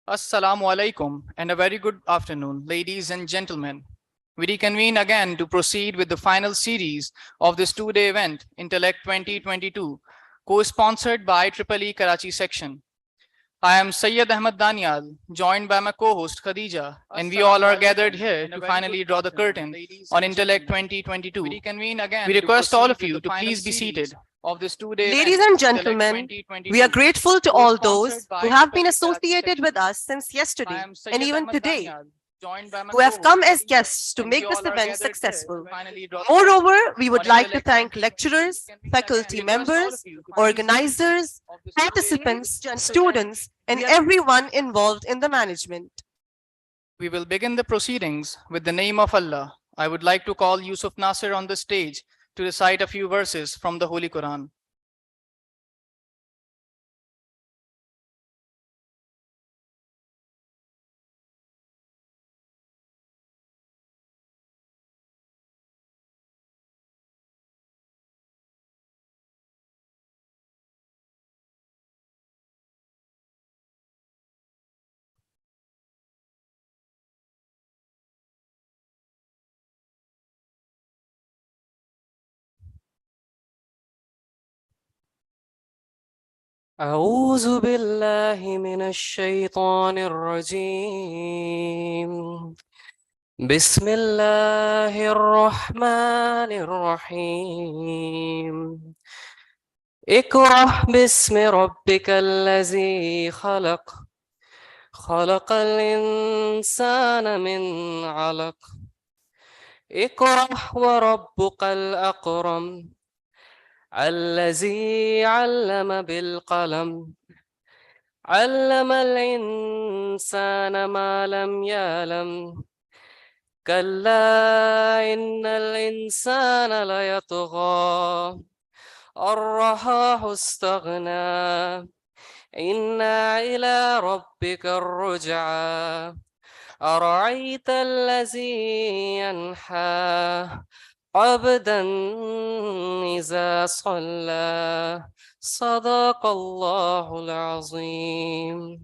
Assalamu alaikum and a very good afternoon, ladies and gentlemen. We reconvene again to proceed with the final series of this two-day event, Intellect 2022, co-sponsored by EEE Karachi section. I am Sayyid Ahmad Danial, joined by my co-host Khadija, and we all are gathered here to finally draw the curtain on Intellect 2022. We request all of you to please be seated of this two-day Ladies event, and Intellect gentlemen, we are 2022, grateful to all those co-sponsored by who have been EEE Karachi associated with section. us since I yesterday am and Sayyid even Ahmad today, Danial, joined by my who have come co-host as Khadija, guests to and we make this all are event gathered here successful. to finally draw the curtain Moreover, we on would like to Intellect thank 2022. lecturers, faculty We request all of members, you to please be seated organizers, of this two-day event. participants, students, and everyone involved in the management. We will begin the proceedings with the name of Allah. I would like to call Yusuf Nasir on the stage to recite a few verses from the Holy Quran. أعوذ بالله من الشيطان الرجيم بسم الله الرحمن الرحيم اقرأ باسم ربك الذي خلق خلق الإنسان من علق اقرأ وربك الأكرم الذي علم بالقلم علم الإنسان ما لم يعلم كلا إن الإنسان ليطغى أن رآه استغنى إن إلى ربك الرجعى أرأيت الذي ينحى عبدا إذا صلى صدق الله العظيم.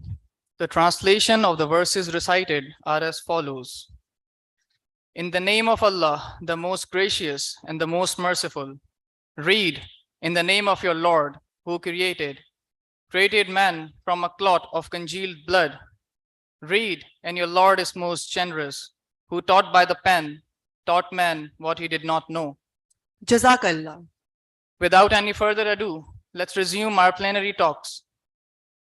The translation of the verses recited are as follows. In the name of Allah, the most gracious and the most merciful. Read, in the name of your Lord, who created man from a clot of congealed blood. Read, and your Lord is most generous, who taught by the pen, taught man what he did not know. Jazakallah. Without any further ado, let's resume our plenary talks.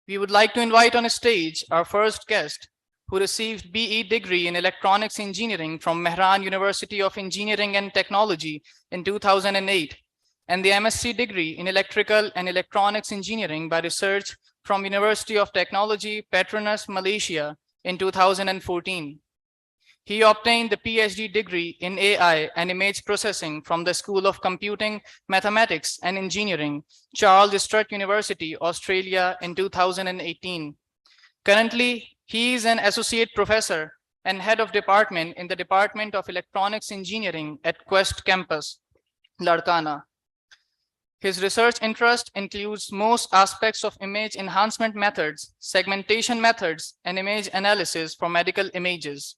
We would like to invite on a stage our first guest, who received BE degree in Electronics Engineering from Mehran University of Engineering and Technology in 2008, and the MSc degree in Electrical and Electronics Engineering by Research from University of Technology, Petronas, Malaysia in 2014. He obtained the PhD degree in AI and image processing from the School of Computing, Mathematics and Engineering, Charles Sturt University, Australia in 2018. Currently, he is an associate professor and head of department in the Department of Electronics Engineering at Quest Campus, Larkana. His research interest includes most aspects of image enhancement methods, segmentation methods, and image analysis for medical images.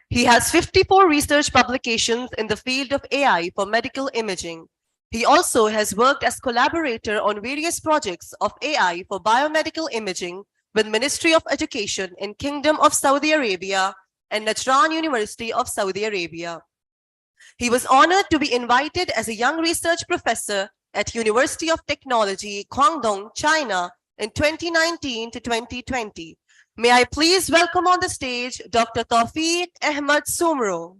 He has 54 research publications in the field of AI for medical imaging. He also has worked as collaborator on various projects of AI for biomedical imaging with Ministry of Education in Kingdom of Saudi Arabia and Najran University of Saudi Arabia. He was honored to be invited as a young research professor at University of Technology, Guangdong, China in 2019 to 2020. May I please welcome on the stage Dr. Tawfiq Ahmad Sumro.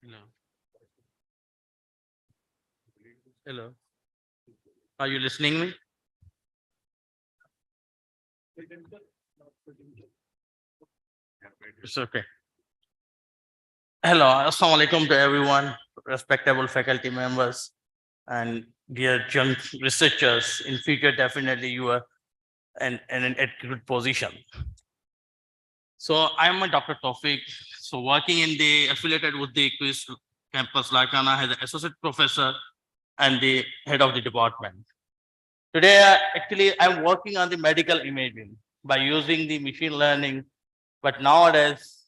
Hello. Hello. Are you listening me? It's okay. Hello. Assalamu alaikum to everyone, respectable faculty members and dear young researchers. In future, definitely you are at good position. So I'm a Dr. Tawfiq. So working in the affiliated with the quiz campus Larkana as an associate professor and the head of the department. Today, actually, I'm working on the medical imaging by using the machine learning. But nowadays,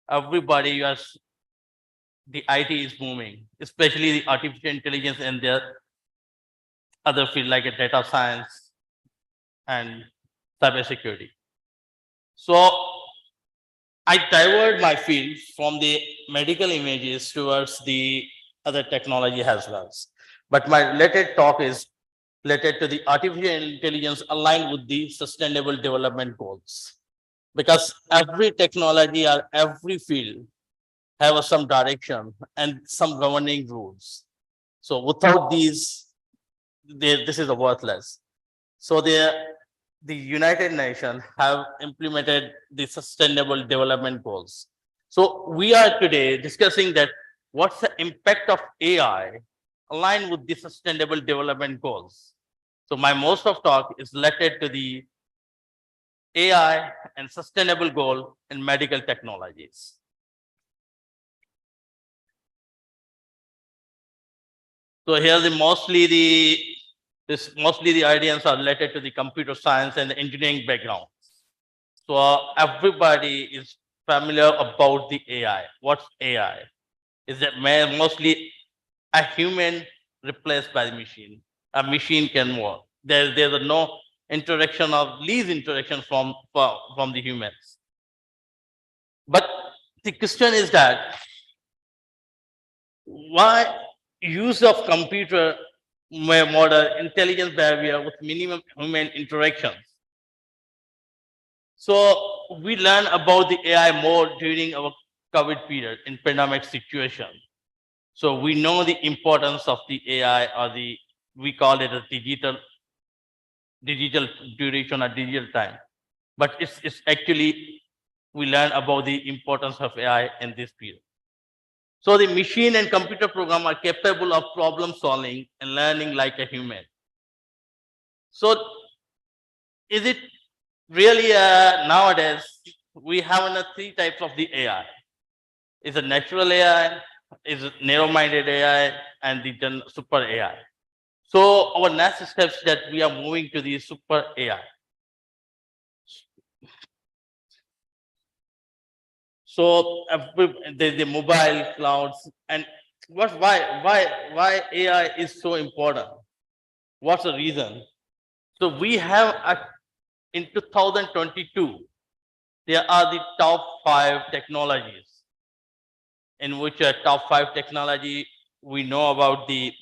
everybody, the IT is booming, especially the artificial intelligence and the other field like a data science and cybersecurity. So I divert my field from the medical images towards the other technology as well. But my related talk is related to the artificial intelligence aligned with the sustainable development goals. Because every technology or every field have some direction and some governing rules. So without these, this is a worthless. So the United Nations have implemented the sustainable development goals. So we are today discussing that what's the impact of AI aligned with the sustainable development goals. So my most of talk is related to the AI and sustainable goal in medical technologies. So here mostly the ideas are related to the computer science and the engineering background. So everybody is familiar about the AI. What's AI? Is that mostly a human replaced by the machine? A machine can work. There's no interaction of least interaction from the humans. But the question is that why use of computer model intelligence behavior with minimum human interactions? So we learn about the AI more during our COVID period in pandemic situation. So we know the importance of the AI or we call it a digital duration or digital time. But it's actually, we learn about the importance of AI in this period. So the machine and computer program are capable of problem solving and learning like a human. So is it really nowadays we have three types of the AI. Is a natural AI, is a narrow-minded AI, and the super AI. So our next steps that we are moving to the super AI. So the mobile clouds and why AI is so important? What's the reason? So we have in 2022 there are the top 5 technologies in which top 5 technology we know about the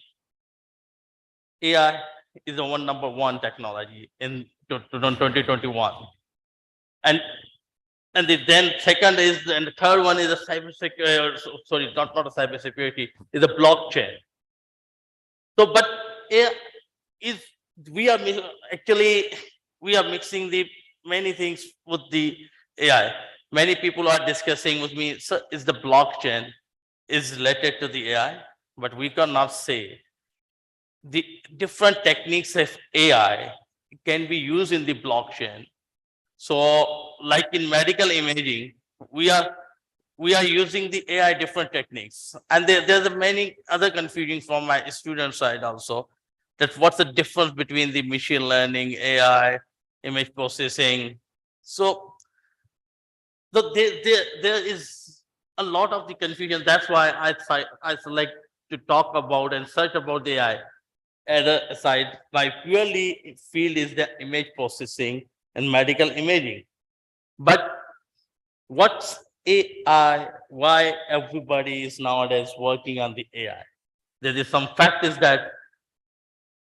AI is the number one technology in 2021. And then second is, and the third one is a cybersecurity, sorry, not a cybersecurity, is a blockchain. So, but AI is, we are actually, we are mixing the many things with the AI. Many people are discussing with me, so is the blockchain is related to the AI, but we cannot say the different techniques of AI can be used in the blockchain. So like in medical imaging, we are using the AI different techniques. And there's a many other confusion from my student side also, that what's the difference between the machine learning, AI, image processing. So there is a lot of the confusion. That's why I select to talk about and search about the AI. Other side, my purely field is the image processing and medical imaging. But what's AI? Why everybody is nowadays working on the AI? There is some fact is that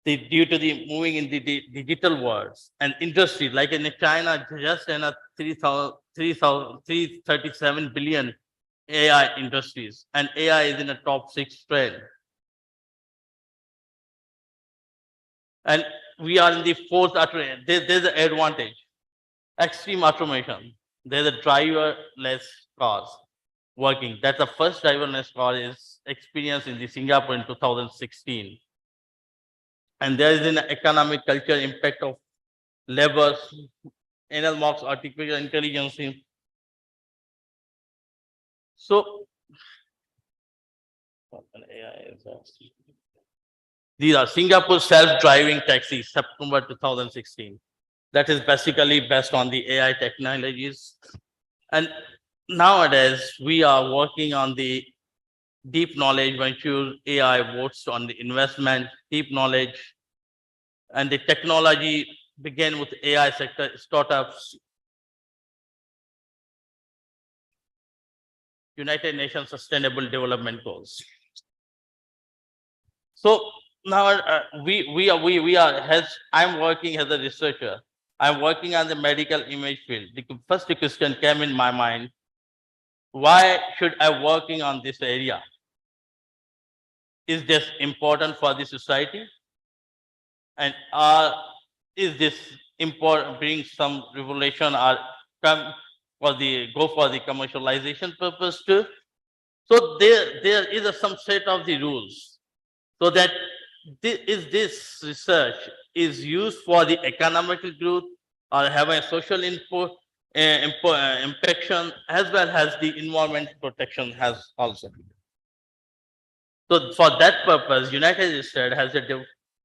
due to the moving in the digital worlds and industry, like in China, just in a 337 billion AI industries, and AI is in the top 6 trend. And we are in the fourth automation. There's an advantage. Extreme automation. There's a driverless cars working. That's the first driverless car is experienced in the Singapore in 2016. And there is an economic cultural impact of labor, NL artificial intelligence. So these are Singapore self-driving taxis, September 2016. That is basically based on the AI technologies. And nowadays, we are working on the deep knowledge venture AI works on the investment, deep knowledge, and the technology began with AI sector startups. United Nations Sustainable Development Goals. So now we are as I'm working as a researcher. I'm working on the medical image field. The first question came in my mind: why should I working on this area? Is this important for the society? And is this important? Bring some revelation or come for the go for the commercialization purpose too? So there is some set of the rules, so that this research is used for the economical growth or have a social impaction as well as the environment protection has also. So for that purpose, United States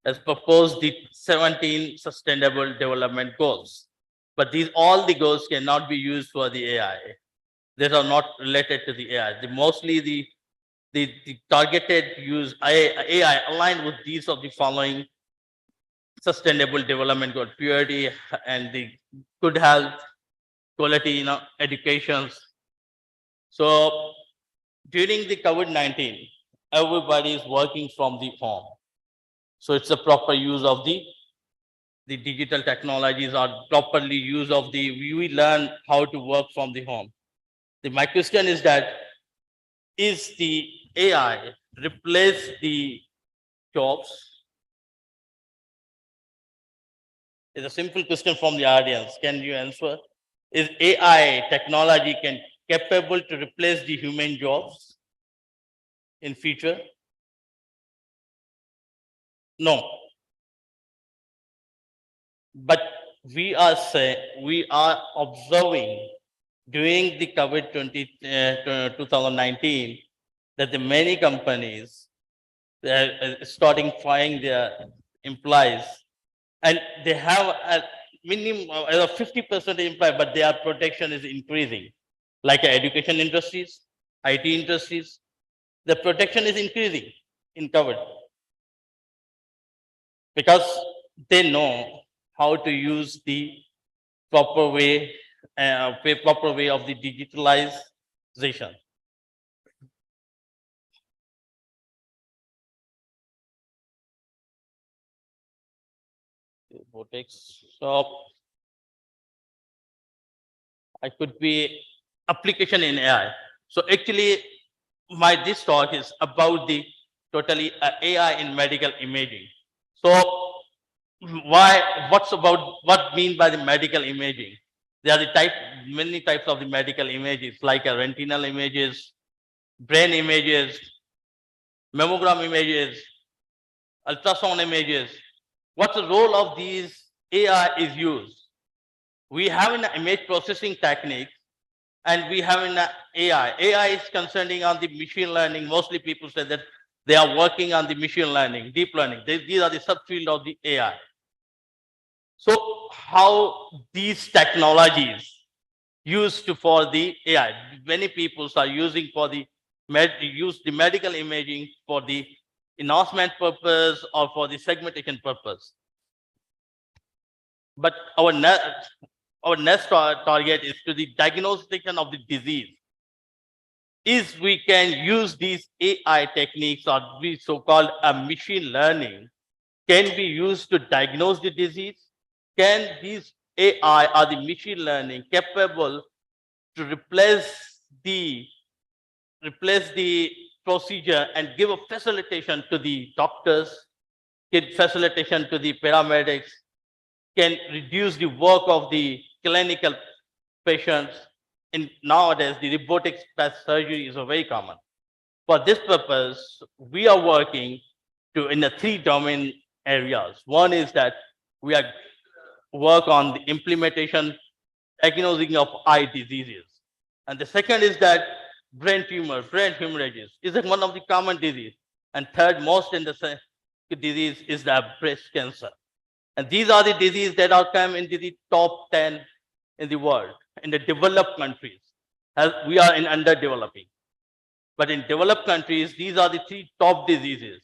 has proposed the 17 sustainable development goals. But these all the goals cannot be used for the AI. These are not related to the AI. Mostly the targeted use AI aligned with these of the following sustainable development goal: purity and the good health, quality, educations. So during the COVID-19, everybody is working from the home. So it's a proper use of the digital technologies or properly use of we learn how to work from the home. My question is that, is the AI replace the jobs? It's a simple question from the audience. Can you answer? Is AI technology capable to replace the human jobs in future? No. But we are observing during the COVID 2019 that the many companies starting firing their employees, and they have a minimum 50% employee, but their protection is increasing. Like education industries, IT industries, the protection is increasing in COVID because they know how to use the proper way of the digitalization. So I could be application in AI. So actually, this talk is about the totally AI in medical imaging. So what mean by the medical imaging? There are many types of the medical images, like retinal images, brain images, mammogram images, ultrasound images. What's the role of these AI is used? We have an image processing technique, and we have an AI. AI is concerning on the machine learning. Mostly people say that they are working on the machine learning, deep learning. These are the subfield of the AI. So how these technologies used for the AI? Many people are using for the medical imaging for the enhancement purpose or for the segmentation purpose. But our next target is to the diagnostication of the disease. Is we can use these AI techniques or the so-called machine learning can be used to diagnose the disease. Can these AI or the machine learning capable to replace the replace the procedure and give a facilitation to the doctors, give facilitation to the paramedics, can reduce the work of the clinical patients. In nowadays, the robotic surgery is very common. For this purpose, we are working in the three domain areas. One is that we are work on the implementation, diagnosing of eye diseases. And the second is that brain tumor, brain hemorrhages is one of the common disease. And third most in the disease is the breast cancer. And these are the diseases that are come into the top 10 in the world, in the developed countries, as we are in underdeveloping. But in developed countries, these are the three top diseases.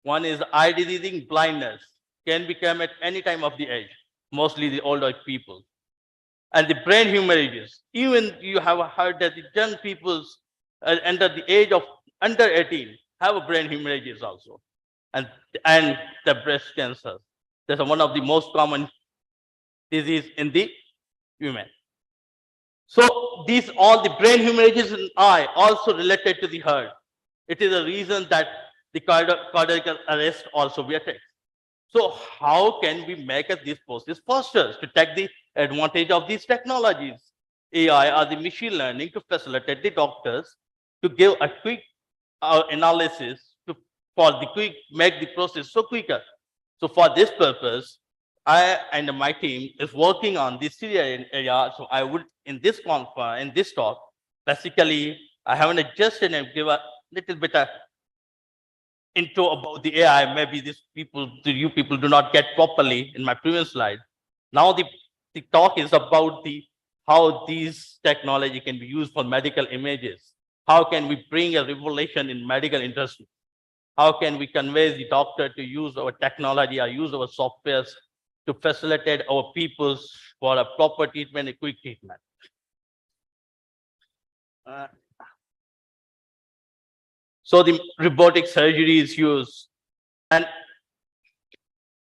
One is eye disease, blindness, can become at any time of the age, mostly the older people. And the brain hemorrhages, even you have heard that the young people under the age of under 18 have a brain hemorrhages also. And the breast cancer. That's one of the most common disease in the human. So these all the brain hemorrhages in eye also related to the heart. It is a reason that the cardiac arrest also be attacked. So how can we make this process faster to take the advantage of these technologies, AI or the machine learning, to facilitate the doctors to give a quick analysis for the quick, make the process so quicker. So for this purpose, I and my team is working on this area. So I would in this talk, basically I haven't just give a little bit of intro about the AI. Maybe you people do not get properly in my previous slide. Now the talk is about how these technology can be used for medical images. How can we bring a revolution in medical industry? How can we convey the doctor to use our technology or use our softwares to facilitate our peoples for a proper treatment, a quick treatment? So the robotic surgery is used,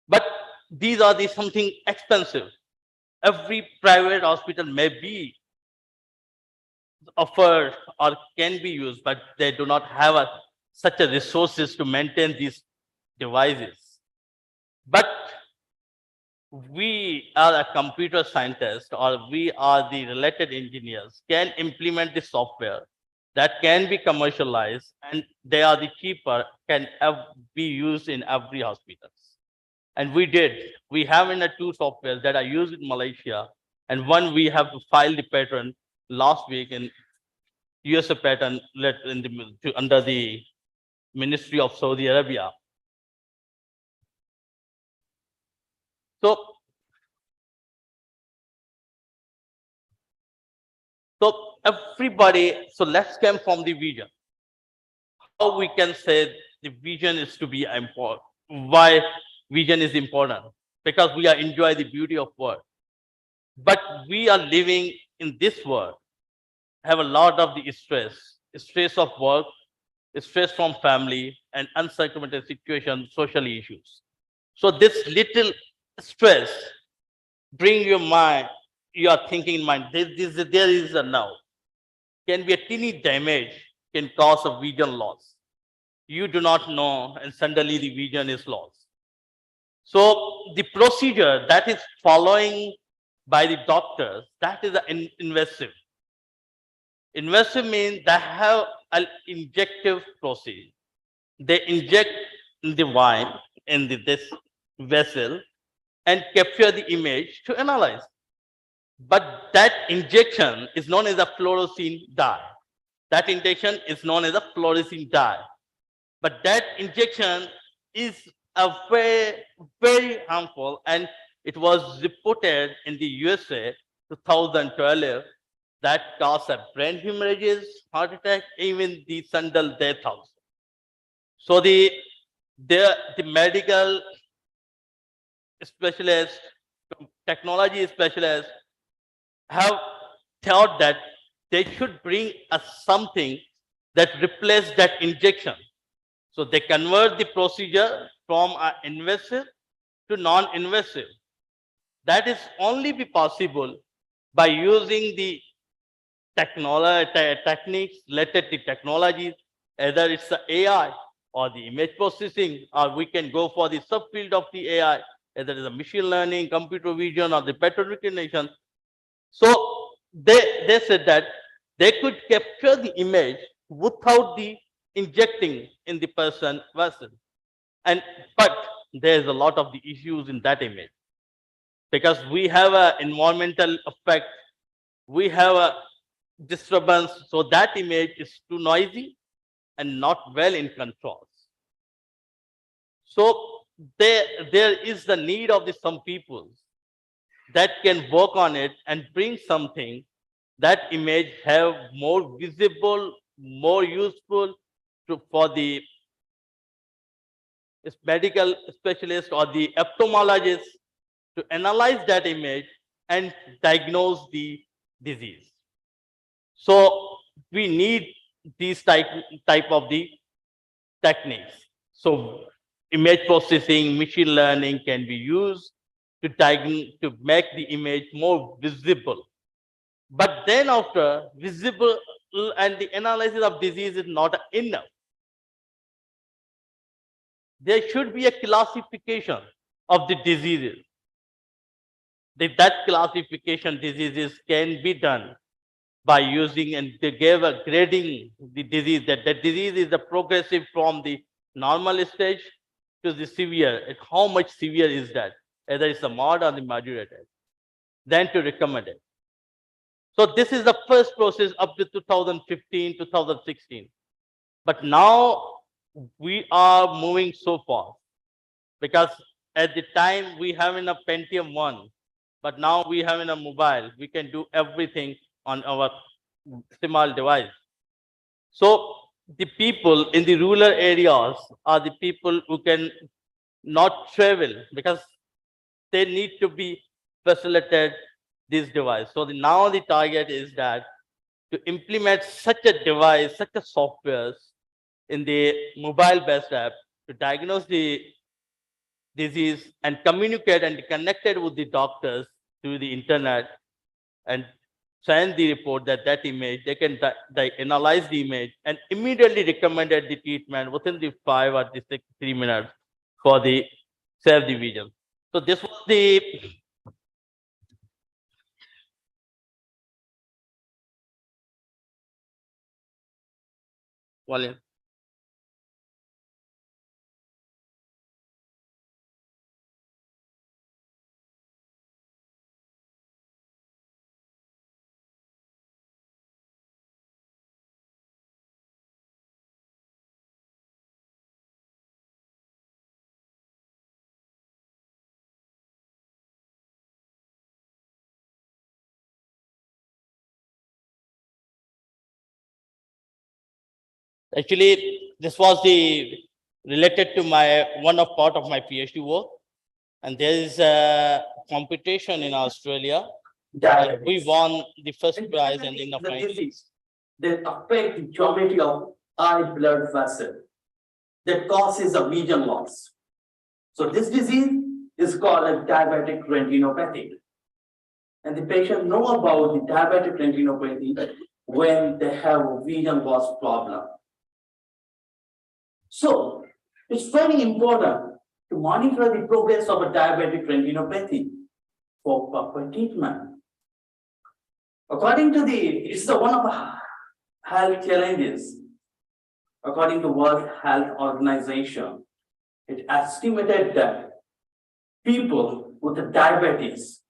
but these are something expensive. Every private hospital may be offered or can be used, but they do not have such a resources to maintain these devices. But we are a computer scientist, or we are the related engineers, can implement the software that can be commercialized, and they are the cheaper, can be used in every hospital. And we have in two softwares that are used in Malaysia, and one we have to file the patent last week in USA patent under the Ministry of Saudi Arabia. So everybody, so let's come from the vision. How we can say the vision is to be important? Why vision is important? Because we are enjoy the beauty of world. But we are living in this world, have a lot of the stress of work, stress from family, and uncircumvented situation, social issues. So this little stress bring your mind, you are thinking in mind, there is a now. Can be a teeny damage, can cause a vision loss. You do not know, and suddenly the vision is lost. So the procedure that is following by the doctors, that is invasive. Invasive means they have an injective procedure. They inject the wine in this vessel and capture the image to analyze. But that injection is known as a fluorescein dye. That injection is known as a fluorescein dye. But that injection is a very, very harmful, and it was reported in the USA 2012 that caused a brain hemorrhages, heart attack, even the sudden death also. So the medical specialists, technology specialists have thought that they should bring something that replaces that injection. So they convert the procedure from invasive to non-invasive. That is only be possible by using the techniques related to technologies, either it's the AI or the image processing, or we can go for the subfield of the AI, either it's the machine learning, computer vision, or the pattern recognition. So they said that they could capture the image without the injecting in the person vessel. And but there's a lot of the issues in that image, because we have a environmental effect, we have a disturbance, so that image is too noisy and not well in control. So there is the need of the some people that can work on it and bring something that image have more visible, more useful for the medical specialist or the ophthalmologist to analyze that image and diagnose the disease. So we need these type of the techniques. So image processing, machine learning can be used to make the image more visible. But then after visible and the analysis of disease is not enough. There should be a classification of the diseases. That classification diseases can be done by using, and they gave a grading the disease, that the disease is a progressive from the normal stage to the severe. And how much severe is that? Either it's a mild or the moderated. Then to recommend it. So this is the first process up to 2015, 2016. But now we are moving so far, because at the time we have in a Pentium 1, but now we have in a mobile, we can do everything on our small device. So the people in the rural areas are the people who can not travel, because they need to be facilitated this device. So now the target is that to implement such a device, such a software in the mobile based app to diagnose the disease and communicate and connected with the doctors through the internet and send the report that image, they can analyze the image and immediately recommended the treatment within the 5 or the 3 minutes for the self division. So this was the volume. Actually, this was the related to my one of part of my PhD work, and there is a competition in Australia. We won the first prize and in the disease that affect the geometry of eye blood vessel that causes a vision loss. So this disease is called a diabetic retinopathy. And the patient know about the diabetic retinopathy when they have a vision loss problem. So it's very important to monitor the progress of a diabetic retinopathy for proper treatment. According to it's one of the health challenges. According to World Health Organization, it estimated that people with diabetes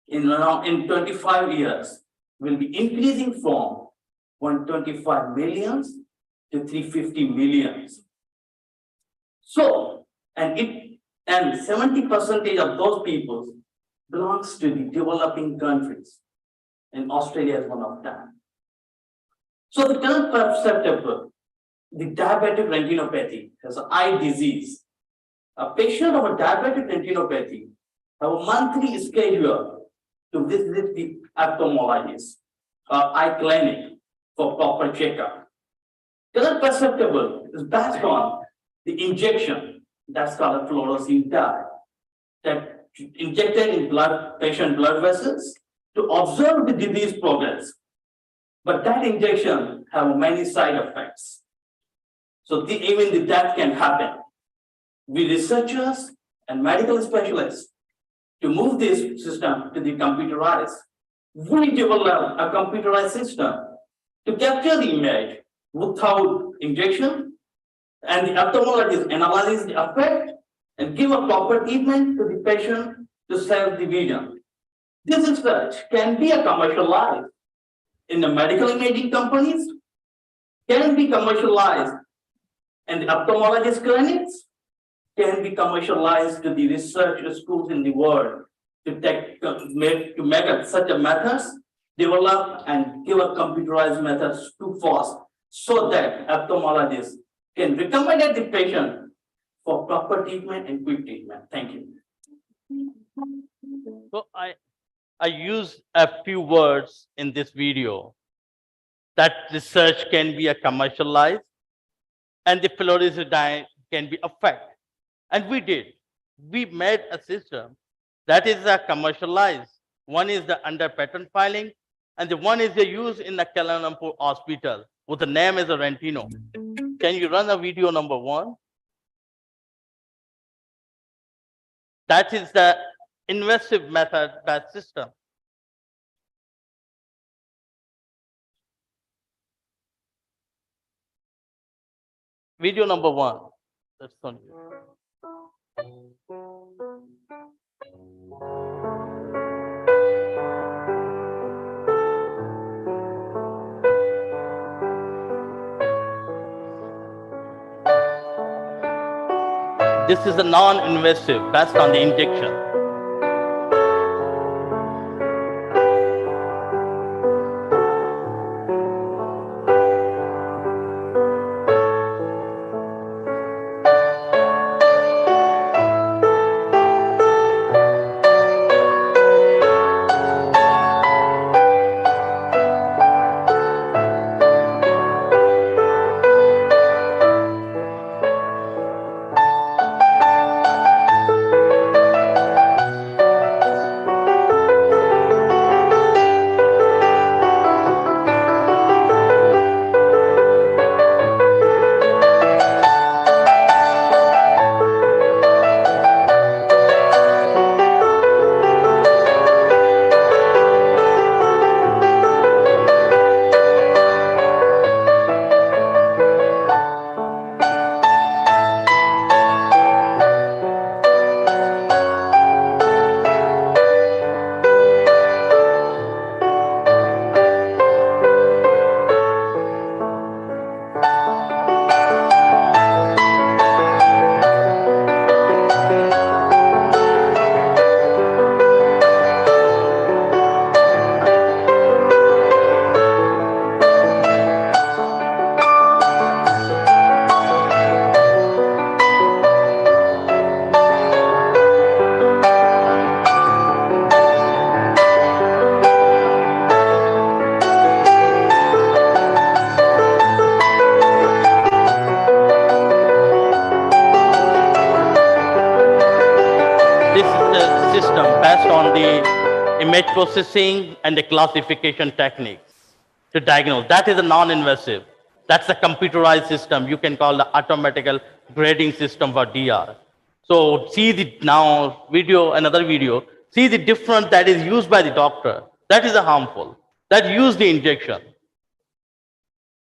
in 25 years will be increasing from 125 millions to 350 millions. So, and 70% of those people belongs to the developing countries, and Australia is one of them. So the current perceptible, the diabetic retinopathy has an eye disease. A patient of a diabetic retinopathy have a monthly schedule to visit the ophthalmologist or eye clinic for proper checkup. Current perceptible is based on the injection that's called a fluorescein dye that injected in patient blood vessels to observe the disease progress But that injection have many side effects. So even the death can happen. We researchers and medical specialists to move this system to the computerized. We develop a computerized system to capture the image without injection, and the ophthalmologist analyzes the effect and give a proper treatment to the patient to save the vision. This research can be a commercialized in the medical imaging companies, can be commercialized in the ophthalmologist clinics, can be commercialized to the research schools in the world to make such a methods, develop and give a computerized methods too fast so that ophthalmologists can recommend the patient for proper treatment and quick treatment. Thank you. So I use a few words in this video that research can be a commercialized and the fluorescein can be affected. And we did. We made a system that is a commercialized. One is the under patent filing, and the one is the use in the Kuala Lumpur hospital with the name as a Rentino. Can you run a video number 1? That is the invasive method based system. Video number 1. That's on you. This is a non-invasive based on the injection. Based on the image processing and the classification techniques to diagnose. That is a non-invasive. That's a computerized system. You can call the automatical grading system for DR. So see the now video, another video, see the difference that is used by the doctor. That is a harmful. That use the injection.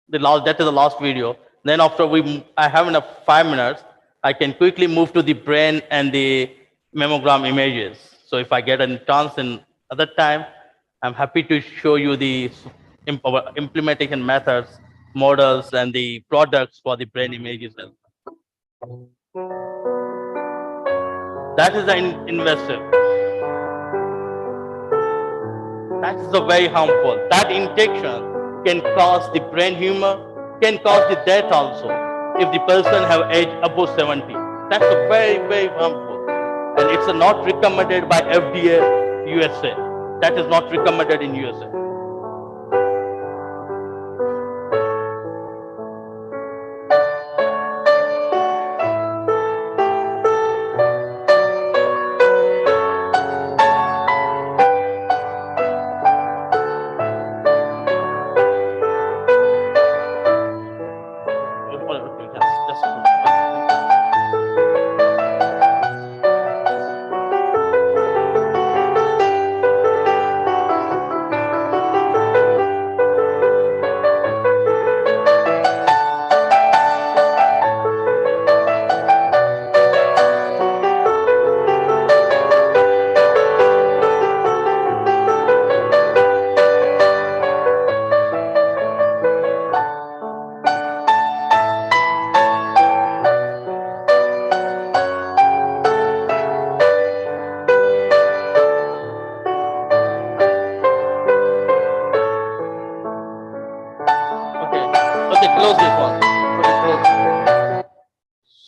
That is the last video. Then after I have enough 5 minutes, I can quickly move to the brain and the mammogram images. So if I get a chance in other time, I'm happy to show you the implementation methods, models, and the products for the brain images. That is an invasive. That is a very harmful. That injection can cause the brain humor, can cause the death also if the person have age above 70. That's a very, very harmful. And it's not recommended by FDA USA. That is not recommended in USA.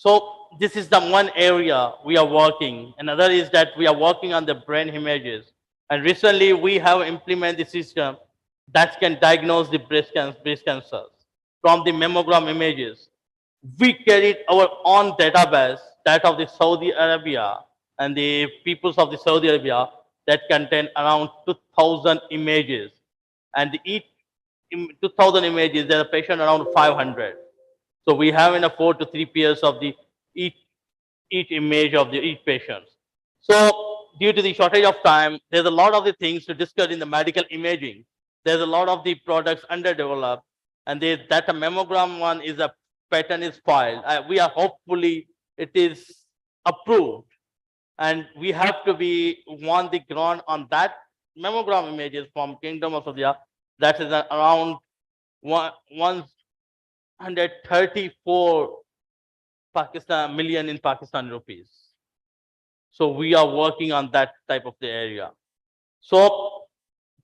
So this is the one area we are working. Another is that we are working on the brain images. And recently we have implemented the system that can diagnose the breast cancers from the mammogram images. We carried our own database, that of the Saudi Arabia and the peoples of the Saudi Arabia, that contain around 2,000 images. And each 2,000 images, there are patient around 500. So we have in a 4 to 3 pairs of the each image of the each patient. So due to the shortage of time, there's a lot of the things to discuss in the medical imaging. There's a lot of the products underdeveloped, and that a mammogram one is a patent is filed. We are hopefully it is approved, and we have to be on the ground on that mammogram images from Kingdom of Saudi. That is around 134 Pakistan million in Pakistan rupees. So we are working on that type of the area. So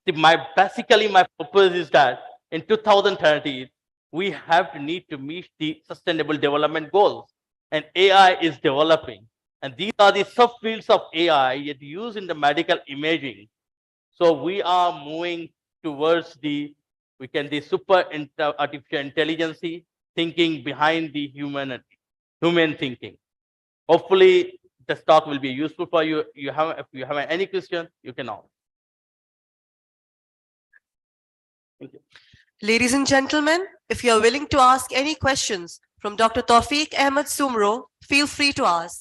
basically my purpose is that in 2030 we have to need to meet the sustainable development goals, and AI is developing, and these are the subfields of AI used in the medical imaging. So we are moving towards the artificial intelligence thinking behind the human thinking. Hopefully this talk will be useful for you. If you have any question, you can ask. Thank you. Ladies and gentlemen, if you are willing to ask any questions from Dr. Tawfiq Ahmed Sumro, feel free to ask.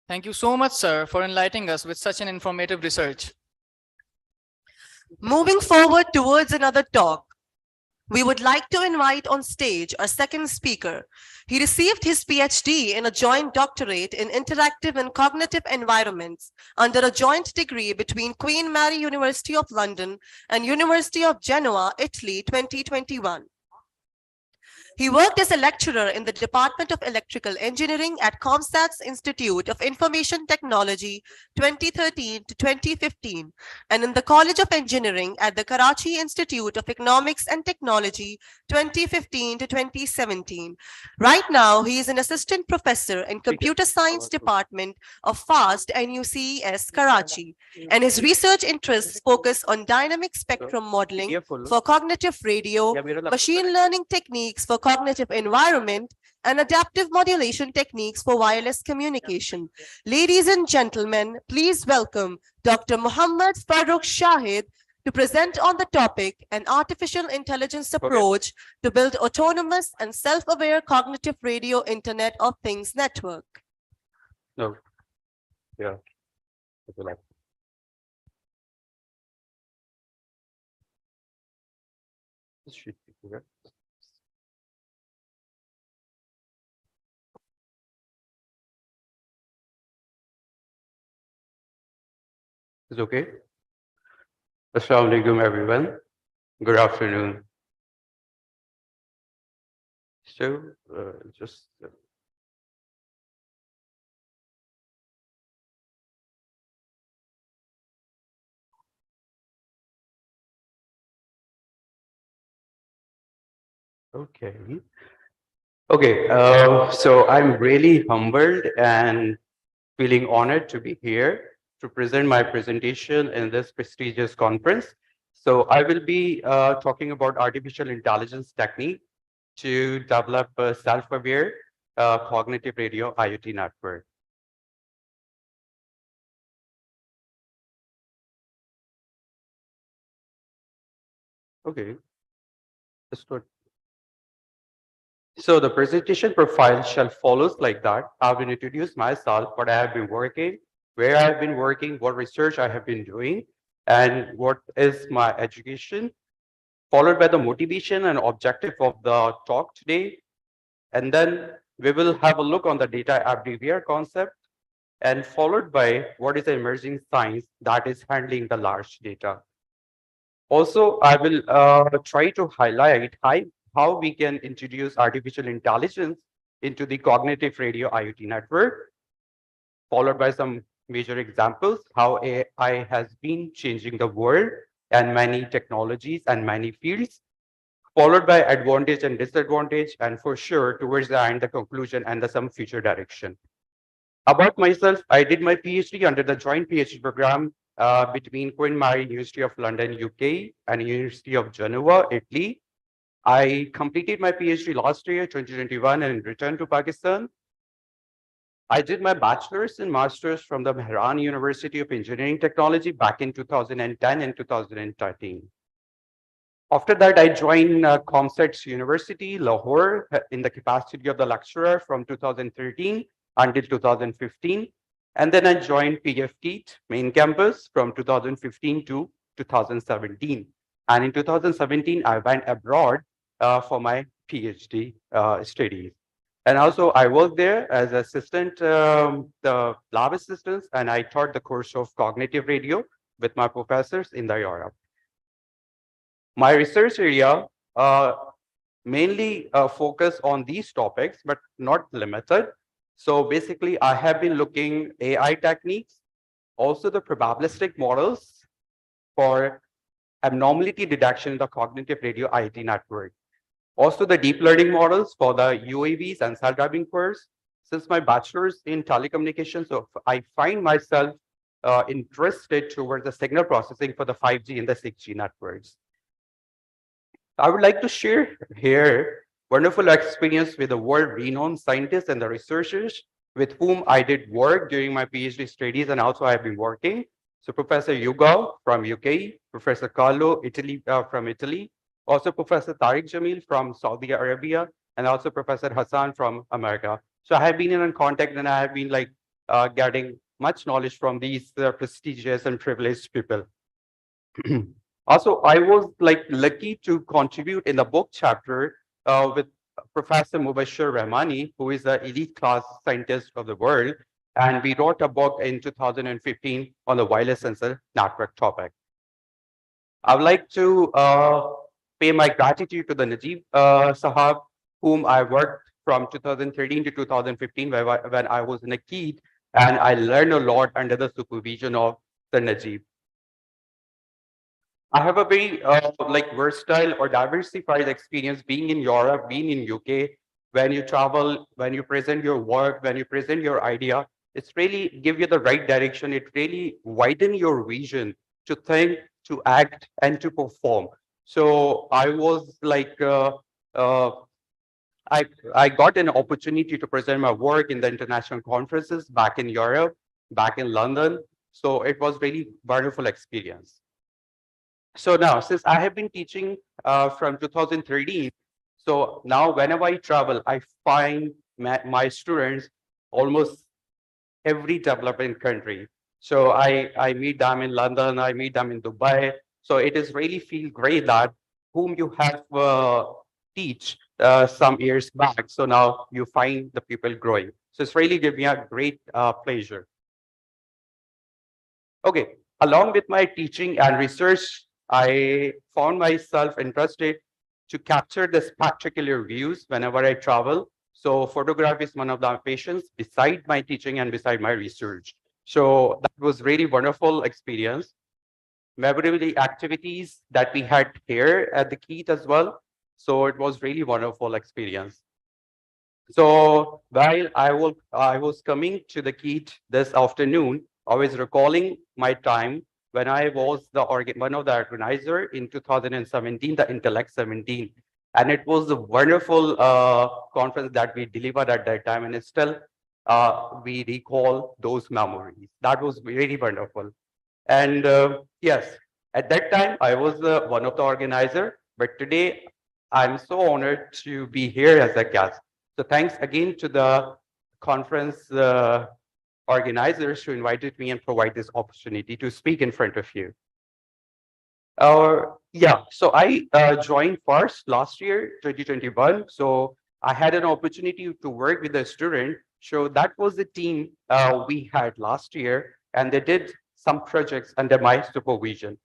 Thank you so much, sir, for enlightening us with such an informative research. Moving forward towards another talk, we would like to invite on stage our second speaker. He received his PhD in a joint doctorate in interactive and cognitive environments under a joint degree between Queen Mary University of London and University of Genoa, Italy, 2021. He worked as a lecturer in the Department of Electrical Engineering at ComStat's Institute of Information Technology 2013 to 2015, and in the College of Engineering at the Karachi Institute of Economics and Technology 2015 to 2017. Right now, he is an assistant professor in Computer Science Department of FAST and UCES Karachi, and his research interests focus on dynamic spectrum modeling for cognitive radio, machine learning techniques for cognitive environment, and adaptive modulation techniques for wireless communication. Ladies and gentlemen, please welcome Dr. Muhammad Farooq Shahid to present on the topic, an artificial intelligence approach to build autonomous and self-aware cognitive radio Internet of Things network. No. Yeah. This should be correct. Is okay? Assalamu alaikum, everyone. Good afternoon. So, just okay. Okay, so I'm really humbled and feeling honored to be here to present my presentation in this prestigious conference. So I will be talking about artificial intelligence technique to develop a self-aware cognitive radio IoT network. Okay, let's start. So the presentation profile shall follows like that. I will introduce myself, what I have been working, where I have been working, what research I have been doing, and what is my education, followed by the motivation and objective of the talk today. And then we will have a look on the data everywhere concept, and followed by what is the emerging science that is handling the large data. Also, I will try to highlight how we can introduce artificial intelligence into the cognitive radio IoT network, followed by some major examples, how AI has been changing the world and many technologies and many fields, followed by advantage and disadvantage, and for sure, towards the end, the conclusion and some future direction. About myself, I did my PhD under the joint PhD program between Queen Mary University of London, UK, and University of Genoa, Italy. I completed my PhD last year, 2021, and returned to Pakistan. I did my bachelor's and master's from the Mehran University of Engineering Technology back in 2010 and 2013. After that, I joined ComSets University, Lahore, in the capacity of the lecturer from 2013 until 2015. And then I joined PF-KIET main campus from 2015 to 2017. And in 2017, I went abroad for my PhD studies. And also, I worked there as assistant, the lab assistants, and I taught the course of cognitive radio with my professors in the Europe. My research area mainly focus on these topics, but not limited. So basically, I have been looking AI techniques, also the probabilistic models for abnormality detection in the cognitive radio IoT network. Also the deep learning models for the UAVs and self-driving cars. Since my bachelor's in telecommunications, so I find myself interested towards the signal processing for the 5G and the 6G networks. I would like to share here wonderful experience with the world-renowned scientists and the researchers with whom I did work during my PhD studies, and also I have been working. So Professor Yugal from UK, Professor Carlo from Italy, also Professor Tariq Jamil from Saudi Arabia, and also Professor Hassan from America. So I have been in contact, and I have been like getting much knowledge from these prestigious and privileged people. Also, I was like lucky to contribute in the book chapter with Professor Mubashir Rahmani, who is the elite class scientist of the world. And we wrote a book in 2015 on the wireless sensor network topic. I would like to pay my gratitude to the Najib Sahab, whom I worked from 2013 to 2015 when I was in a KIET, and I learned a lot under the supervision of the Najib. I have a very like versatile or diversified experience being in Europe, being in UK. When you travel, when you present your work, when you present your idea, it's really give you the right direction. It really widen your vision to think, to act, and to perform. So I was like, I got an opportunity to present my work in the international conferences back in Europe, back in London. So it was really wonderful experience. So now, since I have been teaching from 2013, so now whenever I travel, I find my students almost every developing country. So I meet them in London, I meet them in Dubai. So it is really feel great that whom you have teach some years back. So now you find the people growing. So it's really give me a great pleasure. Okay, along with my teaching and research, I found myself interested to capture the spectacular views whenever I travel. So photography is one of the passions beside my teaching and beside my research. So that was really wonderful experience. Memorable activities that we had here at the KIET as well. So it was really wonderful experience. So while I was coming to the KIET this afternoon, I was recalling my time when I was one of the organizer in 2017, the INTELLECT 17. And it was a wonderful conference that we delivered at that time. And it's still, we recall those memories. That was really wonderful. And yes, at that time, I was one of the organizer. But today, I'm so honored to be here as a guest. So thanks again to the conference organizers who invited me and provide this opportunity to speak in front of you. Yeah, so I joined first last year, 2021. So I had an opportunity to work with a student. So that was the team we had last year, and they did some projects under my supervision.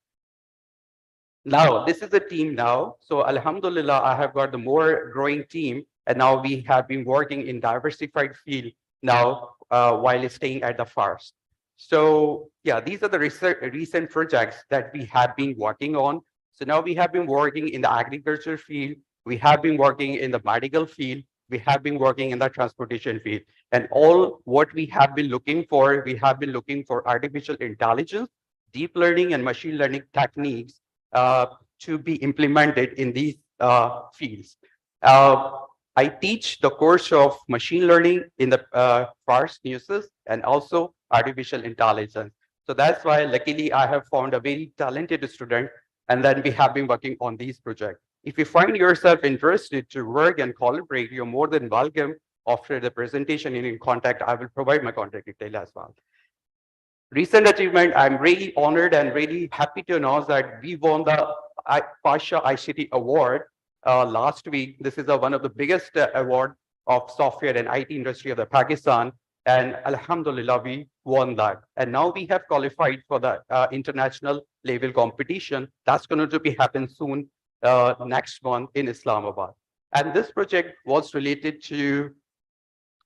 Now, this is a team now. So Alhamdulillah, I have got the more growing team. And now we have been working in diversified field now while staying at the FARS. So yeah, these are the recent projects that we have been working on. So now we have been working in the agriculture field, we have been working in the medical field, we have been working in the transportation field. And all what we have been looking for, we have been looking for artificial intelligence, deep learning and machine learning techniques to be implemented in these fields. I teach the course of machine learning in the FARS uses and also artificial intelligence. So that's why luckily I have found a very talented student, and then we have been working on these projects. If you find yourself interested to work and collaborate, you're more than welcome. After the presentation and in contact, I will provide my contact detail as well. Recent achievement, I'm really honored and really happy to announce that we won the Pasha ICT Award last week. This is one of the biggest award of software and IT industry of the Pakistan. And Alhamdulillah, we won that. And now we have qualified for the international level competition. That's going to be happen soon next month in Islamabad. And this project was related to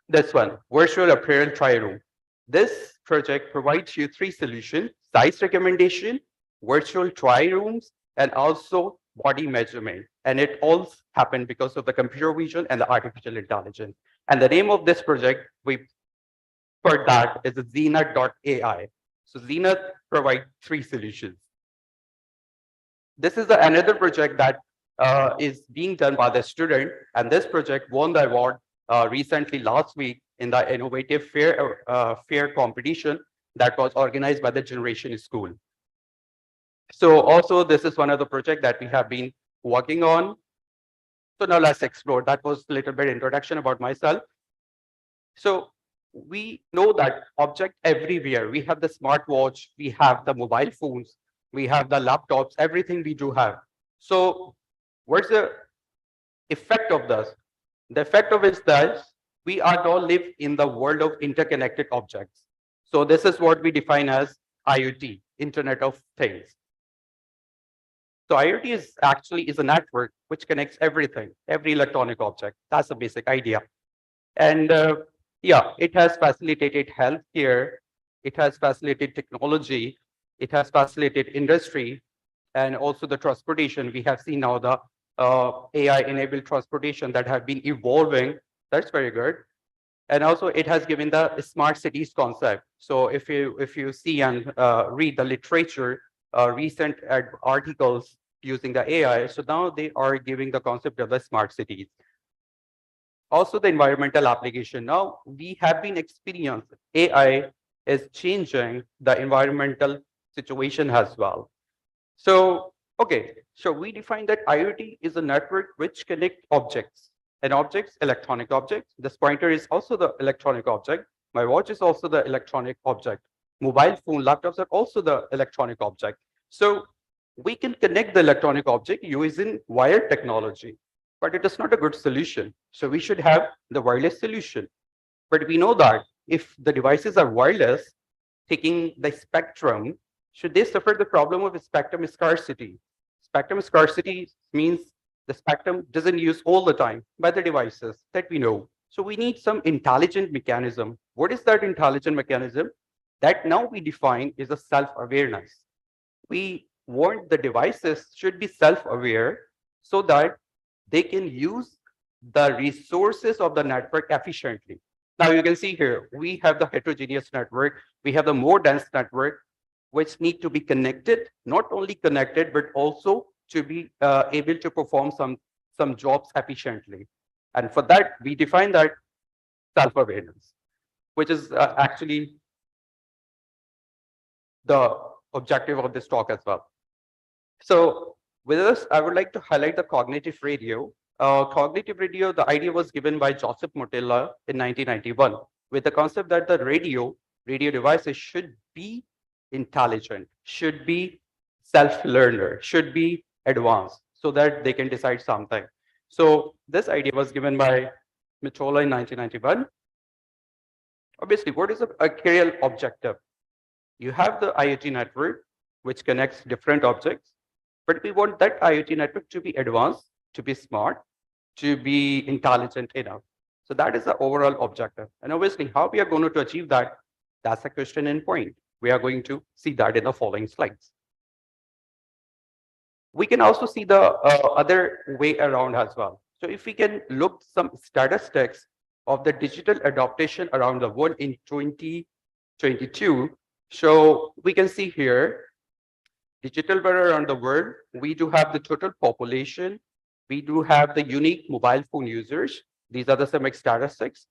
this one, virtual apparel trial room. This project provides you 3 solutions: size recommendation, virtual trial rooms, and also body measurement. And it all happened because of the computer vision and the artificial intelligence. And the name of this project for that is Zenith.ai. So Zenith provides 3 solutions. This is another project that is being done by the student, and this project won the award recently last week in the innovative fair competition that was organized by the Generation School. So also this is one of the projects that we have been working on. So now let's explore. That was a little bit introduction about myself. So we know that object everywhere. We have the smartwatch, we have the mobile phones, we have the laptops, everything we do have. So what's the effect of this? The effect of it is that we are now live in the world of interconnected objects. So this is what we define as IoT, Internet of Things. So IoT is actually a network which connects everything, every electronic object. That's the basic idea. And yeah, it has facilitated healthcare, it has facilitated technology, it has facilitated industry, and also the transportation. We have seen now the AI-enabled transportation that have been evolving. That's very good. And also it has given the smart cities concept. So if you see and read the literature, recent articles using the AI, so now they are giving the concept of the smart cities. Also the environmental application. Now we have been experiencing AI is changing the environmental situation as well. So, okay, so we define that IoT is a network which connects objects. And objects, electronic objects. This pointer is also the electronic object. My watch is also the electronic object. Mobile phone, laptops are also the electronic object. So we can connect the electronic object using wired technology, but it is not a good solution. So we should have the wireless solution. But we know that if the devices are wireless, taking the spectrum, should they suffer the problem of spectrum scarcity? Spectrum scarcity means the spectrum doesn't use all the time by the devices that we know. So we need some intelligent mechanism. What is that intelligent mechanism? That now we define is a self-awareness. We want the devices should be self-aware so that they can use the resources of the network efficiently. Now you can see here, we have the heterogeneous network, we have the more dense network, which need to be connected, not only connected, but also to be able to perform some jobs efficiently. And for that, we define that self-awareness, which is actually the objective of this talk as well. So with this, I would like to highlight the cognitive radio. Cognitive radio, the idea was given by Joseph Motilla in 1991 with the concept that the radio devices should be intelligent, should be self-learner, should be advanced so that they can decide something. So this idea was given by Motilla in 1991. Obviously, what is a real objective? You have the IoT network, which connects different objects, but we want that IoT network to be advanced, to be smart, to be intelligent enough. So that is the overall objective. And obviously, how we are going to achieve that, that's a question in point. We are going to see that in the following slides. We can also see the other way around as well. So if we can look some statistics of the digital adaptation around the world in 2022, so we can see here, digital world around the world, we do have the total population, we do have the unique mobile phone users. These are the some statistics.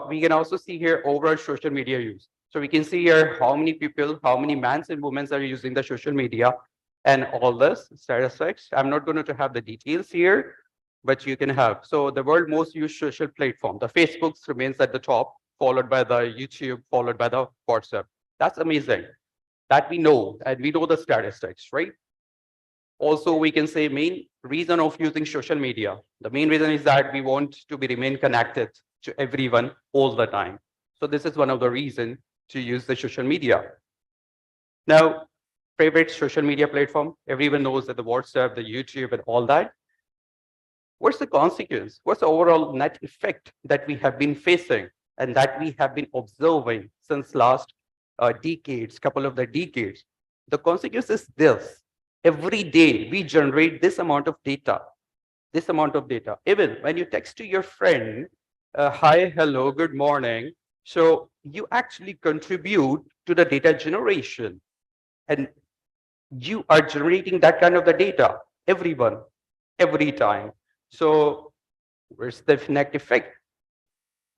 We can also see here overall social media use. So we can see here how many people, how many men and women are using the social media and all this statistics. I'm not going to have the details here, but you can have. So the world most used social platform, the Facebook remains at the top, followed by the YouTube, followed by the WhatsApp. That's amazing. That we know, and we know the statistics, right? Also, we can say main reason of using social media. The main reason is that we want to be remain connected to everyone all the time. So this is one of the reasons to use the social media. Now, favorite social media platform, everyone knows that the WhatsApp, the YouTube and all that. What's the consequence? What's the overall net effect that we have been facing and that we have been observing since last decades, couple of the decades? The consequence is this. Every day we generate this amount of data, Even when you text to your friend, hi, hello, good morning. So you actually contribute to the data generation and you are generating that kind of the data, everyone, every time. So where's the net effect?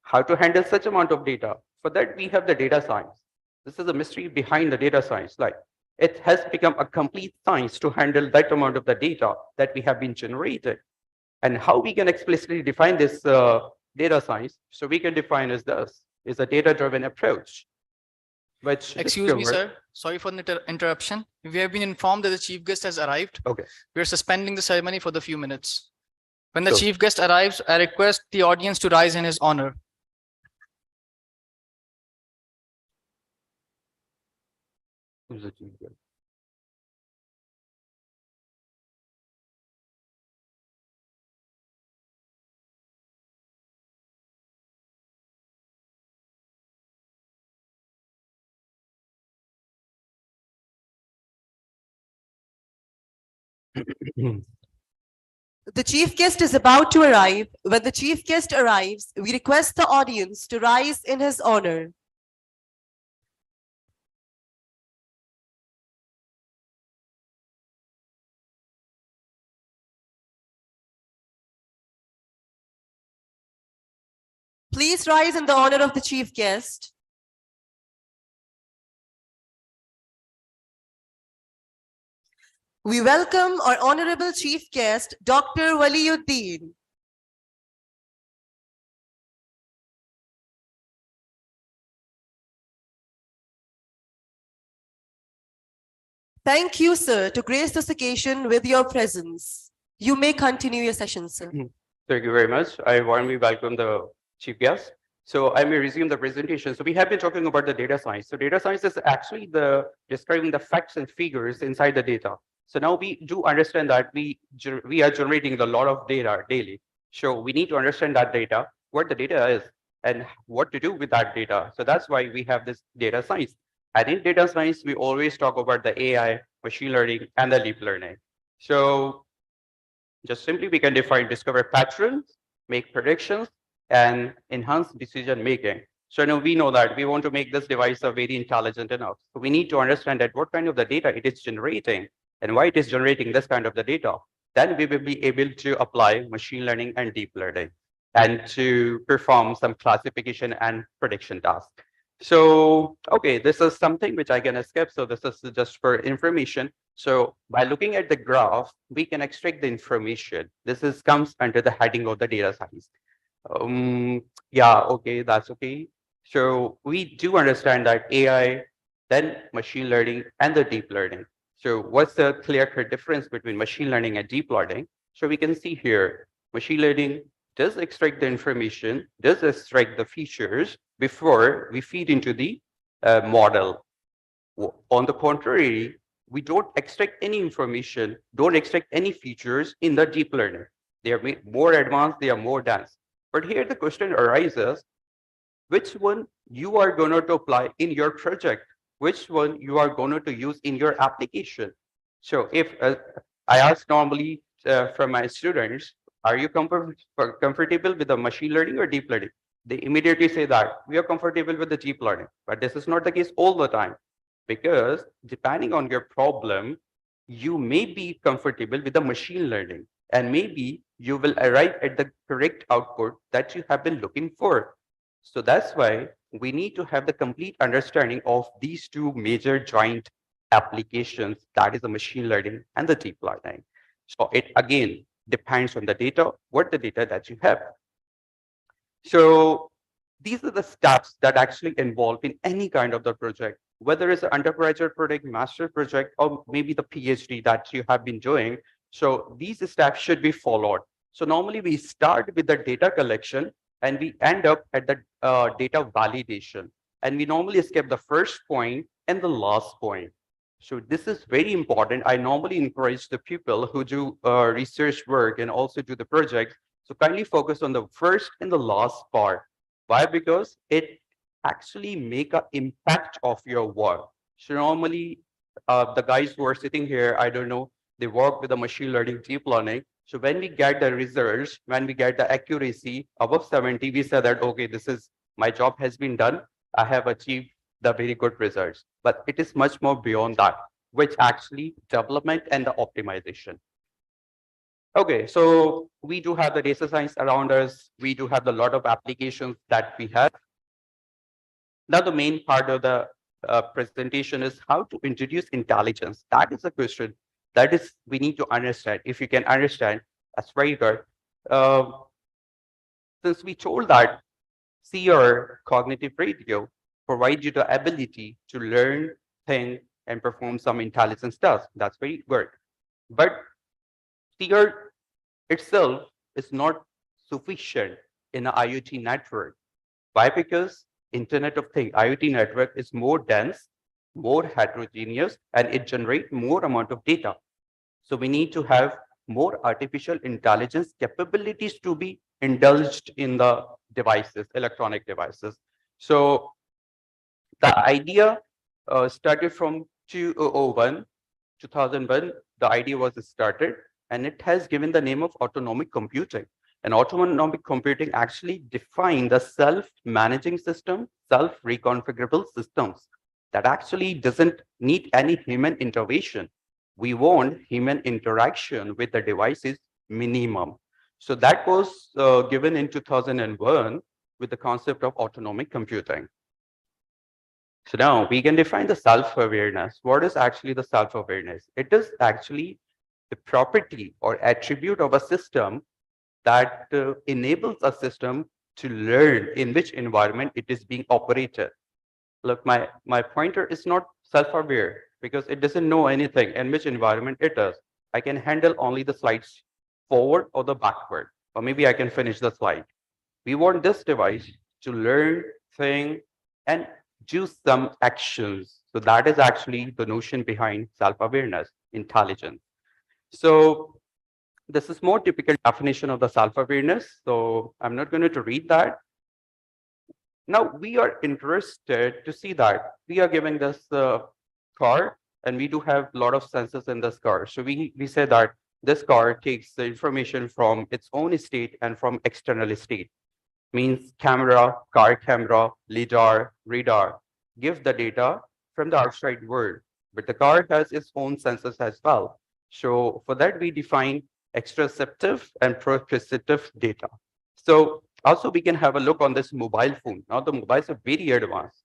How to handle such amount of data? For that, we have the data science. This is the mystery behind the data science. Like it has become a complete science to handle that amount of the data that we have been generated. And how we can explicitly define this data science? So we can define as this, is a data-driven approach. Which Excuse me, sir. Sorry for the interruption. We have been informed that the chief guest has arrived. Okay. We are suspending the ceremony for the few minutes. When the Sure. chief guest arrives, I request the audience to rise in his honor. Who's the chief guest? The chief guest is about to arrive. When the chief guest arrives, we request the audience to rise in his honor. Please rise in the honor of the chief guest. We welcome our honorable chief guest, Dr. Waliuddin. Thank you, sir, to grace this occasion with your presence. You may continue your session, sir. Thank you very much. I warmly welcome the chief guest. So I may resume the presentation. So we have been talking about the data science. So data science is actually the describing the facts and figures inside the data. So now we do understand that we are generating a lot of data daily. So we need to understand that data, what the data is, and what to do with that data. So that's why we have this data science. And in data science, we always talk about the AI, machine learning, and the deep learning. So just simply we can define, discover patterns, make predictions, and enhance decision making. So now we know that we want to make this device very intelligent enough. So we need to understand that what kind of the data it is generating and why it is generating this kind of the data. Then we will be able to apply machine learning and deep learning and to perform some classification and prediction tasks. So, okay, this is something which I can skip. So this is just for information. So by looking at the graph, we can extract the information. This comes under the heading of the data science. Yeah, okay, that's okay. So we do understand that AI, then machine learning and the deep learning. So what's the clear-cut difference between machine learning and deep learning? So we can see here, machine learning does extract the information, does extract the features before we feed into the model. On the contrary, we don't extract any information, don't extract any features in the deep learning. They are more advanced, they are more dense. But here the question arises, which one you are going to apply in your project, which one you are going to use in your application. So if I ask normally from my students, are you comfortable with the machine learning or deep learning? They immediately say that we are comfortable with the deep learning, but this is not the case all the time, because depending on your problem, you may be comfortable with the machine learning, and maybe you will arrive at the correct output that you have been looking for. So that's why we need to have the complete understanding of these two major joint applications, that is the machine learning and the deep learning. So it again depends on the data, what the data that you have. So these are the steps that actually involve in any kind of the project, whether it's an undergraduate project, master project, or maybe the PhD that you have been doing. So these steps should be followed. So normally we start with the data collection and we end up at the data validation. And we normally skip the first point and the last point. So this is very important. I normally encourage the people who do research work and also do the project. So kindly focus on the first and the last part. Why? Because it actually make an impact of your work. So normally the guys who are sitting here, I don't know, they work with the machine learning, deep learning. So when we get the results, when we get the accuracy above 70, we say that, okay, this is, my job has been done. I have achieved the very good results. But it is much more beyond that, which actually development and the optimization. Okay, so we do have the data science around us. We do have a lot of applications that we have. Now, the main part of the presentation is how to introduce intelligence. That is a question that is we need to understand. If you can understand, that's very good. Since we told that see or cognitive radio provide you the ability to learn, think, and perform some intelligence tasks. That's very good. But seer itself is not sufficient in an IoT network. Why? Because Internet of Things, IoT network is more dense, more heterogeneous, and it generates more amount of data. So we need to have more artificial intelligence capabilities to be indulged in the devices, electronic devices. So the idea started from 2001, the idea was started, and it has given the name of autonomic computing. And autonomic computing actually define the self-managing system, self-reconfigurable systems that actually doesn't need any human intervention. We want human interaction with the devices minimum. So that was given in 2001 with the concept of autonomic computing. So now we can define the self-awareness. What is actually the self-awareness? It is actually the property or attribute of a system that enables a system to learn in which environment it is being operated. Look, my pointer is not self-aware because it doesn't know anything in which environment it is. I can handle only the slides forward or the backward, or maybe I can finish the slide. We want this device to learn, think, and do some actions. So that is actually the notion behind self-awareness, intelligence. So this is more typical definition of the self-awareness. So I'm not going to read that. Now we are interested to see that we are giving this car, and we do have a lot of sensors in this car. So we say that this car takes the information from its own state and from external state. Means camera, car camera, lidar, radar, give the data from the outside world. But the car has its own sensors as well. So for that, we define extraceptive and proprioceptive data. So also we can have a look on this mobile phone. Now the mobiles are very advanced.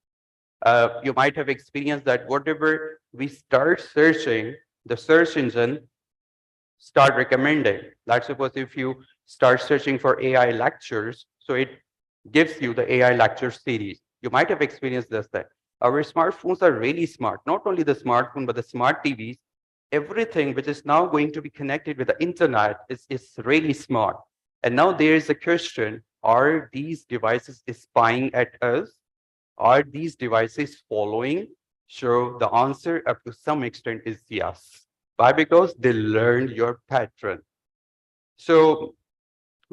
You might have experienced that whatever we start searching, the search engine start recommending. Let's suppose if you start searching for AI lectures, so it gives you the AI lecture series. You might have experienced this thing. Our smartphones are really smart. Not only the smartphone, but the smart TVs. Everything which is now going to be connected with the internet is really smart. And now there is a question, are these devices spying at us? Are these devices following? So the answer up to some extent is yes. Why? Because they learned your pattern. So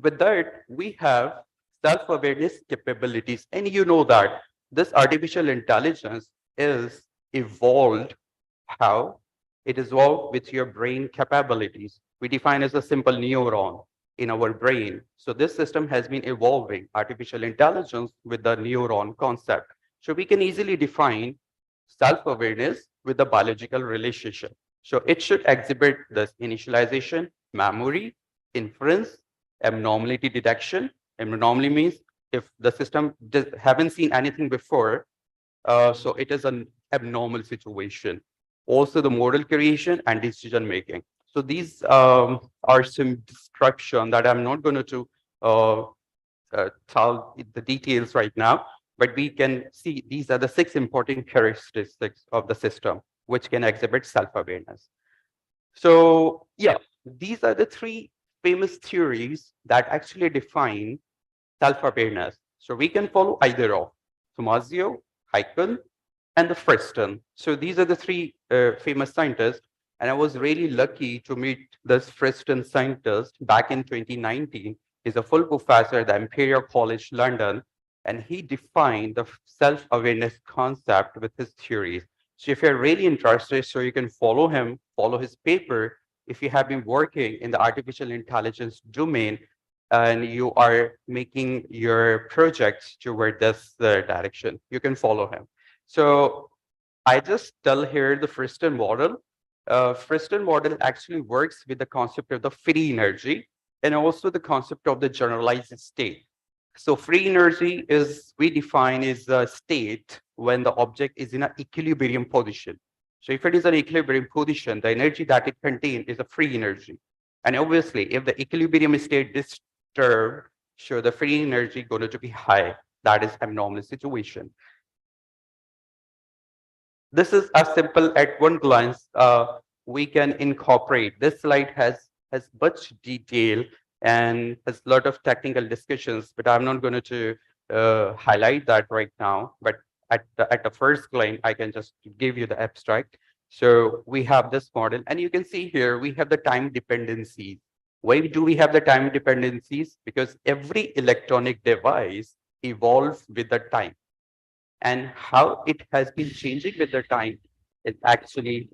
With that, we have self-awareness capabilities. And you know that this artificial intelligence is evolved. How? It is evolved with your brain capabilities. We define as a simple neuron in our brain. So this system has been evolving artificial intelligence with the neuron concept. So we can easily define self-awareness with the biological relationship. So it should exhibit this initialization, memory, inference, abnormality detection. Abnormality means if the system haven't seen anything before, so it is an abnormal situation. Also the model creation and decision making. So these are some description that I'm not going to uh, tell the details right now, but we can see these are the 6 important characteristics of the system which can exhibit self-awareness. So yeah, these are the 3 famous theories that actually define self-awareness. So we can follow either of Tomasio, Heikel, and the Friston. So these are the 3 famous scientists. And I was really lucky to meet this Friston scientist back in 2019. He's a full professor at the Imperial College London, and he defined the self-awareness concept with his theories. So if you're really interested, so you can follow him, follow his paper. If you have been working in the artificial intelligence domain, and you are making your projects toward this direction, you can follow him. So I just tell here the Friston model. Friston model actually works with the concept of the free energy and also the concept of the generalized state. So free energy is we define is a state when the object is in an equilibrium position. So if it is an equilibrium position, the energy that it contains is a free energy. And obviously, if the equilibrium state disturbed, so the free energy going to be high. That is abnormal situation. This is a simple at one glance. We can incorporate. This slide has much detail and has a lot of technical discussions, but I'm not going to highlight that right now. But at the first glance, I can just give you the abstract. So we have this model, and you can see here we have the time dependencies. Why do we have the time dependencies? Because every electronic device evolves with the time, and how it has been changing with the time is actually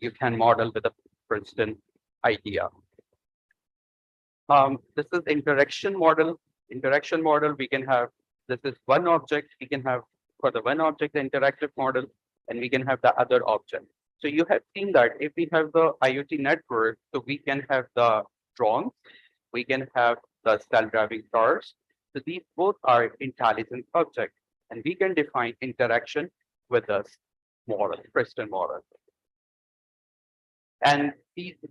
you can model with a Princeton idea. This is interaction model. Interaction model, we can have, this is one object, we can have for the one object, the interactive model, and we can have the other object. So you have seen that if we have the IoT network, so we can have the drones, we can have the self-driving cars. So these both are intelligent objects, and we can define interaction with this model, Princeton model. And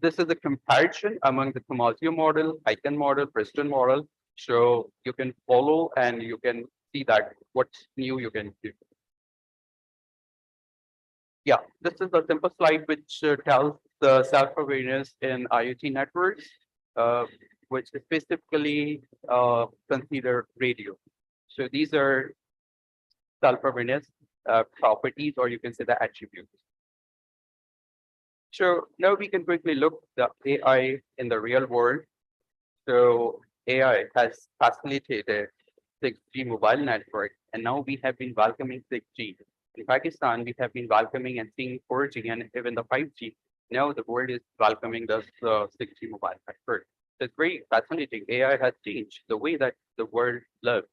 this is a comparison among the Tomasio model, Icon model, Princeton model. So you can follow and you can see that what's new you can do. Yeah, this is a simple slide which tells the self-awareness in IoT networks, which specifically consider radio. So these are self-awareness properties, or you can say the attributes. So now we can quickly look the AI in the real world. So AI has facilitated 6G mobile network, and now we have been welcoming 6G. In Pakistan, we have been welcoming and seeing 4G and even the 5G. Now the world is welcoming the 6G mobile network. So it's very fascinating. AI has changed the way that the world lives.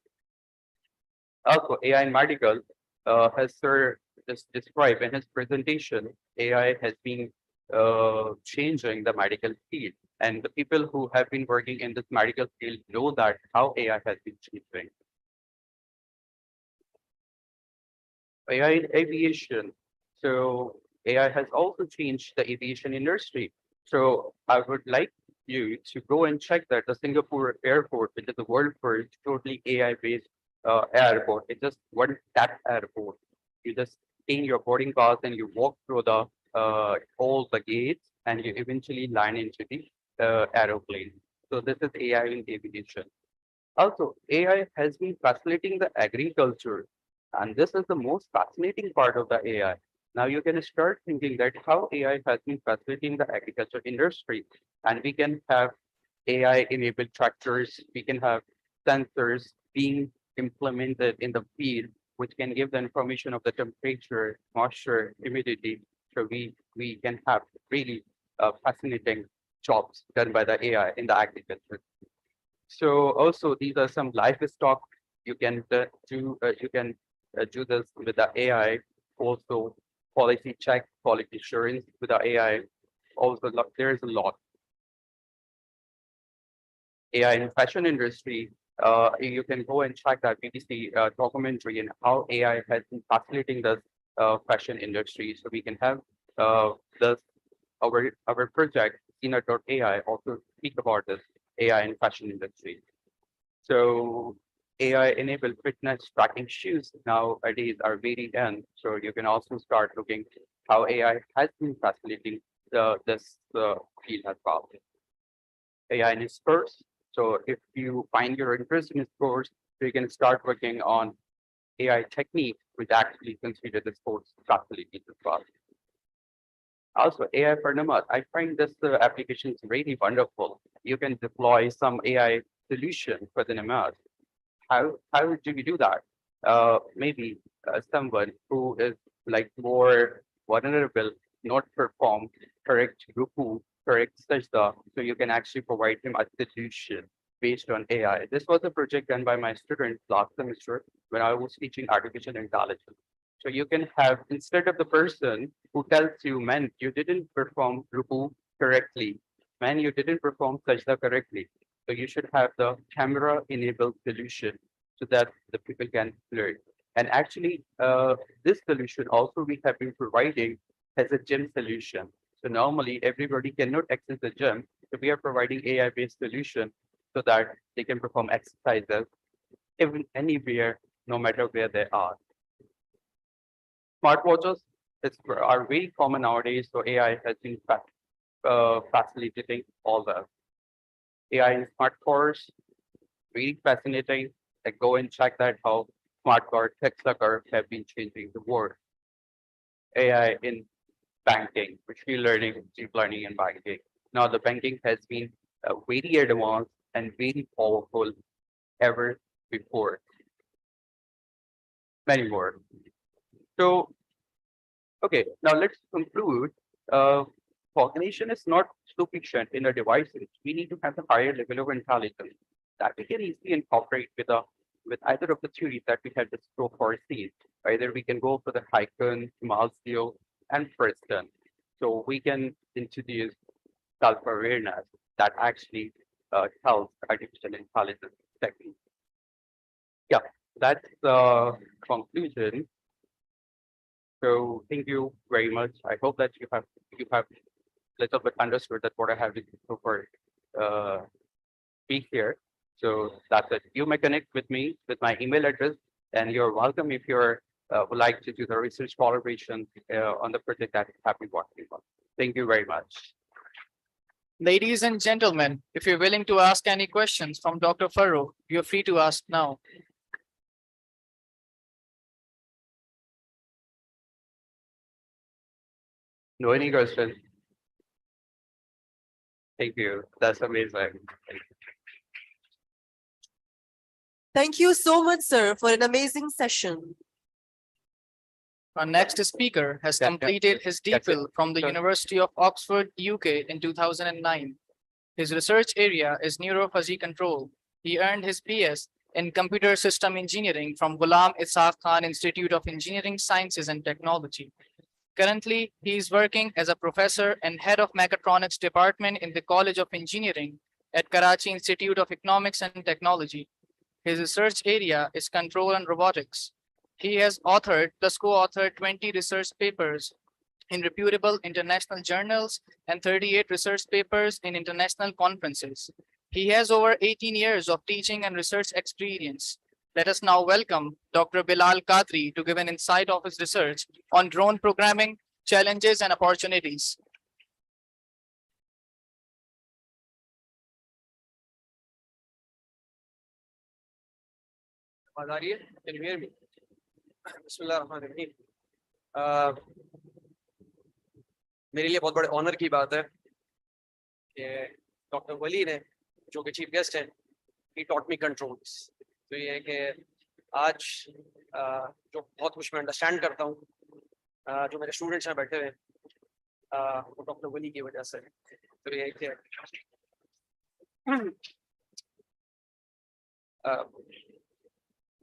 Also, AI in medical has Sir just described in his presentation, AI has been changing the medical field. And the people who have been working in this medical field know that how AI has been changing. AI in aviation. So AI has also changed the aviation industry. So I would like you to go and check that the Singapore airport, which is the world first totally AI-based airport. It's just one tap airport. You just in your boarding pass and you walk through the all the gates and you eventually land into the aeroplane. So this is AI in aviation. Also, AI has been facilitating the agriculture, and this is the most fascinating part of the AI. Now you can start thinking that how AI has been facilitating the agriculture industry, and we can have AI-enabled tractors. We can have sensors being implemented in the field, which can give the information of the temperature, moisture, humidity. So we can have really fascinating jobs done by the AI in the agriculture. So also these are some livestock you can do this with the AI. Also quality check, quality assurance with the AI. Also there is a lot. AI in fashion industry, you can go and check that BBC documentary and how AI has been facilitating the fashion industry. So we can have this our project AI also speak about this AI in fashion industry. So AI-enabled fitness tracking shoes nowadays are very in. So you can also start looking how AI has been facilitating this field as well. AI in sports. So if you find your interest in sports, you can start working on AI techniques which actually consider the sports facilities as well. Also, AI for Namaz. I find this application is really wonderful. You can deploy some AI solution for the Namaz. How do we do that? Maybe someone who is like more vulnerable, not perform correct ruku, correct sajda, so you can actually provide him a solution based on AI. This was a project done by my students last semester when I was teaching artificial intelligence. So you can have, instead of the person who tells you, man, you didn't perform ruku correctly, man, you didn't perform sajda correctly. So you should have the camera enabled solution so that the people can learn. And actually, this solution also we have been providing as a gym solution. So normally everybody cannot access the gym. So we are providing AI-based solution so that they can perform exercises even anywhere, no matter where they are. Smartwatches are very common nowadays. So AI has been facilitating all that. AI in smart cars, really fascinating. Like go and check that how smart car, Tesla cars have been changing the world. AI in banking, machine learning, deep learning in banking. Now the banking has been very advanced and very powerful ever before. Many more. So, okay, now let's conclude. Cognition is not sufficient in the devices. We need to have a higher level of intelligence that we can easily incorporate with either of the theories that we had just so far seen. Either we can go for the Hyken, Malsio, and Preston. So we can introduce self-awareness that actually tells artificial intelligence technique. Yeah, that's the conclusion. So thank you very much. I hope that you have little bit understood that what I have to so far speak here. So that's it. You may connect with me with my email address, and you're welcome if you're would like to do the research collaboration on the project that have been working on. Thank you very much. Ladies and gentlemen, if you're willing to ask any questions from Dr. Farooq, you're free to ask now. No any questions? Thank you. That's amazing. Thank you so much, sir, for an amazing session. Our next speaker has Yeah, completed his that's it. DPhil from the Sure. University of Oxford, UK in 2009. His research area is neurophagy control. He earned his PS in computer system engineering from Ghulam Ishaq Khan Institute of Engineering Sciences and Technology. Currently, he is working as a professor and head of mechatronics department in the College of Engineering at Karachi Institute of Economics and Technology. His research area is control and robotics. He has authored plus co-authored 20 research papers in reputable international journals and 38 research papers in international conferences. He has over 18 years of teaching and research experience. Let us now welcome Dr. Bilal Qadri to give an insight of his research on drone programming, challenges and opportunities. Can you hear me? Bismillahirrahmanirrahim. मेरे लिए बहुत बड़े honour की बात है कि doctor वली ने जो कि चीफ गेस्ट हैं, he taught me controls. तो ये है कि आज जो बहुत कुछ मैं अंडरस्टैंड करता हूँ, जो मेरे स्टूडेंट्स हैं बैठे हुए हैं, वो डॉक्टर वली की वजह से। तो ये है कि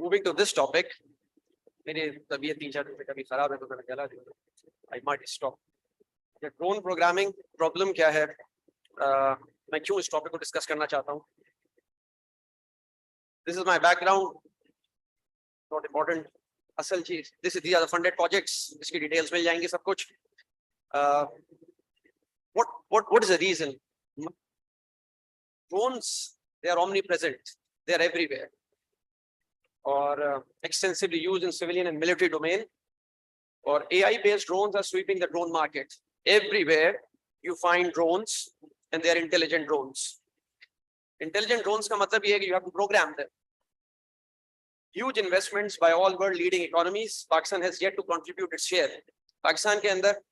मूविंग टू दिस टॉपिक, मेरी तबीयत 3-4 दिन से कभी खराब है तो मैंने गला जो I might stop. Drone programming problem क्या है, मैं क्यों इस टॉपिक को डिस्कस करना चाहता हूँ। This is my background, not important. असल चीज these are the funded projects, इसकी डिटेल्स मिल जाएंगी सब कुछ। what is the reason? Drones, they are omnipresent, they are everywhere, or extensively used in civilian and military domain, or AI based drones are sweeping the drone market. Everywhere you find drones, and they are intelligent drones. Intelligent drones का मतलब ये है कि you have to program them. Huge investments by all world leading economies. Pakistan has yet to contribute its share. Pakistan के अंदर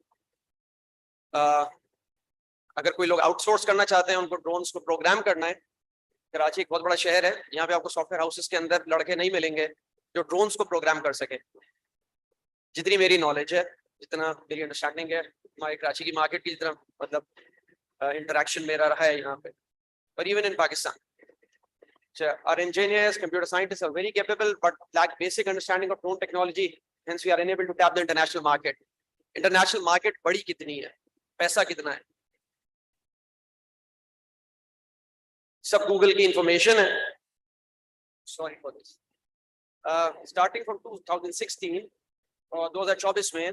अगर कोई लोग आउटसोर्स करना चाहते हैं, उनको ड्रोन्स को प्रोग्राम करना है, कराची एक बहुत बड़ा शहर है, यहाँ पे आपको सॉफ्टवेयर हाउसेस के अंदर लड़के नहीं मिलेंगे जो ड्रोन्स को प्रोग्राम कर सके। जितनी मेरी नॉलेज है, जितना मेरी अंडरस्टैंडिंग है, हमारी कराची की मार्केट की जितना मतलब इंटरेक्शन मेरा रहा है यहाँ पे, but even in Pakistan, our engineers, computer scientists are very capable but lack basic understanding of drone technology. Hence, we are unable to tap the international market. International market बड़ी कितनी है, पैसा कितना है, सब गूगल की इंफॉर्मेशन है। Sorry for this. Starting from 2016 और 2024 में,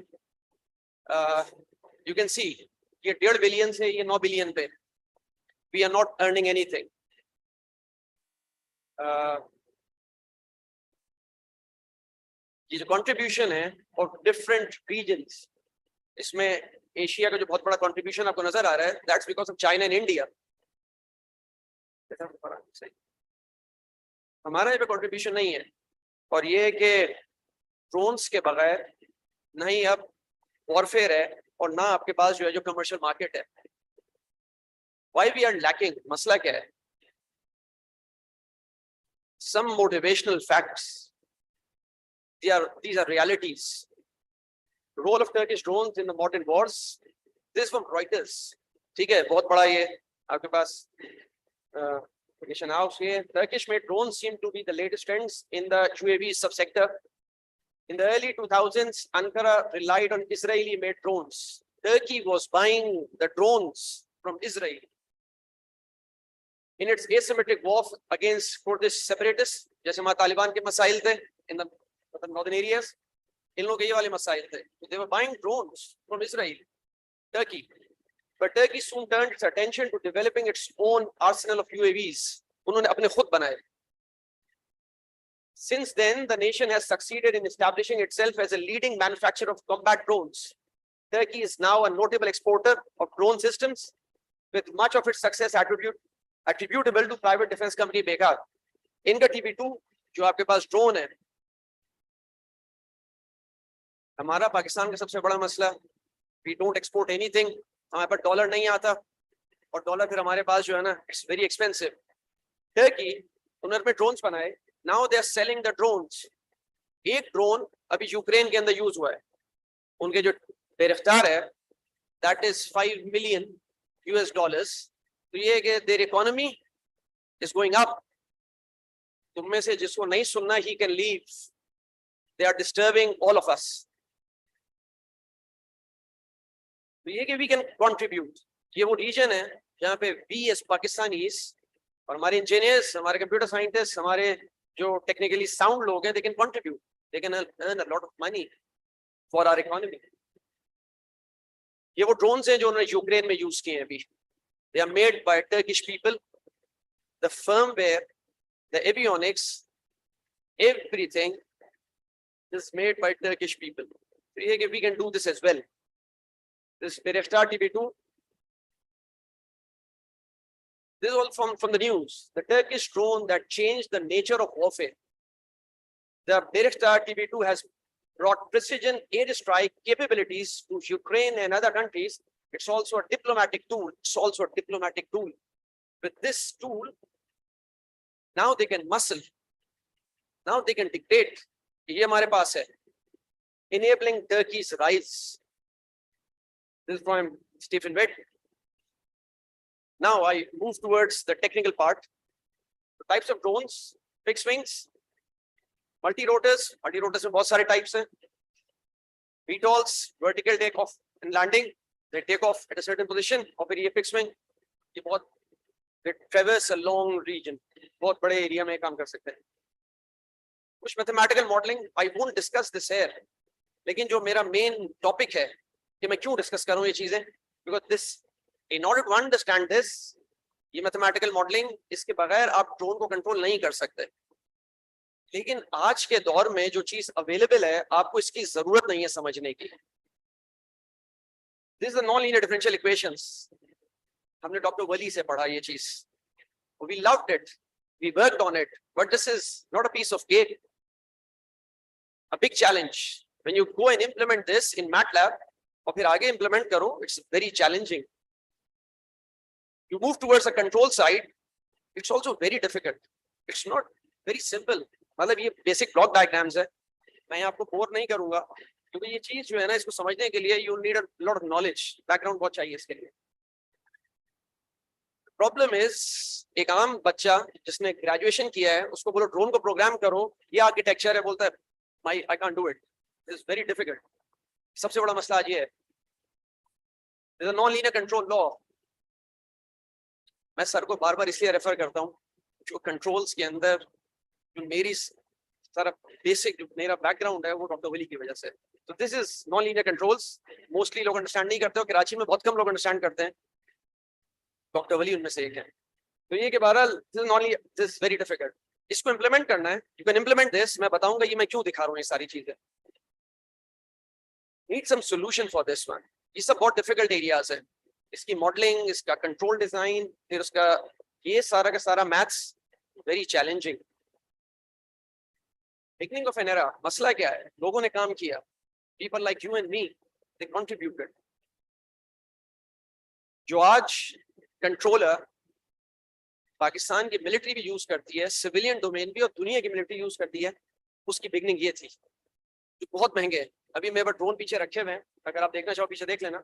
you can see ये 1.5 बिलियन से ये 9 बिलियन पे, we are not earning anything. ये जो कंट्रीब्यूशन है और डिफरेंट रीजन्स, इसमें एशिया का जो बहुत बड़ा कंट्रीब्यूशन आपको नजर आ रहा है, that's because of China and India. हमारा यहाँ पे कंट्रीब्यूशन नहीं है, और ये है कि ड्रोन्स के बगैर ना ही अब वॉरफेयर है और ना आपके पास जो है जो कमर्शियल मार्केट है। Why we are lacking? मसला क्या है? Some motivational facts. These are realities. The role of Turkish drones in the modern wars. This is from Reuters. ठीक है, बहुत बड़ा ये आपके पास publication house here. Turkish-made drones seem to be the latest trends in the UAV subsector. In the early 2000s, Ankara relied on Israeli-made drones. Turkey was buying the drones from Israel in its asymmetric war against Kurdish separatists. जैसे हमारे तालिबान के मसाइल थे in the northern areas, इन लोगों के ये वाले मसाइल थे. They were buying drones from Israel, Turkey. But Turkey soon turned its attention to developing its own arsenal of UAVs. उन्होंने अपने खुद बनाए. Since then, the nation has succeeded in establishing itself as a leading manufacturer of combat drones. Turkey is now a notable exporter of drone systems, with much of its success attributable to private defense company Bekar. इनका TB2 जो आपके पास drone है, हमारा पाकिस्तान का सबसे बड़ा मसला, we don't export anything. हमारे पास डॉलर नहीं आता, और डॉलर फिर हमारे पास जो है ना, it's very expensive. टर्की उन्होंने ड्रोन्स बनाए, now they are selling the drones. एक ड्रोन अभी यूक्रेन के अंदर यूज हुआ है, उनके जो बेरफ्तार है, that is $5 million US. तो ये कि their economy is going up. तुम में से जिसको नहीं सुनना, he can leave. They are disturbing all of us. तो ये कि we can contribute. ये वो region है जहाँ पे we as Pakistanis और हमारे engineers, हमारे computer scientists, हमारे जो technically sound लोग हैं, they can contribute. They can earn a lot of money for our economy. ये वो drones हैं जो उन्होंने यूक्रेन में यूज किए हैं अभी. They are made by Turkish people. The firmware, the avionics, everything is made by Turkish people. So we can do this as well. This Bereftar TB2. This is all from the news. The Turkish drone that changed the nature of warfare. The Bereftar TB2 has brought precision airstrike capabilities to Ukraine and other countries. It's also a diplomatic tool. With this tool, Now they can muscle. Now they can dictate. ये हमारे पास है. Enabling Turkey's rise. This is from Stephen Webb. Now I move towards the technical part. The types of drones, fixed wings, multi-rotors. Multi-rotors में बहुत सारे types हैं. VTOLs, vertical takeoff and landing. They take off at a certain position. और फिर ये fixed wing, ये बहुत they traverse a long region. बहुत बड़े area में काम कर सकते हैं. कुछ mathematical modeling. I won't discuss this here. लेकिन जो मेरा main topic है कि मैं क्यों discuss करूँ ये चीजें, because this, in order to understand this, ये mathematical modeling, इसके बगैर आप drone को control नहीं कर सकते. लेकिन आज के दौर में जो चीज available है, आपको इसकी जरूरत नहीं है समझने की. This is the non-linear differential equations. हमने डॉक्टर वली से पढ़ा ये चीज. We loved it. We worked on it. But this is not a piece of cake. A big challenge. When you go and implement this in MATLAB, और फिर आगे implement करो, it's very challenging. You move towards the control side, it's also very difficult. It's not very simple. मतलब ये basic block diagrams है. मैं आपको bore नहीं करूँगा, क्योंकि ये चीज जो है ना, इसको समझने के लिए you need a lot of knowledge. Background बहुत चाहिए इसके लिए. Problem is, एक आम बच्चा जिसने ग्रेजुएशन किया है, उसको बोलो ड्रोन को प्रोग्राम करो, ये आर्किटेक्चर है, बोलता है I can't do it. It's very difficult. सबसे बड़ा मसला आज ये है. There's a non-linear control law. मैं सर को बार बार इसलिए रेफर करता हूँ, जो कंट्रोल्स के अंदर जो मेरी सारा बेसिक जो मेरा बैकग्राउंड है वो डॉक्टर वली की वजह से. तो this is non linear controls. Mostly लोग अंडरस्टैंड नहीं करते हो. कराची में बहुत कम लोग अंडरस्टैंड करते हैं. डॉक्टर वली उनमें से एक है. तो ये कि बहरहाल दिस इज वेरी डिफिकल्ट. इसको इम्प्लीमेंट करना है. You can implement this. मैं बताऊंगा ये मैं क्यों दिखा रहा हूँ ये सारी चीजें. Need some solution for this one. ये सब बहुत डिफिकल्ट एरियाज है. इसकी मॉडलिंग, इसका कंट्रोल डिजाइन, फिर उसका ये सारा का सारा maths very challenging. Beginning of an era. मसला क्या है? लोगों ने काम किया. People like you and me, they contributed. जो आज कंट्रोलर पाकिस्तान की मिलिट्री भी यूज करती है, सिविलियन डोमेन भी, और दुनिया की मिलिट्री यूज करती है, उसकी बिगनिंग ये थी. जो बहुत महंगे हैं. अभी मेरे पास ड्रोन पीछे रखे हुए हैं, अगर आप देखना चाहो पीछे देख लेना.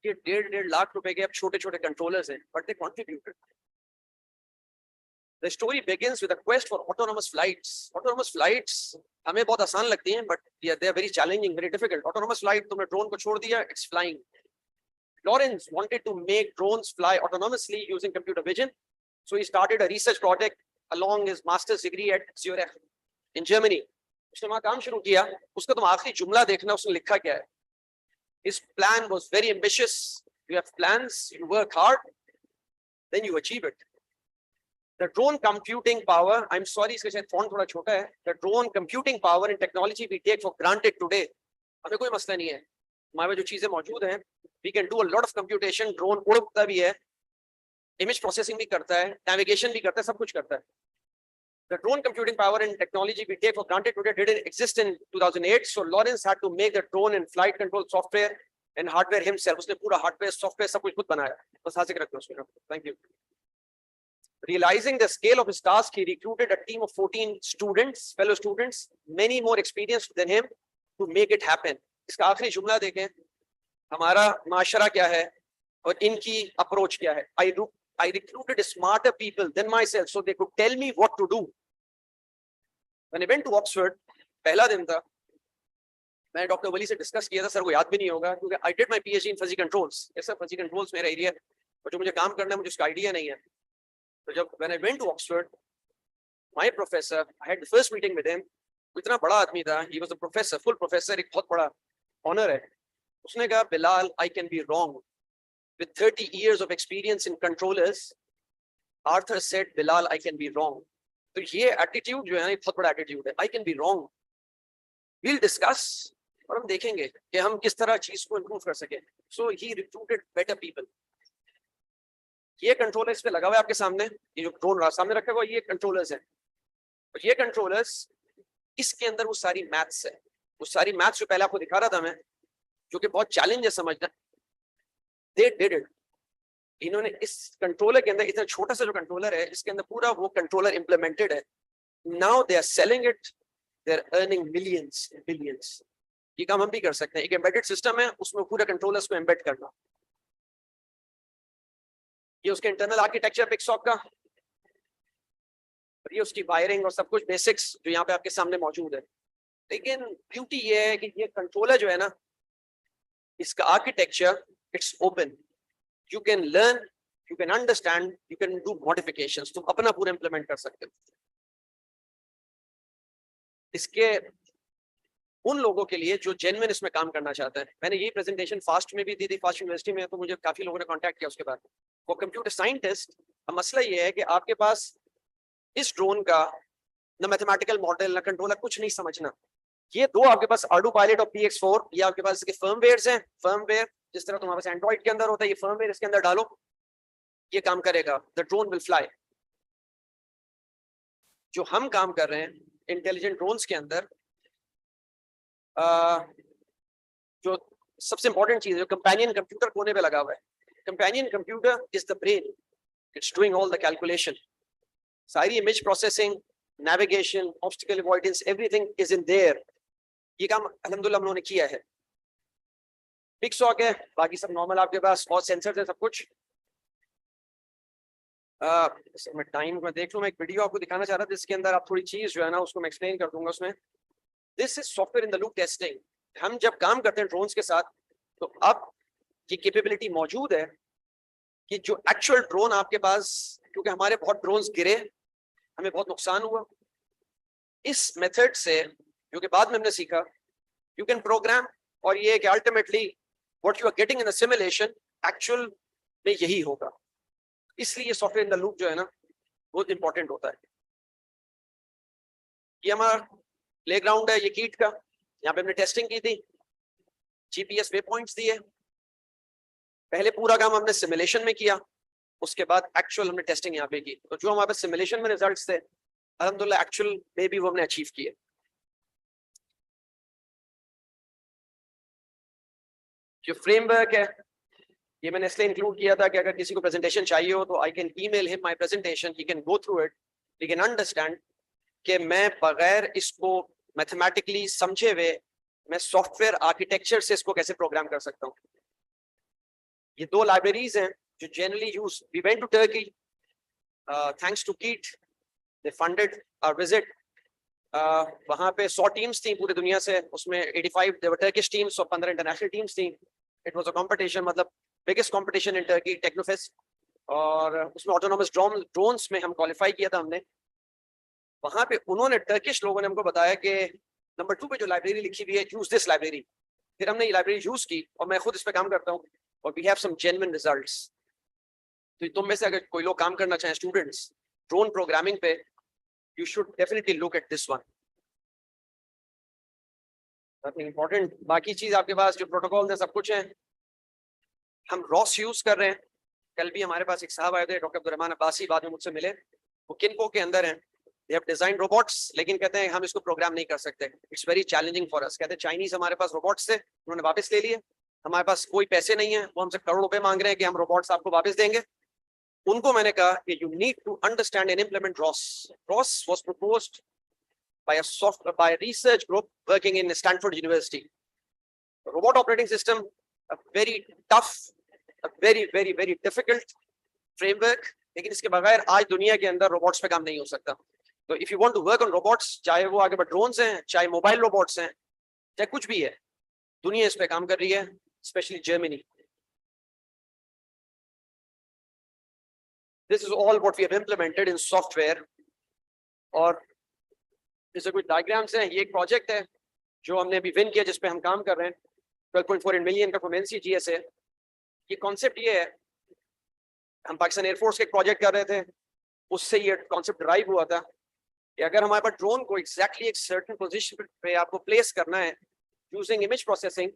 ये 1.5 लाख रुपए के अब छोटे छोटे कंट्रोलर्स हैं, but they contributed. The story begins with a quest for autonomous flights. Autonomous flights हमें बहुत आसान लगती हैं, but they are very challenging, very difficult. Autonomous flight, तुमने ड्रोन को छोड़ दिया, it's flying. Lawrence wanted to make drones fly autonomously using computer vision, so he started a research project along his master's degree at Zurich in Germany. उसने वहाँ काम शुरू किया. उसका तुम आखिरी जुमला देखना, उसने लिखा क्या है. His plan was very ambitious. You have plans, you work hard, then you achieve it. The drone computing power, I'm sorry, इसका शायद font थोड़ा छोटा है. The drone computing power and technology we take for granted today. हमें कोई मसला नहीं है. हमारे जो चीजें मौजूद हैं, we can do a lot of computation. Drone उड़ता भी है, image processing भी करता है, navigation भी करता है, सब कुछ करता है. The drone computing power and technology we take for granted today didn't exist in 2008. So Lawrence had to make the drone and flight control software and hardware himself. उसने पूरा hardware, software सब कुछ खुद बनाया. बस हाथ से रख दो उसको. Thank you. Realizing the scale of his task, he recruited a team of 14 students, fellow students, many more experienced than him, to make it happen. इसका आखिरी जुमला देखें. हमारा माशरा क्या है और इनकी अप्रोच क्या है. I recruited smarter people than myself so they could tell me what to do. When I went to Oxford, पहला दिन था, मैंने डॉक्टर वली से डिस्कस किया था. सर को याद भी नहीं होगा क्योंकि I did my PhD in fuzzy controls. ऐसा fuzzy controls मेरा एरिया है, और जो मुझे काम करना है मुझे उसका आइडिया नहीं है. तो जब when I went to Oxford, my professor, I had the first meeting with him. इतना बड़ा आदमी था. He was a professor, full professor. एक बहुत बड़ा honor है. उसने कहा, Bilal, I can be wrong. With 30 years of experience in controllers, Arthur said, Bilal, I can be wrong. तो ये attitude जो है ना, एक बहुत बड़ा attitude है. I can be wrong. We'll discuss, और हम देखेंगे कि हम किस तरह चीज को improve कर सके. So he recruited better people. ये कंट्रोलर इस पे लगा हुआ है आपके सामने. ये जो ड्रोन सामने रखा हुआ, ये कंट्रोलर्स हैं. और ये कंट्रोलर्स, इसके अंदर वो सारी मैथ्स है. वो सारी मैथ्स जो पहले आपको दिखा रहा था मैं, जो कि बहुत चैलेंज है समझना. They did it. इन्होंने इस कंट्रोलर के अंदर, इतना छोटा सा जो कंट्रोलर है इसके अंदर पूरा वो कंट्रोलर इंप्लीमेंटेड है. Now they are selling it, they are earning millions billions. ये काम हम भी कर सकते हैं. एक एम्बेडेड सिस्टम है, उसमें पूरा कंट्रोलर्स को एम्बेड करना. ये उसके इंटरनल आर्किटेक्चर पिक्सॉक का, ये उसकी वायरिंग और सब कुछ बेसिक्स जो यहाँ पे आपके सामने मौजूद है. लेकिन ब्यूटी ये है कि ये कंट्रोलर जो है ना, इसका architecture it's open. You can learn, you can understand, you can do modifications. तुम अपना पूरा इंप्लीमेंट कर सकते हो. इसके उन लोगों के लिए जो जेन्युइन इसमें काम करना चाहते हैं. मैंने यही प्रेजेंटेशन फास्ट में भी दी थी, फास्ट यूनिवर्सिटी में, तो मुझे काफी लोगों ने कांटेक्ट किया उसके बाद. वो कंप्यूटर साइंटिस्ट, मसला ये है कि आपके पास इस ड्रोन का ना मैथमेटिकल मॉडल ना कंट्रोलर, कुछ नहीं समझना. ये दो आपके पास आर्डू पायलट और PX4, ये आपके पास इसके फर्मवेयर्स हैं. फर्मवेयर जिस तरह तुम्हारे पास एंड्रॉइड के अंदर होता है, ये फर्मवेयर इसके अंदर डालो, ये काम करेगा. The drone will fly. जो हम काम कर रहे हैं इंटेलिजेंट ड्रोन्स के अंदर, जो सबसे इंपॉर्टेंट चीज है, जो कंपेनियन कंप्यूटर कोने पे लगा हुआ है. Companion computer is the brain, it's doing all the calculation. सारी image processing, navigation, obstacle avoidance, everything is in there. ये काम अल्हम्दुलिल्लाह हम लोगों ने किया है. पिक्सॉक है, बाकी सब नॉर्मल आपके पास, और सेंसर्स है, सब कुछ. मैं टाइम में देख लूँ. मैं एक वीडियो आपको दिखाना चाह रहा था जिसके अंदर आप थोड़ी चीज जो है ना उसको मैं एक्सप्लेन कर दूंगा. उसमें this is software in the loop testing. हम जब काम करते हैं ड्रोन्स के साथ, तो अब ये कैपेबिलिटी मौजूद है कि जो एक्चुअल ड्रोन आपके पास, क्योंकि हमारे बहुत ड्रोन्स गिरे, हमें बहुत नुकसान हुआ, इस मेथड से जो कि बाद में हमने सीखा, यू कैन प्रोग्राम. और ये कि ultimately what you are getting in the simulation actual में यही होगा. इसलिए ये सॉफ्टवेयर इन द लूप जो है ना बहुत इंपॉर्टेंट होता है. ये हमारा प्लेग्राउंड है, ये कीट का. यहाँ पे हमने टेस्टिंग की थी, GPS वे पॉइंट्स दिए. पहले पूरा काम हमने सिमुलेशन में किया, उसके बाद एक्चुअल हमने टेस्टिंग यहाँ पे की. तो जो हमारे पास सिमुलेशन में रिजल्ट्स थे, अल्हम्दुलिल्लाह एक्चुअल में भी वो हमने अचीव किए. जो फ्रेमवर्क है ये मैंने इसलिए इंक्लूड किया था कि अगर किसी को प्रेजेंटेशन चाहिए हो तो I can email him my presentation, he can go through it, he can understand कि मैं बगैर इसको मैथमेटिकली समझे हुए मैं सॉफ्टवेयर आर्किटेक्चर से इसको कैसे प्रोग्राम कर सकता हूँ. ये दो लाइब्रेरीज हैं जो generally use. We went to Turkey thanks to KIIT, they funded our visit. वहाँ पे 100 टीम्स थी पूरी दुनिया से, उसमें 85 देवर टर्किश टीम्स और 15 इंटरनेशनल टीम्स थी. इट वाज अ कंपटीशन, मतलब बिगेस्ट कंपटीशन इन टर्की, टेक्नोफेस्ट. और उसमें ऑटोनोमस ड्रोन्स में हम क्वालिफाई किया था हमने. वहाँ पे उन्होंने, टर्किश लोगों ने हमको बताया कि नंबर 2 पे जो लाइब्रेरी लिखी हुई है, यूज दिस लाइब्रेरी. फिर हमने ये लाइब्रेरी यूज की और मैं खुद इस पे काम करता हूँ और we have some genuine results. तो तुम में से अगर कोई लोग काम करना चाहें, स्टूडेंट्स ड्रोन प्रोग्रामिंग पे, you should definitely look at this one. Nothing important. बाकी चीज आपके पास जो प्रोटोकॉल है सब कुछ है. हम रॉस यूज कर रहे हैं. कल भी हमारे पास एक साहब आए थे, डॉक्टर अब्दुर्रहमान अब्बासी, बाद में मुझसे मिले. वो किनको के अंदर हैं, they have designed robots, लेकिन कहते हैं हम इसको प्रोग्राम नहीं कर सकते. It's very challenging for us. कहते हैं चाइनीज हमारे पास रोबोट्स थे, उन्होंने वापस ले लिए. हमारे पास कोई पैसे नहीं है, वो हमसे करोड़ रुपए मांग रहे हैं कि हम रोबोट्स आपको वापस देंगे. उनको मैंने कहा कि you need to understand and implement ROS. ROS was proposed by a research group working in Stanford University. Robot operating system, a very tough, a very difficult framework. लेकिन इसके बगैर आज दुनिया के अंदर रोबोट्स पे काम नहीं हो सकता. तो if you want to work on robots, चाहे वो आगे बढ़ ड्रोन्स हैं, चाहे मोबाइल रोबोट्स हैं, चाहे कुछ भी है, दुनिया इस पे काम कर रही है, specially Germany. This is all what we have implemented in software. और जैसे कुछ डायग्राम्स हैं, ये एक प्रोजेक्ट है जो हमने अभी विन किया, जिसपे हम काम कर रहे हैं. 12.48 मिलियन का फ्रॉम NCGS है. ये कॉन्सेप्ट ये है, हम पाकिस्तान एयरफोर्स के एक प्रोजेक्ट कर रहे थे, उससे ये कॉन्सेप्ट ड्राइव हुआ था कि अगर हमारे पास ड्रोन को एग्जैक्टली एक सर्टेन पोजीशन पे आपको प्लेस करना है यूजिंग इमेज प्रोसेसिंग,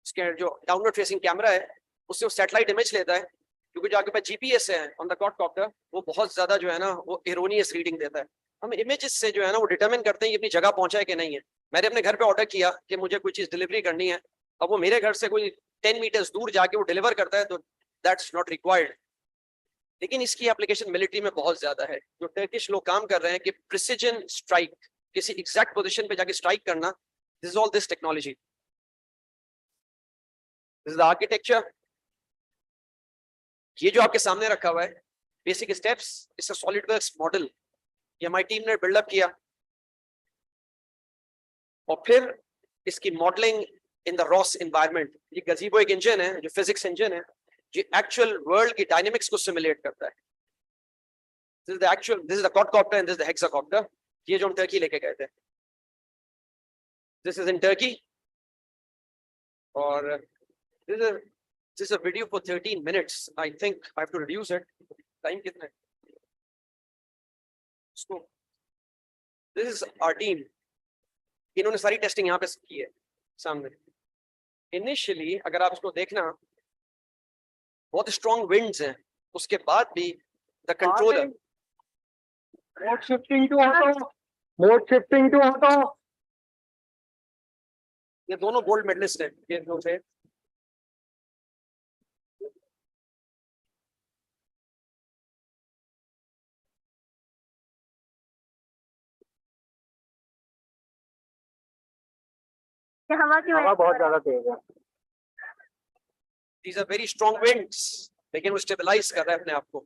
इसके जो डाउनवर्ड फेसिंग कैमरा है उससे वो सैटेलाइट इमेज लेता है, क्योंकि जो आपके पास GPS है ऑन द क्वाडकॉप्टर, वो बहुत ज्यादा जो है ना वो एरोनियस रीडिंग देता है. हम इमेजेस से जो है ना वो डिटरमिन करते हैं ये अपनी जगह पहुंचा है कि नहीं है. मैंने अपने घर पे ऑर्डर किया कि मुझे कोई चीज डिलीवरी करनी है, अब वो मेरे घर से कोई 10 मीटर्स दूर जाके वो डिलीवर करता है, तो that's not required. लेकिन इसकी एप्लीकेशन मिलिट्री में बहुत ज्यादा है. जो टर्किश लोग काम कर रहे हैं कि प्रिसिजन स्ट्राइक, किसी एग्जैक्ट पोजीशन पे जाके स्ट्राइक करना, this is all this technology. This is the architecture. ये जो आपके सामने रखा हुआ है बेसिक स्टेप्स, इसका सॉलिडवर्क्स मॉडल ये हमारी टीम ने बिल्डअप किया और फिर इसकी modelling in the Ross environment. ये गजीबो एक इंजन है जो फिजिक्स इंजन है, जो एक्चुअल वर्ल्ड की डायनेमिक्स को सिमुलेट करता है. This is the actual, this is the quadcopter and this is the hexacopter. ये जो हम टर्की लेके गए थे, दिस इज इन टर्की. और this is a video for 13 minutes. I think I have to reduce it. Time कितना है? So, this is our team. इन्होंने सारी टेस्टिंग यहाँ पे की है सामने. Initially, अगर आप इसको देखना, बहुत स्ट्रॉन्ग विंड्स हैं. उसके बाद भी the controller. Mode shifting to auto. Mode shifting to auto. ये दोनों गोल्ड मेडलिस्ट हैं. ये दो थे. हवा बहुत ज्यादा तेज है. These are very strong winds. लेकिन वो स्टेबलाइज कर रहा है अपने आप को.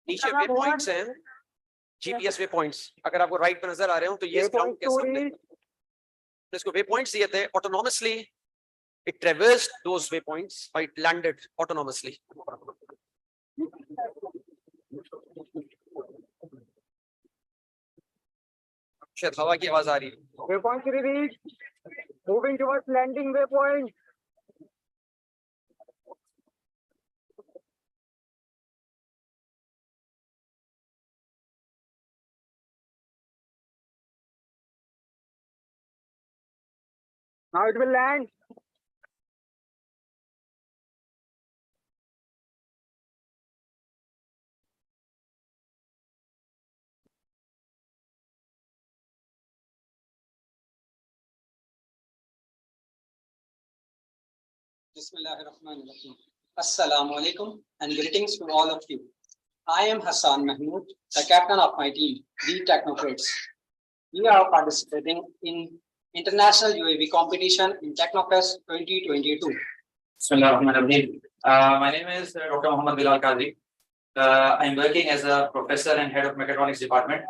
नीचे वे पॉइंट्स हैं, जीपीएस वे पॉइंट्स. अगर आपको राइट पे नजर आ रहे हो तो ये ग्राउंड के सामने इसको वे पॉइंट्स दिए थे. Autonomously it traversed those waypoints or it landed autonomously. शायद हवा की आवाज आ रही है. Waypoint reached. Moving towards landing waypoint. Now it will land. Bismillahirrahmanirrahim. Assalamu alaikum and greetings to all of you. I am Hassan Mahmood, the captain of my team, the Technocrats. We are participating in International UAV competition in Technocrats 2022. Bismillahirrahmanirrahim. My name is Dr. Muhammad Bilal Qadri. I'm working as a professor and head of mechatronics department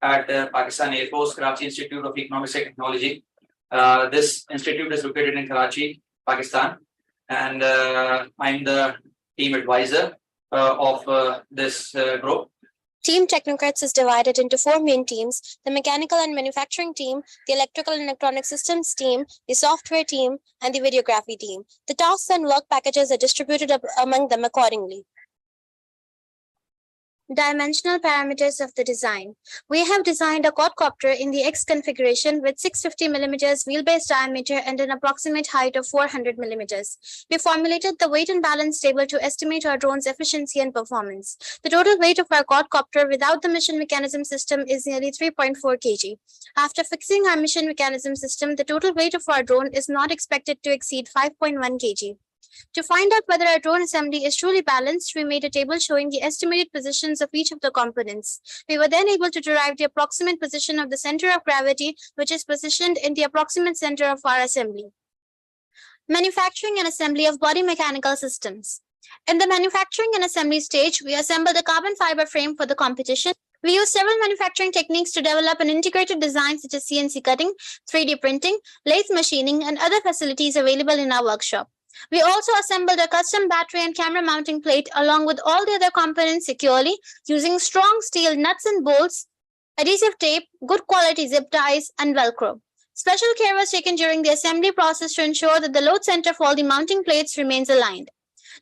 at Pakistan Air Force Karachi Institute of Economics and Technology. This institute is located in Karachi, Pakistan, and I'm the team advisor of this group. Team Technocrats is divided into 4 main teams: the mechanical and manufacturing team, the electrical and electronic systems team, the software team, and the videography team. The tasks and work packages are distributed among them accordingly. Dimensional parameters of the design. We have designed a quadcopter in the X configuration with 650 millimeters wheelbase diameter and an approximate height of 400 millimeters. We formulated the weight and balance table to estimate our drone's efficiency and performance. The total weight of our quadcopter without the mission mechanism system is nearly 3.4 kg. After fixing our mission mechanism system, the total weight of our drone is not expected to exceed 5.1 kg. To find out whether our drone assembly is truly balanced, we made a table showing the estimated positions of each of the components. We were then able to derive the approximate position of the center of gravity, which is positioned in the approximate center of our assembly. Manufacturing and assembly of body mechanical systems. In the manufacturing and assembly stage, we assembled a carbon fiber frame for the competition. We used several manufacturing techniques to develop an integrated design such as CNC cutting, 3D printing, lathe machining, and other facilities available in our workshop. We also assembled a custom battery and camera mounting plate along with all the other components securely using strong steel nuts and bolts, adhesive tape, good quality zip ties, and Velcro. Special care was taken during the assembly process to ensure that the load center for all the mounting plates remains aligned.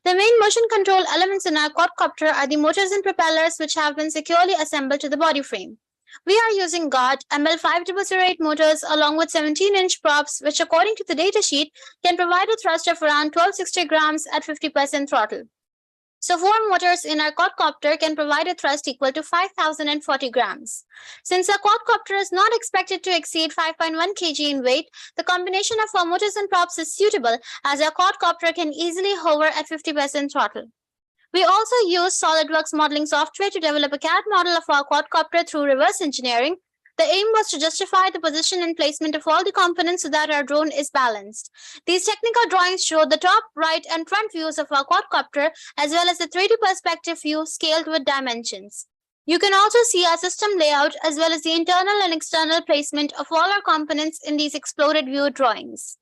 The main motion control elements in our quadcopter are the motors and propellers, which have been securely assembled to the body frame. We are using GOT ML5008 motors along with 17-inch props, which according to the datasheet can provide a thrust of around 1260 grams at 50% throttle. So 4 motors in our quadcopter can provide a thrust equal to 5,040 grams. Since our quadcopter is not expected to exceed 5.1 kg in weight, the combination of 4 motors and props is suitable as our quadcopter can easily hover at 50% throttle. We also use SolidWorks modeling software to develop a CAD model of our quadcopter through reverse engineering. The aim was to justify the position and placement of all the components so that our drone is balanced. These technical drawings show the top, right, and front views of our quadcopter, as well as the 3D perspective view scaled with dimensions. You can also see our system layout, as well as the internal and external placement of all our components in these exploded view drawings.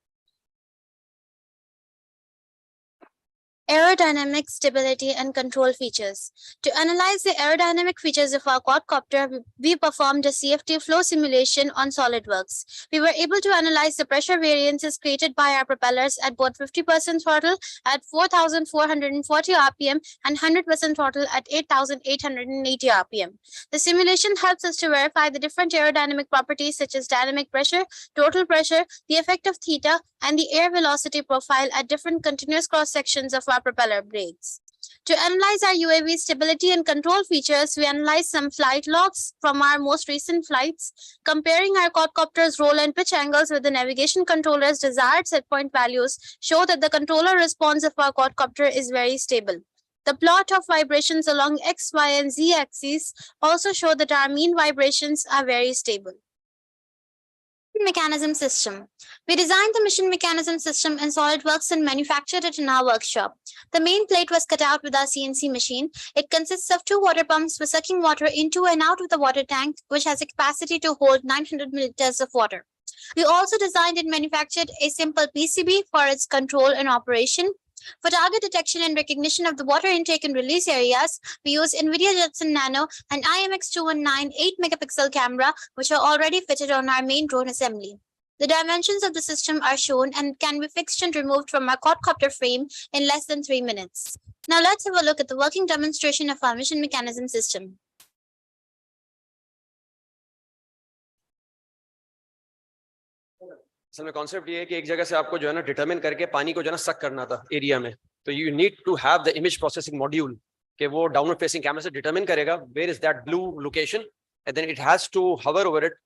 Aerodynamic stability and control features. To analyze the aerodynamic features of our quadcopter, we performed a CFD flow simulation on SolidWorks. We were able to analyze the pressure variances created by our propellers at both 50% throttle at 4,440 RPM and 100% throttle at 8,880 RPM. The simulation helps us to verify the different aerodynamic properties such as dynamic pressure, total pressure, the effect of theta, and the air velocity profile at different continuous cross sections of our propeller blades. To analyze our UAV stability and control features, we analyzed some flight logs from our most recent flights, comparing our quadcopter's roll and pitch angles with the navigation controller's desired set point values show that the controller response of our quadcopter is very stable. The plot of vibrations along X, Y, and Z axes also show that our mean vibrations are very stable. Mechanism system. We designed the mission mechanism system in SolidWorks and manufactured it in our workshop. The main plate was cut out with our CNC machine. It consists of 2 water pumps for sucking water into and out of the water tank, which has a capacity to hold 900 milliliters of water. We also designed and manufactured a simple PCB for its control and operation. For target detection and recognition of the water intake and release areas, we use NVIDIA Jetson Nano and IMX219 8-megapixel camera, which are already fitted on our main drone assembly. The dimensions of the system are shown and can be fixed and removed from our quadcopter frame in less than 3 minutes. Now let's have a look at the working demonstration of our mission mechanism system. असल में concept ये है कि एक जगह से आपको जो है ना डिटरमिन करके पानी को जो है ना सक करना था एरिया में, तो you need to have the image processing module कि वो डाउनवर्ड फेसिंग कैमरा से डिटरमिन करेगा where is that blue location and then it has to hover over it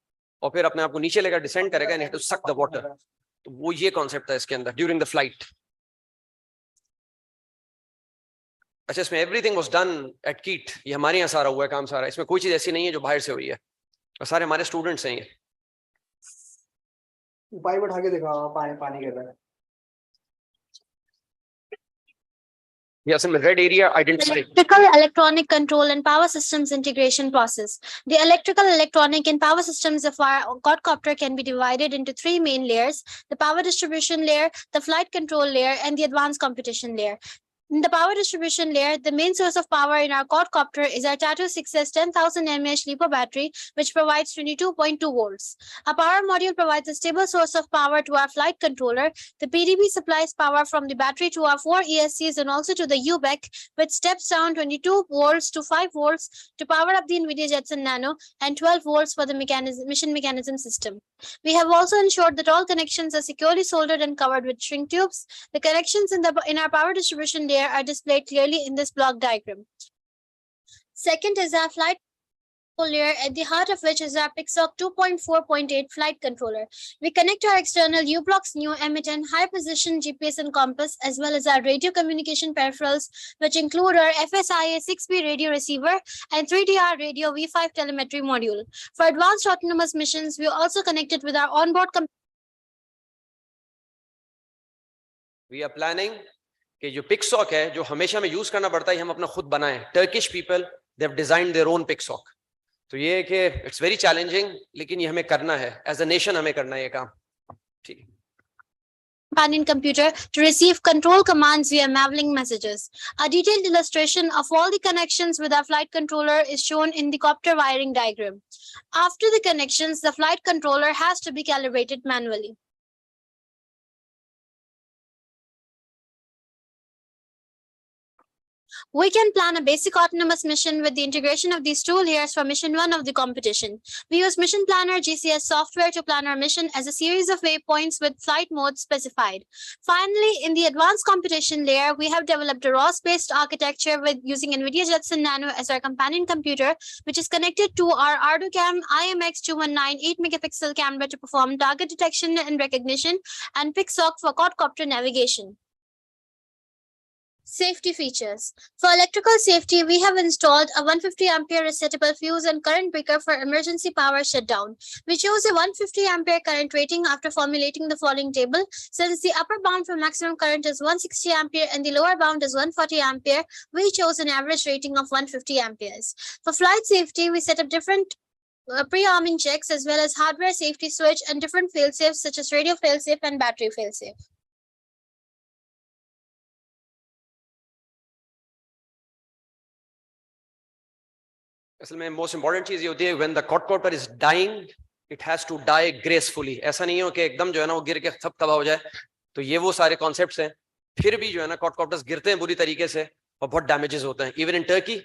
और फिर अपने आप को नीचे लेकर डिसेंड करेगा and it to suck the water. तो वो ये कॉन्सेप्ट था इसके अंदर ड्यूरिंग द फ्लाइट. अच्छा, इसमें एवरीथिंग वाज डन एट कीट. ये हमारे यहाँ सारा हुआ है काम सारा. इसमें कोई चीज ऐसी नहीं है जो बाहर से हुई है और सारे हमारे स्टूडेंट्स हैं. पाइप उठा के दिखा पानी के अंदर. Yes, in the red area identify. Electrical, electronic control and power systems integration process. The electrical, electronic and power systems of our quadcopter can be divided into 3 main layers: the power distribution layer, the flight control layer, and the advanced computation layer. In the power distribution layer, the main source of power in our quadcopter is our Tatu 6S 10,000 mAh LiPo battery, which provides 22.2 volts. Our power module provides a stable source of power to our flight controller. The PDB supplies power from the battery to our 4 ESCs and also to the UBEC, which steps down 22 volts to 5 volts to power up the NVIDIA Jetson Nano and 12 volts for the mission mechanism system. We have also ensured that all connections are securely soldered and covered with shrink tubes. The connections in our power distribution layer are displayed clearly in this block diagram. Second is our flight control layer, at the heart of which is our PIXOC 2.4.8 flight controller. We connect our external U-blocks, NEO, M10, high precision GPS and compass, as well as our radio communication peripherals, which include our FSIA 6B radio receiver and 3DR radio V5 telemetry module. For advanced autonomous missions, we also connected with our onboard We are planning कि जो PIXOC है जो हमेशा में use करना पड़ता है हम अपना खुद बनाएं. Turkish people they have designed their own PIXOC. तो ये है कि it's very challenging, लेकिन ये हमें करना है. As a nation हमें करना है ये काम. ठीक. companion computer to receive control commands via mavling messages. A detailed illustration of all the connections with our flight controller is shown in the copter wiring diagram. After the connections, the flight controller has to be calibrated manually. We can plan a basic autonomous mission with the integration of these 2 layers for mission 1 of the competition. We use Mission Planner GCS software to plan our mission as a series of waypoints with flight modes specified. Finally, in the advanced competition layer, we have developed a ROS-based architecture with using NVIDIA Jetson Nano as our companion computer, which is connected to our ArduCam IMX219 8-megapixel camera to perform target detection and recognition and PICSOC for quadcopter navigation. Safety features. For electrical safety, we have installed a 150 ampere resettable fuse and current breaker for emergency power shutdown. We chose a 150 ampere current rating after formulating the following table. Since the upper bound for maximum current is 160 ampere and the lower bound is 140 ampere, we chose an average rating of 150 amperes. For flight safety, we set up different pre-arming checks as well as hardware safety switch and different failsafes such as radio failsafe and battery failsafe. असल में most important चीज ये होती है when the quadcopter is dying it has to die gracefully ऐसा नहीं हो कि एकदम जो है ना वो गिर के सब तबाह हो जाए तो ये वो सारे कॉन्सेप्ट्स हैं फिर भी जो है ना क्वाडकॉप्टर्स गिरते हैं बुरी तरीके से और बहुत डैमेजेस होते हैं इवन इन टर्की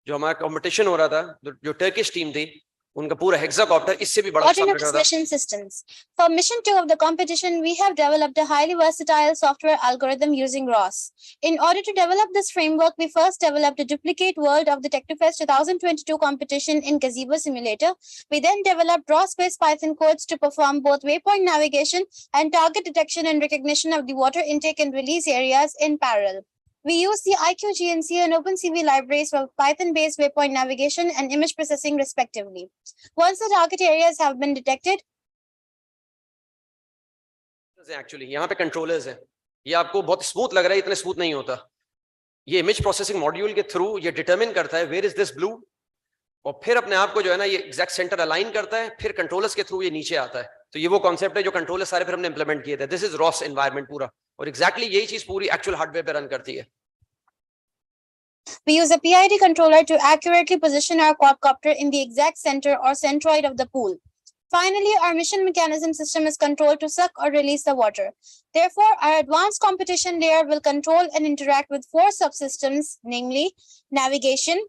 जो हमारा कंपटीशन हो रहा था जो टर्किश टीम थी उनका पूरा हेक्साकॉप्टर इससे भी बड़ा Autonomous mission systems. For mission 2 of the competition, we have developed a highly versatile software algorithm using ROS. In order to develop this framework, we first developed a duplicate world of the Technofest 2022 competition in Gazebo Simulator. We then developed ROS-based Python codes to perform both waypoint navigation and target detection and recognition of the water intake and release areas in parallel. We use the IQGNC and OpenCV libraries for Python-based waypoint navigation and image processing respectively. Once the target areas have been detected, actually यहाँ पे controllers हैं ये आपको बहुत smooth लग रहा है इतना स्मूथ नहीं होता ये इमेज प्रोसेसिंग मॉड्यूल के थ्रू ये डिटरमिन करता है वेयर इज दिस ब्लू और फिर अपने आप को जो है ना ये एग्जैक्ट सेंटर अलाइन करता है फिर कंट्रोलर्स के थ्रू ये नीचे आता है तो ये वो कॉन्सेप्ट है जो कंट्रोलर सारे फिर हमने इंप्लीमेंट किए थे दिस इज रॉस एनवायरनमेंट पूरा और एग्जैक्टली यही चीज पूरी एक्चुअल हार्डवेयर पे रन करती है we use a PID controller to accurately position our quadcopter in the exact center or centroid of the pool. Finally, our mission mechanism system is controlled to suck or release the water. Therefore, our advanced competition layer will control and interact with 4 subsystems, namely navigation,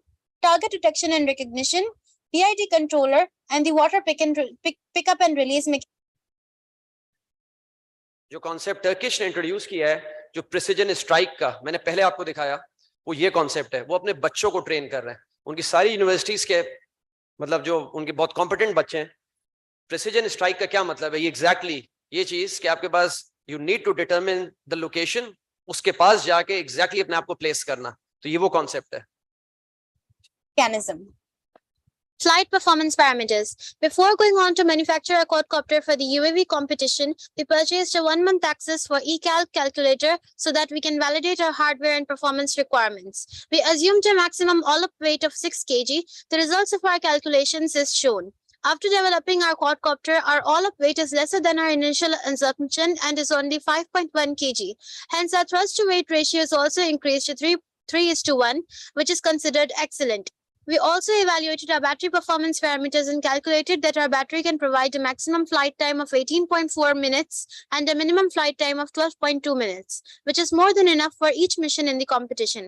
target detection and recognition, PID controller, and the water pick up and release mechanism. जो concept Turkish ने introduce किया है जो precision strike का मैंने पहले आपको दिखाया वो ये कॉन्सेप्ट है वो अपने बच्चों को ट्रेन कर रहे हैं उनकी सारी यूनिवर्सिटीज के मतलब जो उनके बहुत कॉम्पिटेंट बच्चे हैं प्रिसिजन स्ट्राइक का क्या मतलब है ये एग्जैक्टली ये चीज कि आपके पास you need to determine the location उसके पास जाके एग्जैक्टली अपने आप को प्लेस करना तो ये वो कॉन्सेप्ट है Mechanism. Flight performance parameters. Before going on to manufacture a quadcopter for the UAV competition, we purchased a 1-month access for eCalc calculator so that we can validate our hardware and performance requirements. We assumed a maximum all-up weight of 6 kg. The results of our calculations is shown. After developing our quadcopter, our all-up weight is lesser than our initial assumption and is only 5.1 kg. Hence, our thrust-to-weight ratio is also increased to 3:1, which is considered excellent. We also evaluated our battery performance parameters and calculated that our battery can provide a maximum flight time of 18.4 minutes and a minimum flight time of 12.2 minutes, which is more than enough for each mission in the competition.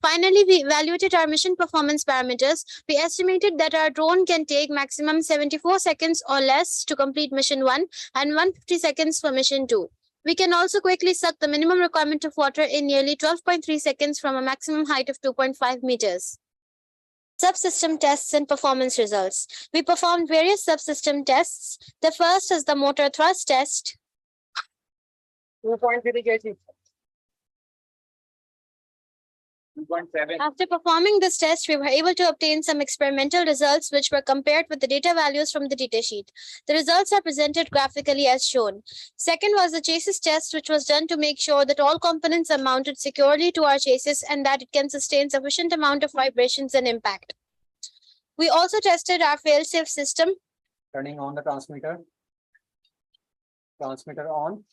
Finally, we evaluated our mission performance parameters. We estimated that our drone can take maximum 74 seconds or less to complete mission 1 and 150 seconds for mission 2. We can also quickly suck the minimum requirement of water in nearly 12.3 seconds from a maximum height of 2.5 meters. Subsystem tests and performance results. We performed various subsystem tests. The first is the motor thrust test. 2.3 kg. 2.7. After performing this test, we were able to obtain some experimental results which were compared with the data values from the datasheet. The results are presented graphically as shown. Second was the chassis test, which was done to make sure that all components are mounted securely to our chassis and that it can sustain sufficient amount of vibrations and impact. We also tested our fail-safe system. Turning on the transmitter. Transmitter on.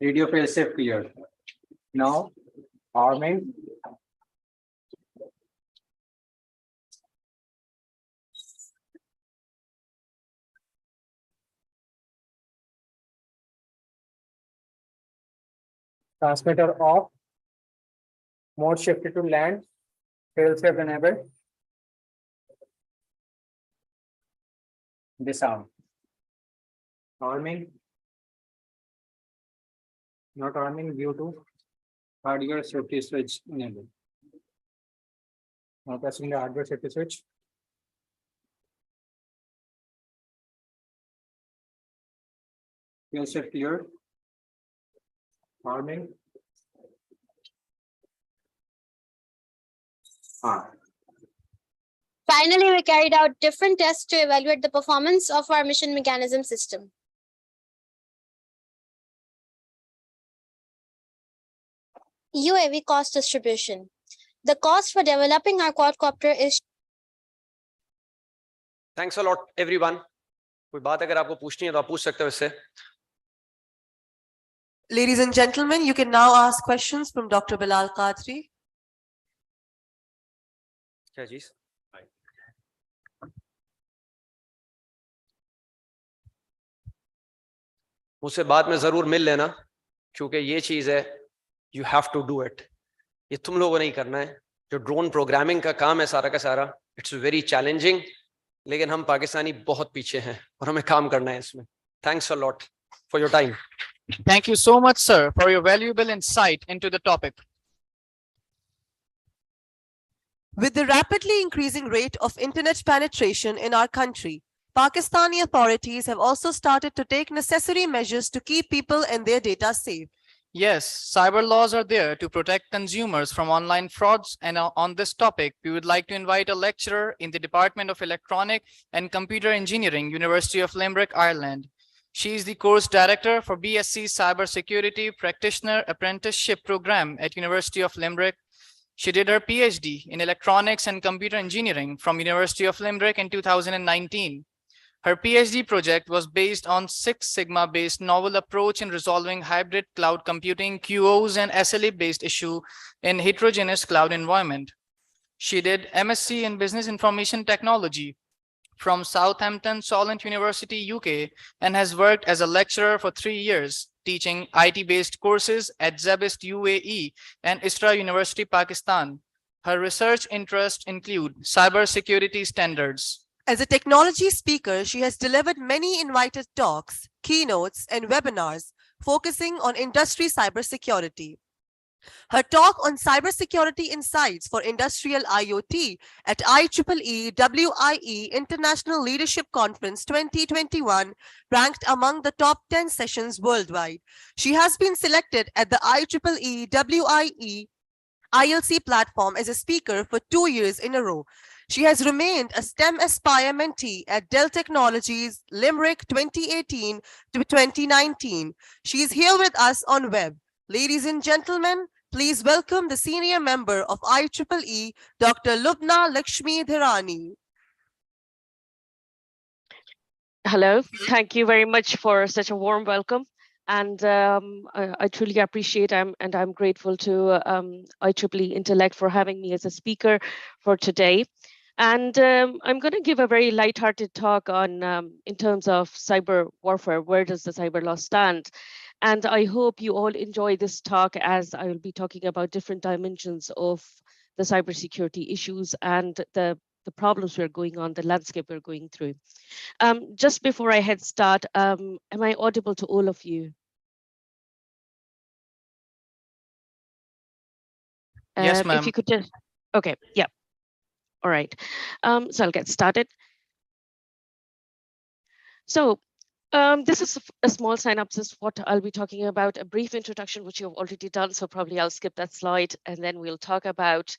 Radio fail-safe cleared. Now, arming. Transmitter off. Mode shifted to land. Failsafe enabled. Disarm. Arming. Not arming due to hardware safety switch enabled. Now pressing the hardware safety switch. Failsafe cleared. Arming. Finally, we carried out different tests to evaluate the performance of our mission mechanism system. UAV cost distribution. The cost for developing our quadcopter is Thanks a lot, everyone. कोई बात अगर आपको पूछनी है तो आप पूछ सकते हो इससे. Ladies and gentlemen, you can now ask questions from Dr. Bilal Qadri. क्या चीज? मुझसे बाद में जरूर मिल लेना, क्योंकि ये चीज है, you have to do it. ये तुम लोगों ने ही करना है. जो ड्रोन प्रोग्रामिंग का काम है सारा का सारा, इट्स वेरी चैलेंजिंग, लेकिन हम पाकिस्तानी बहुत पीछे हैं और हमें काम करना है इसमें. Thanks a lot for your time. Thank you so much, sir, for your valuable insight into the topic. With the rapidly increasing rate of internet penetration in our country, Pakistani authorities have also started to take necessary measures to keep people and their data safe. Yes, cyber laws are there to protect consumers from online frauds. And on this topic, we would like to invite a lecturer in the Department of Electronic and Computer Engineering, University of Limerick, Ireland. She is the course director for BSc Cybersecurity Practitioner Apprenticeship Program at University of Limerick. She did her PhD in Electronics and Computer Engineering from University of Limerick in 2019. Her PhD project was based on Six Sigma-based novel approach in resolving hybrid cloud computing, QoS, and SLA-based issue in heterogeneous cloud environment. She did MSc in Business Information Technology from Southampton Solent University, UK, and has worked as a lecturer for 3 years, teaching IT-based courses at Zabist UAE and ISRA University, Pakistan. Her research interests include cybersecurity standards. As a technology speaker, she has delivered many invited talks, keynotes, and webinars focusing on industry cybersecurity. Her talk on cybersecurity insights for industrial IoT at IEEE WIE International Leadership Conference 2021 ranked among the top 10 sessions worldwide. She has been selected at the IEEE WIE ILC platform as a speaker for 2 years in a row. She has remained a STEM Aspire mentee at Dell Technologies, Limerick 2018 to 2019. She is here with us on web. Ladies and gentlemen, please welcome the senior member of IEEE, Dr. Lubna Lakshmi Dhirani. Hello, thank you very much for such a warm welcome. And I truly appreciate and I'm grateful to IEEE Intellect for having me as a speaker for today. And I'm going to give a very lighthearted talk on, in terms of cyber warfare, where does the cyber law stand? And I hope you all enjoy this talk, as I will be talking about different dimensions of the cybersecurity issues and the problems we're going on, the landscape we're going through. Just before I head start, am I audible to all of you? Yes, ma'am. If you could just, okay, yeah. All right, so I'll get started. So this is a small synopsis, what I'll be talking about, a brief introduction, which you've already done, so probably I'll skip that slide, and then we'll talk about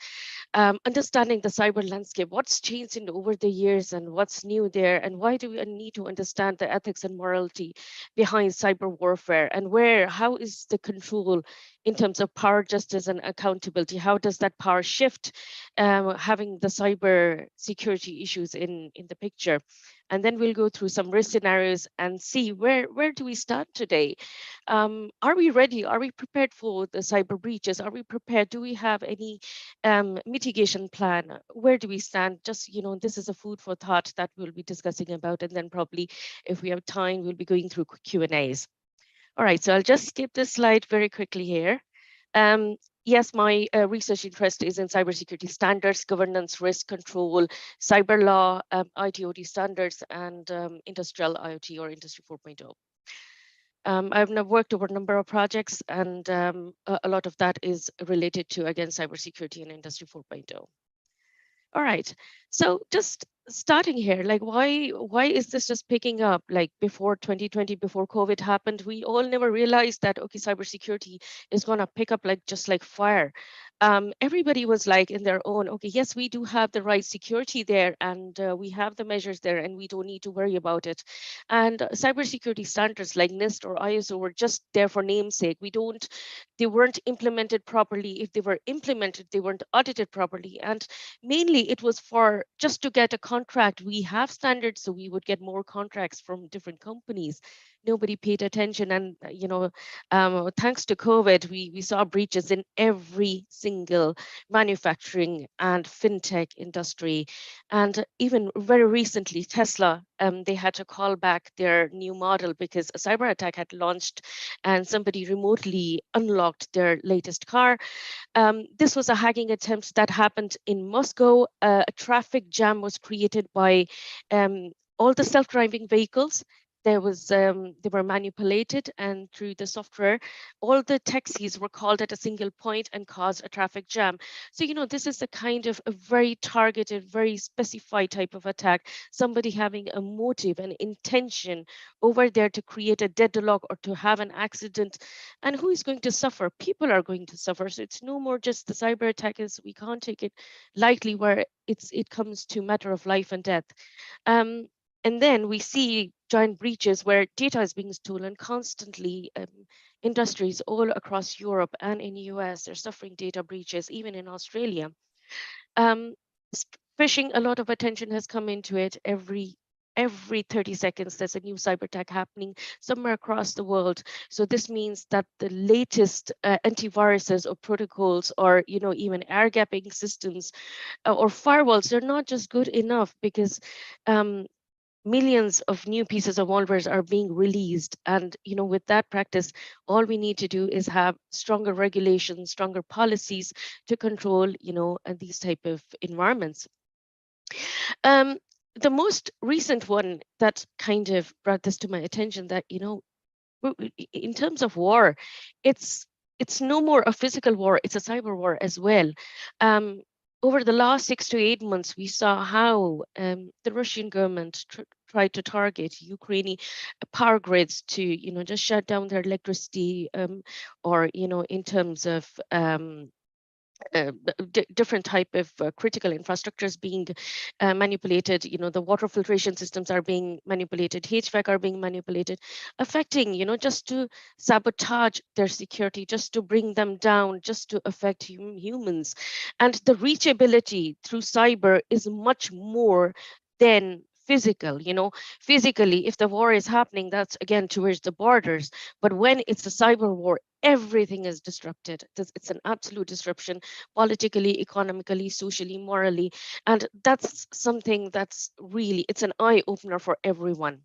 understanding the cyber landscape, what's changed over the years and what's new there, and why do we need to understand the ethics and morality behind cyber warfare, and how is the control in terms of power, justice, and accountability? How does that power shift, having the cyber security issues in the picture? And then we'll go through some risk scenarios and see where do we stand today? Are we ready? Are we prepared for the cyber breaches? Are we prepared? Do we have any mitigation plan? Where do we stand? Just, this is a food for thought that we'll be discussing about. And then probably if we have time, we'll be going through Q&As. All right, so I'll just skip this slide very quickly here. Yes, my research interest is in cybersecurity standards, governance, risk control, cyber law, IT/OT standards, and industrial IoT or Industry 4.0. I've now worked over a number of projects, and a lot of that is related to, again, cybersecurity and Industry 4.0. All right, so just starting here, like why is this just picking up? Like before 2020, before COVID happened, we all never realized that, okay, cybersecurity is gonna pick up like just like fire. Everybody was like in their own, okay, yes, we do have the right security there, and we have the measures there, and we don't need to worry about it. And cybersecurity standards like NIST or ISO were just there for namesake. They weren't implemented properly. If they were implemented, they weren't audited properly. And mainly it was for just to get a contract. We have standards, so we would get more contracts from different companies. Nobody paid attention, and thanks to COVID, we saw breaches in every single manufacturing and fintech industry. And even very recently, Tesla, they had to call back their new model because a cyber attack had launched and somebody remotely unlocked their latest car. This was a hacking attempt that happened in Moscow. A traffic jam was created by all the self-driving vehicles. They were manipulated, and through the software, all the taxis were called at a single point and caused a traffic jam. So, this is a kind of a very targeted, very specified type of attack. Somebody having a motive, an intention over there to create a deadlock or to have an accident. And who is going to suffer? People are going to suffer. So it's no more just the cyber attackers. We can't take it lightly where it comes to matter of life and death. And then we see giant breaches where data is being stolen constantly. Industries all across Europe and in the US, they're suffering data breaches, even in Australia. Phishing, a lot of attention has come into it. Every 30 seconds, there's a new cyber attack happening somewhere across the world. So this means that the latest antiviruses or protocols or, even air gapping systems or firewalls, they're not just good enough because millions of new pieces of malwares are being released. And, with that practice, all we need to do is have stronger regulations, stronger policies to control, these type of environments. The most recent one that kind of brought this to my attention that, in terms of war, it's no more a physical war, it's a cyber war as well. Over the last 6 to 8 months, we saw how the Russian government tried to target Ukrainian power grids to, just shut down their electricity, or, in terms of different type of critical infrastructures being manipulated. The water filtration systems are being manipulated, HVAC are being manipulated, affecting, just to sabotage their security, just to bring them down, just to affect humans. And the reachability through cyber is much more than physical. Physically, if the war is happening, that's again towards the borders. But when it's a cyber war, everything is disrupted. It's an absolute disruption, politically, economically, socially, morally. And that's something that's really, it's an eye opener for everyone.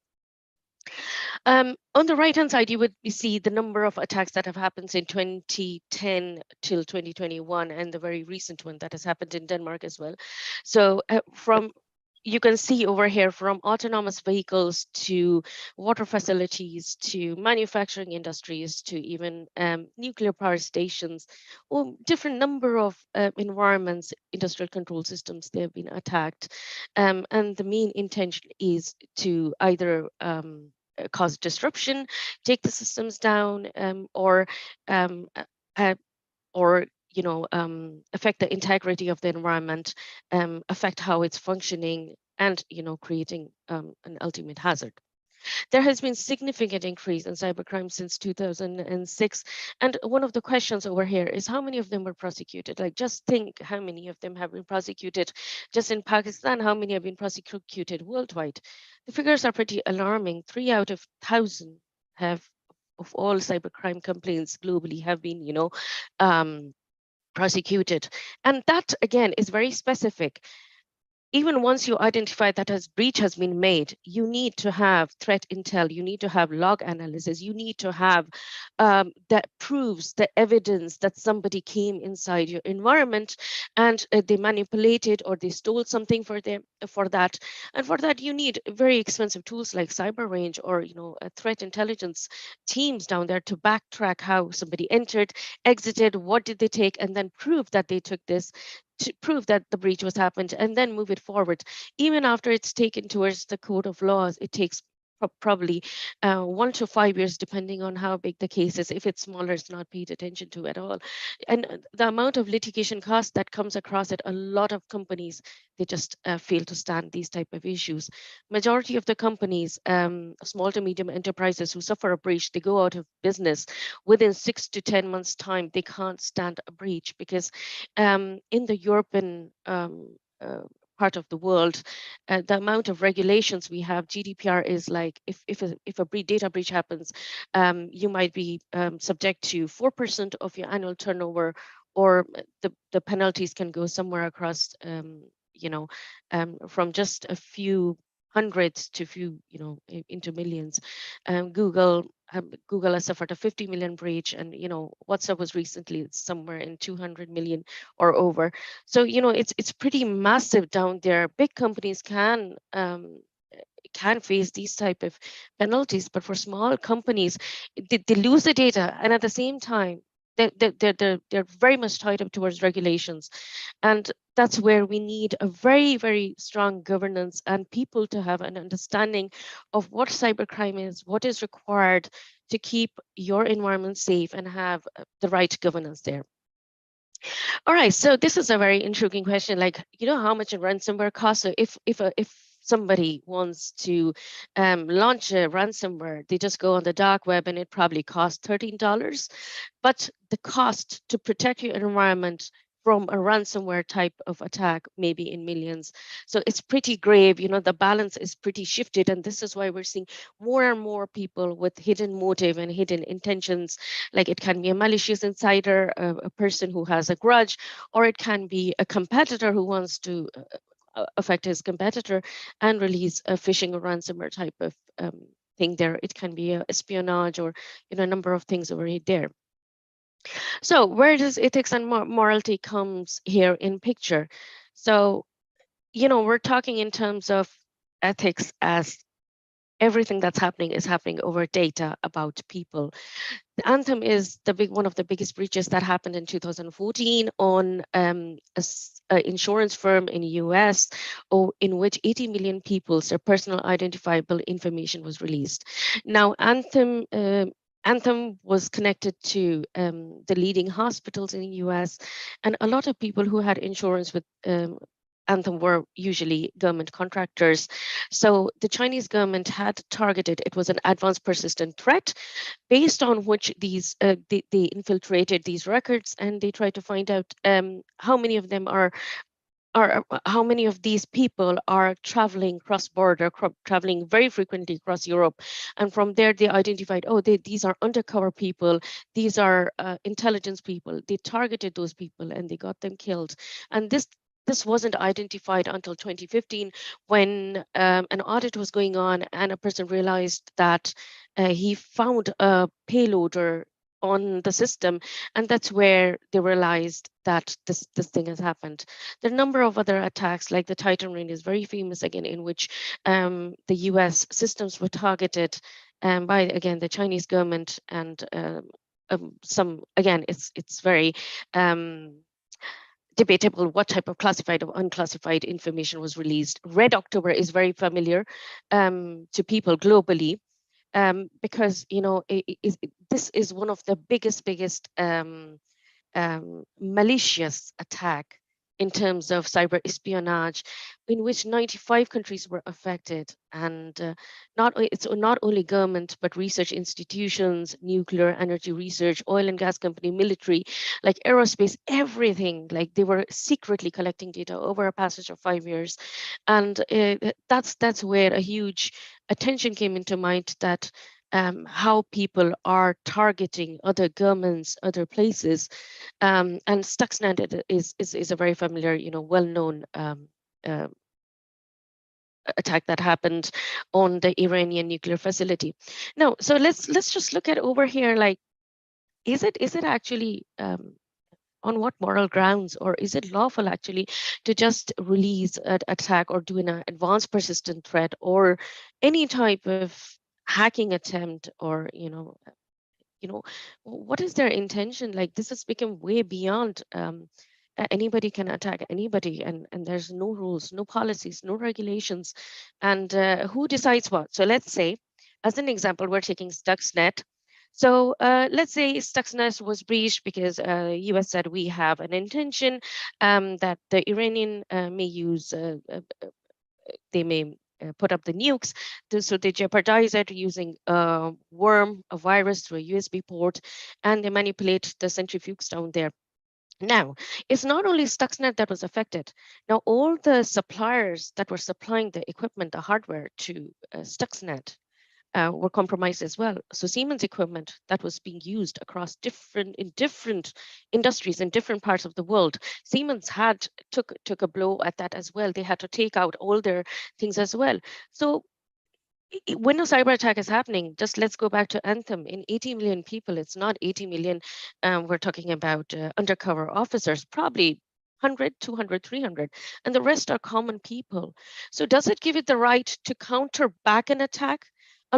On the right hand side, you would see the number of attacks that have happened in 2010 till 2021, and the very recent one that has happened in Denmark as well. So you can see over here, from autonomous vehicles to water facilities to manufacturing industries to even nuclear power stations, or different number of environments, industrial control systems, they have been attacked. And the main intention is to either cause disruption, take the systems down, or affect the integrity of the environment, affect how it's functioning, and creating an ultimate hazard. There has been significant increase in cybercrime since 2006. And one of the questions over here is how many of them were prosecuted? Like, just think how many of them have been prosecuted just in Pakistan, how many have been prosecuted worldwide? The figures are pretty alarming. 3 out of 1,000 of all cybercrime complaints globally have been, prosecuted. And that, again, is very specific. even once you identify that a breach has been made, you need to have threat intel, you need to have log analysis, you need to have that proves the evidence that somebody came inside your environment and they manipulated or they stole something for that. And for that, you need very expensive tools like cyber range or threat intelligence teams down there to backtrack how somebody entered, exited, what did they take, and then prove that they took this, to prove that the breach was happened, and then move it forward. Even after it's taken towards the code of laws, it takes probably 1 to 5 years, depending on how big the case is. If it's smaller, it's not paid attention to at all. And the amount of litigation cost that comes across it, a lot of companies, they just fail to stand these type of issues. Majority of the companies, small to medium enterprises who suffer a breach, they go out of business within 6 to 10 months time. They can't stand a breach because in the European part of the world, the amount of regulations we have, GDPR is like, if a data breach happens, you might be subject to 4% of your annual turnover, or the penalties can go somewhere across, from just a few hundreds to few, into millions. Google has suffered a 50 million breach, and WhatsApp was recently somewhere in 200 million or over. So it's pretty massive down there. Big companies can face these type of penalties, but for small companies, they lose the data, and at the same time, they're very much tied up towards regulations. And that's where we need a very, very strong governance and people to have an understanding of what cybercrime is, what is required to keep your environment safe and have the right governance there. All right, so this is a very intriguing question. Like, how much a ransomware costs? So if somebody wants to launch a ransomware, they just go on the dark web and it probably costs $13. But the cost to protect your environment from a ransomware type of attack, maybe in millions. So it's pretty grave, the balance is pretty shifted. And this is why we're seeing more and more people with hidden motive and hidden intentions. Like, it can be a malicious insider, a person who has a grudge, or it can be a competitor who wants to affect his competitor and release a phishing or ransomware type of thing there. It can be espionage or a number of things over there. So where does ethics and morality comes here in picture? So, we're talking in terms of ethics as everything that's happening is happening over data about people. The Anthem is one of the biggest breaches that happened in 2014 on an insurance firm in the US, in which 80 million people's their personal identifiable information was released. Now, Anthem was connected to the leading hospitals in the US, and a lot of people who had insurance with Anthem were usually government contractors. So the Chinese government had targeted, it was an advanced persistent threat, based on which these they infiltrated these records, and they tried to find out how many of them are how many of these people are traveling cross-border, traveling very frequently across Europe. And from there, they identified, these are undercover people, these are intelligence people. They targeted those people and they got them killed. And this wasn't identified until 2015, when an audit was going on and a person realized that he found a payloader on the system, and that's where they realized that this thing has happened. There are a number of other attacks, like the Titan Rain is very famous again, in which the US systems were targeted by, again, the Chinese government, and some, again, it's very debatable what type of classified or unclassified information was released. Red October is very familiar to people globally, because this is one of the biggest malicious attack in terms of cyber espionage, in which 95 countries were affected, and it's not only government but research institutions, nuclear energy research, oil and gas company, military, like aerospace, everything. Like, they were secretly collecting data over a passage of 5 years, and that's where a huge attention came into mind, that how people are targeting other governments, other places, and Stuxnet is a very familiar, well-known attack that happened on the Iranian nuclear facility. Now, so let's just look at over here, like, is it actually on what moral grounds, or is it lawful actually to just release an attack or do an advanced persistent threat or any type of hacking attempt, or what is their intention? Like, this has become way beyond anybody can attack anybody, and there's no rules, no policies, no regulations, and who decides what? So let's say, as an example, we're taking Stuxnet. So let's say Stuxnet was breached because US said we have an intention that the Iranian may use, they may put up the nukes. So they jeopardize it using a worm, a virus through a USB port, and they manipulate the centrifuges down there. Now, it's not only Stuxnet that was affected. Now, all the suppliers that were supplying the equipment, the hardware to Stuxnet, were compromised as well. So Siemens equipment that was being used across different industries in different parts of the world, Siemens had took a blow at that as well. They had to take out all their things as well. So when a cyber attack is happening, just let's go back to Anthem. In 80 million people, it's not 80 million. We're talking about undercover officers, probably 100, 200, 300, and the rest are common people. So does it give it the right to counter back an attack? A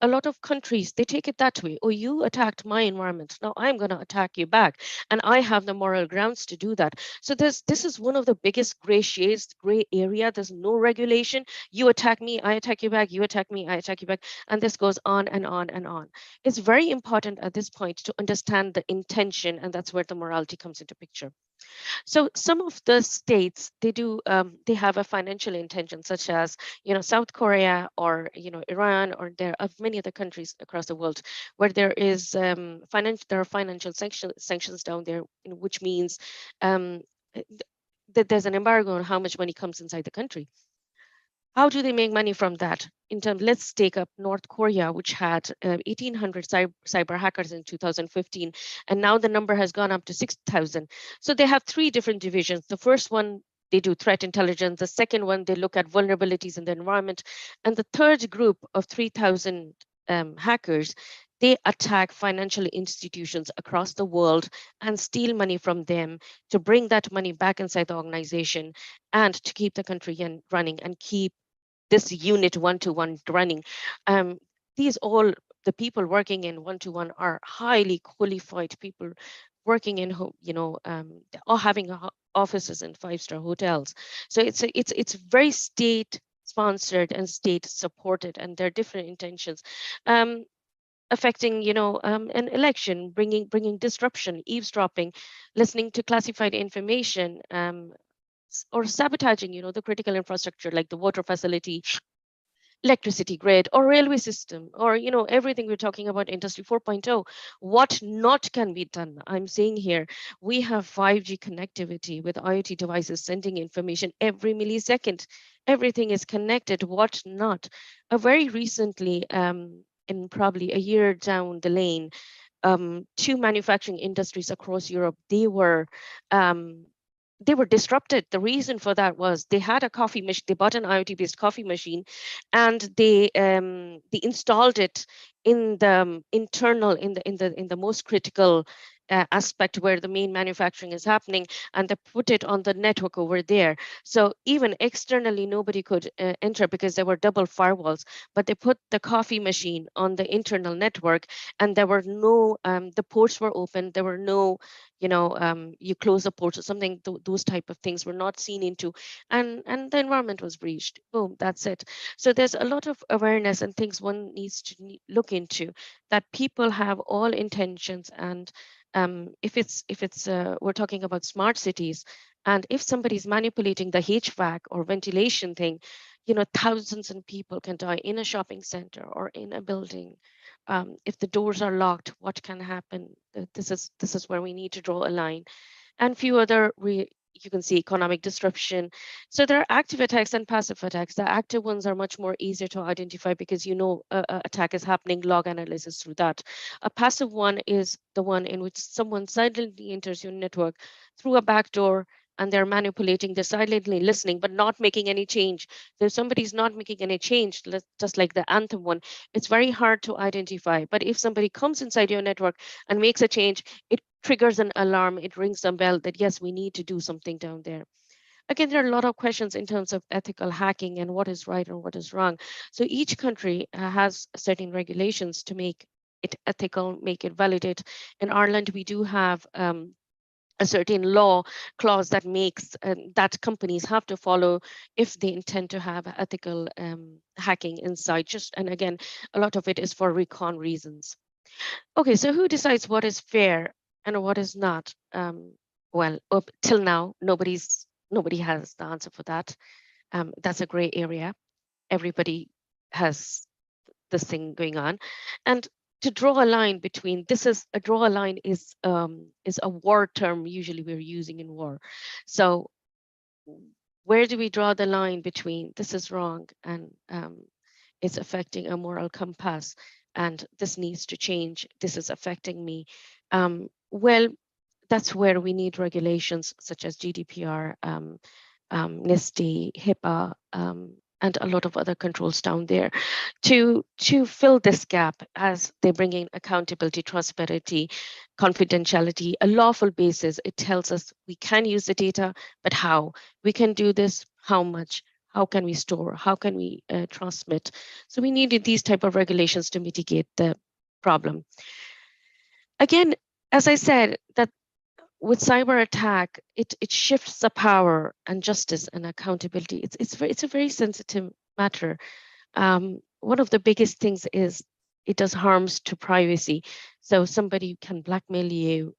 lot of countries, they take it that way. Oh, you attacked my environment, now I'm going to attack you back, and I have the moral grounds to do that. So this is one of the biggest gray shades, gray area. There's no regulation. You attack me, I attack you back. You attack me, I attack you back, and this goes on and on and on. It's very important at this point to understand the intention, and that's where the morality comes into picture. So some of the states, they do they have a financial intention, such as South Korea, or Iran, or there are many other countries across the world where there is there are financial sanctions down there, which means that there's an embargo on how much money comes inside the country. How do they make money from that? Let's take up North Korea, which had 1,800 cyber hackers in 2015, and now the number has gone up to 6,000. So they have three different divisions. The first one, they do threat intelligence. The second one, they look at vulnerabilities in the environment. And the third group of 3,000 hackers, they attack financial institutions across the world and steal money from them to bring that money back inside the organization and to keep the country running and keep this unit one-to-one running. These all the people working in one-to-one are highly qualified people working in or having offices in five-star hotels. So it's very state sponsored and state supported, and there are different intentions. Affecting an election, bringing disruption, eavesdropping, listening to classified information, or sabotaging the critical infrastructure like the water facility, electricity grid, or railway system, or everything we're talking about industry 4.0. What not can be done? I'm saying here we have 5G connectivity with IoT devices sending information every millisecond. Everything is connected. What not? Very recently, in probably a year down the lane, two manufacturing industries across Europe, they were disrupted. The reason for that was they had a coffee machine. They bought an IoT-based coffee machine, and they installed it in the internal, in the most critical aspect where the main manufacturing is happening, and they put it on the network over there. So even externally, nobody could enter because there were double firewalls. But they put the coffee machine on the internal network, and there were no the ports were open. There were no you close the ports or something. Those type of things were not seen into, and the environment was breached. Boom, that's it. So there's a lot of awareness and things one needs to look into, that people have all intentions. And if it's we're talking about smart cities, and if somebody's manipulating the HVAC or ventilation thing, thousands of people can die in a shopping center or in a building. If the doors are locked, what can happen? This is where we need to draw a line. And few other you can see economic disruption. So there are active attacks and passive attacks. The active ones are much more easier to identify because a attack is happening, log analysis through that. A passive one is the one in which someone silently enters your network through a backdoor and they're manipulating, they're silently listening, but not making any change. So if somebody's not making any change, just like the Anthem one, it's very hard to identify. But if somebody comes inside your network and makes a change, it triggers an alarm, it rings a bell that yes, we need to do something down there. Again, there are a lot of questions in terms of ethical hacking and what is right and what is wrong. So each country has certain regulations to make it ethical, make it validate. In Ireland, we do have a certain law clause that makes that companies have to follow if they intend to have ethical hacking inside. And again, a lot of it is for recon reasons. Okay, so who decides what is fair and what is not? Well, up till now, nobody has the answer for that. That's a gray area. Everybody has this thing going on, and to draw a line between draw a line is a war term usually we're using in war. So where do we draw the line between this is wrong and it's affecting a moral compass and this needs to change, this is affecting me? Well, that's where we need regulations such as GDPR, NIST, HIPAA, and a lot of other controls down there to fill this gap as they bring in accountability, transparency, confidentiality, a lawful basis. It tells us we can use the data, but how? We can do this, how much? How can we store? How can we transmit? So we needed these type of regulations to mitigate the problem. Again, as I said, that with cyber attack, it shifts the power and justice and accountability. It's a very sensitive matter. One of the biggest things is it does harms to privacy. So somebody can blackmail you,